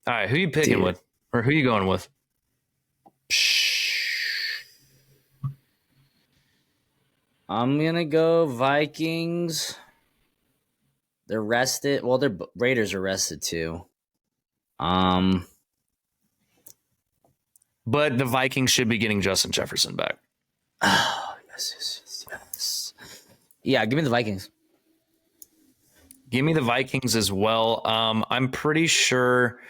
All right, who you picking with? Or who you going with? I'm gonna go Vikings. They're rested. Well, their Raiders are rested too. But the Vikings should be getting Justin Jefferson back. Oh, yes. Yeah, give me the Vikings. Give me the Vikings as well. I'm pretty sure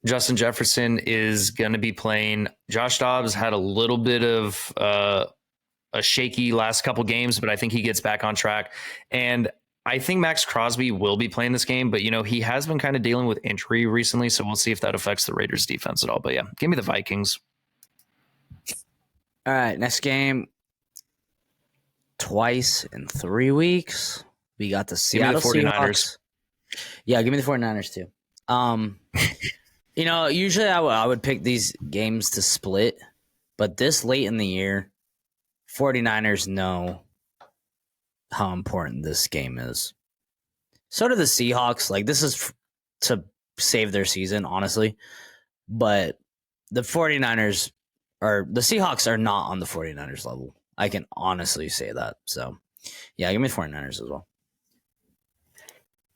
Justin Jefferson is going to be playing. Josh Dobbs had a little bit of a shaky last couple games, but I think he gets back on track. And I think Max Crosby will be playing this game, but he has been kind of dealing with injury recently, so we'll see if that affects the Raiders defense at all. But yeah, give me the Vikings. All right, next game. Twice in 3 weeks. We got the Seattle Seahawks. Yeah, give me the 49ers too. Usually I would pick these games to split, but this late in the year, 49ers know how important this game is. So do the Seahawks. Like, this is to save their season, honestly. But the 49ers the Seahawks are not on the 49ers level. I can honestly say that. So, yeah, give me the 49ers as well.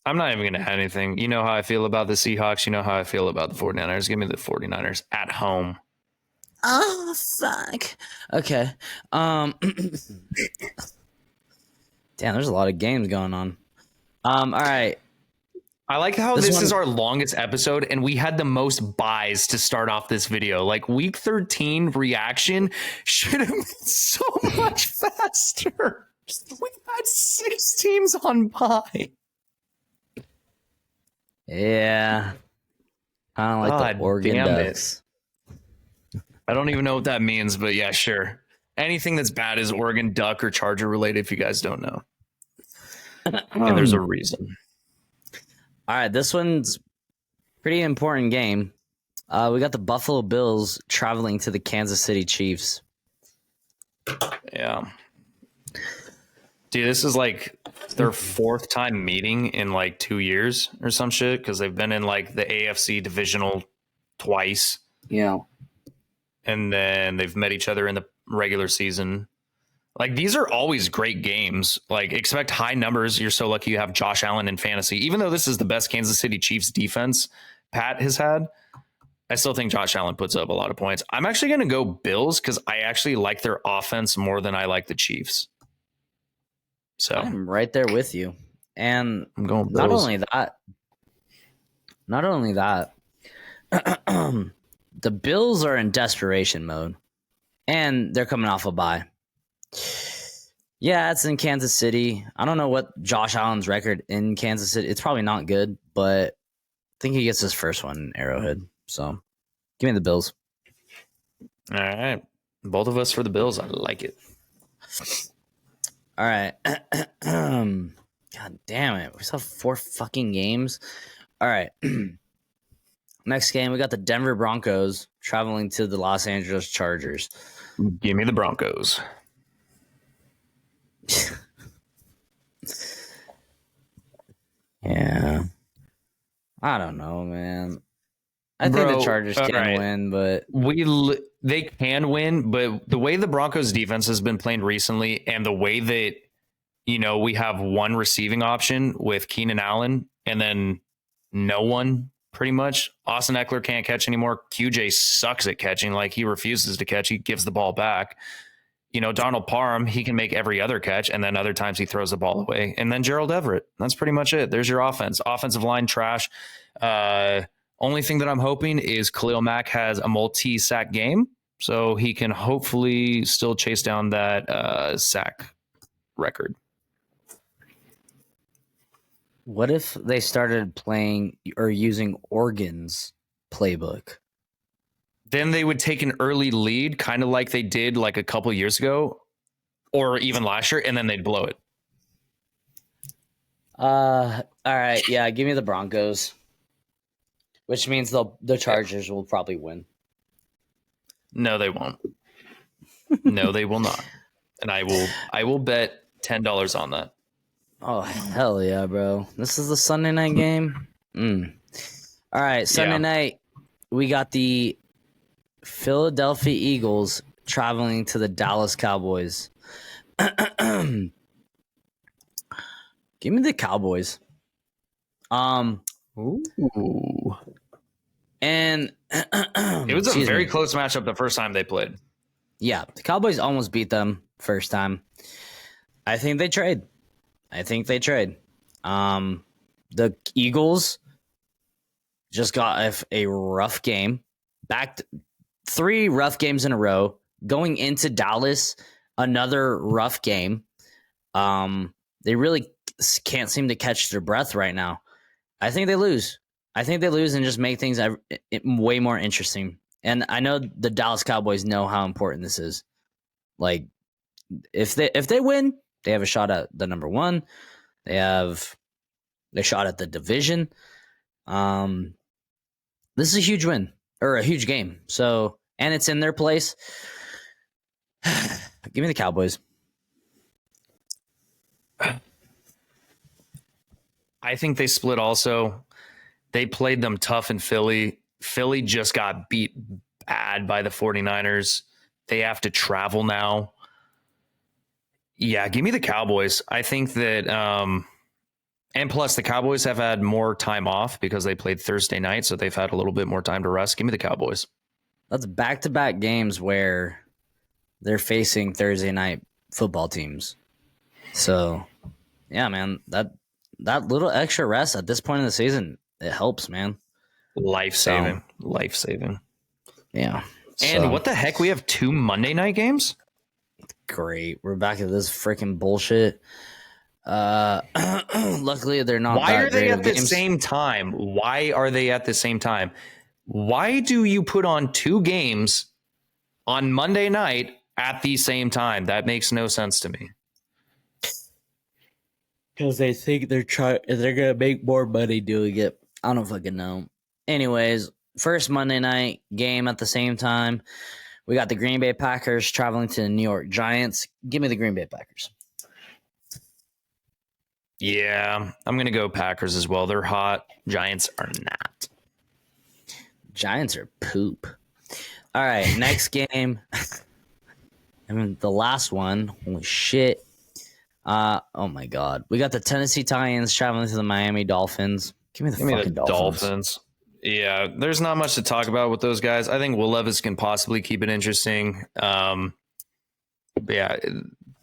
I'm not even going to add anything. You know how I feel about the Seahawks. You know how I feel about the 49ers. Give me the 49ers at home. Oh, fuck. Okay. Damn, there's a lot of games going on. All right. I like how this is our longest episode, and we had the most buys to start off this video. Like, week 13 reaction should have been so much faster. We had 6 teams on buy. Yeah. I don't like the Oregon Ducks. I don't even know what that means, but yeah, sure. Anything that's bad is Oregon Duck or Charger related, if you guys don't know. And there's a reason. All right, this one's pretty important game. We got the Buffalo Bills traveling to the Kansas City Chiefs. Yeah. Dude, this is like their 4th time meeting in like 2 years or some shit, because they've been in like the AFC divisional twice. Yeah. And then they've met each other in the regular season. Like, these are always great games. Like, expect high numbers. You're so lucky you have Josh Allen in fantasy. Even though this is the best Kansas City Chiefs defense Pat has had, I still think Josh Allen puts up a lot of points. I'm actually going to go Bills because I actually like their offense more than I like the Chiefs. So I'm right there with you. And I'm going Bills. Not only that, the Bills are in desperation mode, and they're coming off a bye. Yeah, it's in Kansas City. I don't know what Josh Allen's record in Kansas City. It's probably not good, but I think he gets his first one in Arrowhead. So give me the Bills. All right. Both of us for the Bills. I like it. All right. God damn it. We still have 4 fucking games. All right. Next game, we got the Denver Broncos traveling to the Los Angeles Chargers. Give me the Broncos. Yeah. I don't know, man. I think the Chargers can win, but they can win, but the way the Broncos defense has been playing recently, and the way that we have one receiving option with Keenan Allen and then no one, pretty much. Austin Eckler can't catch anymore. QJ sucks at catching. Like, he refuses to catch. He gives the ball back. Donald Parham, he can make every other catch, and then other times he throws the ball away. And then Gerald Everett. That's pretty much it. There's your offense. Offensive line trash. Only thing that I'm hoping is Khalil Mack has a multi-sack game, so he can hopefully still chase down that sack record. What if they started playing or using Oregon's playbook? Then they would take an early lead, kind of like they did like a couple years ago or even last year, and then they'd blow it. All right. Yeah, give me the Broncos, which means the Chargers will probably win. No, they won't. No, they will not. And I will bet $10 on that. Oh, hell yeah, bro. This is the Sunday night game? All right, Sunday night, we got the Philadelphia Eagles traveling to the Dallas Cowboys. Give me the Cowboys. Ooh. And It was a very close matchup the first time they played. Yeah, the Cowboys almost beat them first time. I think they trade. The Eagles just got a rough game. Back 3 rough games in a row. Going into Dallas, another rough game. They really can't seem to catch their breath right now. I think they lose. And just make things way more interesting. And I know the Dallas Cowboys know how important this is. Like, if they win, they have a shot at the number 1. They have a shot at the division. This is a huge win or a huge game. So, and it's in their place. Give me the Cowboys. I think they split also. They played them tough in Philly. Philly just got beat bad by the 49ers. They have to travel now. Yeah, give me the Cowboys. I think that, and plus the Cowboys have had more time off because they played Thursday night, so they've had a little bit more time to rest. Give me the Cowboys. That's back-to-back games where they're facing Thursday night football teams. So, yeah, man, that little extra rest at this point in the season, it helps, man. Life-saving. Yeah. And what the heck? We have 2 Monday night games? Great. We're back to this freaking bullshit. Luckily, they're not. Why are they at the same time? Why are they at the same time? Why do you put on 2 games on Monday night at the same time? That makes no sense to me. Because they think they're gonna make more money doing it. I don't fucking know. Anyways, first Monday night game at the same time. We got the Green Bay Packers traveling to the New York Giants. Give me the Green Bay Packers. Yeah, I'm going to go Packers as well. They're hot. Giants are not. Giants are poop. All right, next game. I mean, the last one. Holy shit. Oh, my God. We got the Tennessee Titans traveling to the Miami Dolphins. Give me the Dolphins. Yeah, there's not much to talk about with those guys. I think Will Levis can possibly keep it interesting. But yeah,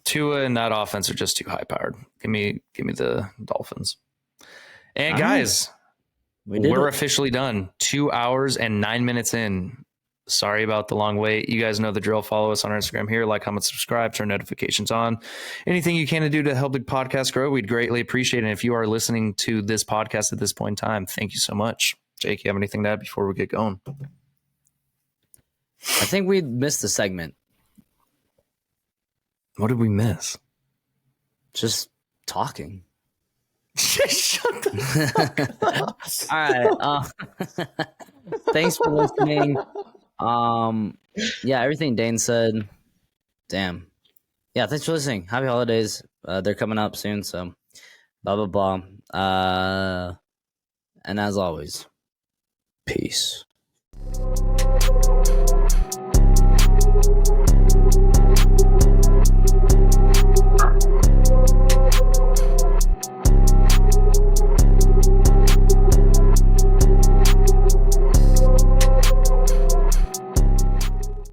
Tua and that offense are just too high powered. Give me the Dolphins. And guys, we're officially done. 2 hours and 9 minutes in. Sorry about the long wait. You guys know the drill. Follow us on our Instagram here. Like, comment, subscribe, turn notifications on. Anything you can to do to help the podcast grow, we'd greatly appreciate it. And if you are listening to this podcast at this point in time, thank you so much. Jake, you have anything to add before we get going? I think we missed a segment. What did we miss? Just talking. Shut the fuck up. All right. Thanks for listening. Yeah, everything Dane said. Damn. Yeah, thanks for listening. Happy holidays. They're coming up soon, so blah blah blah. And as always, peace.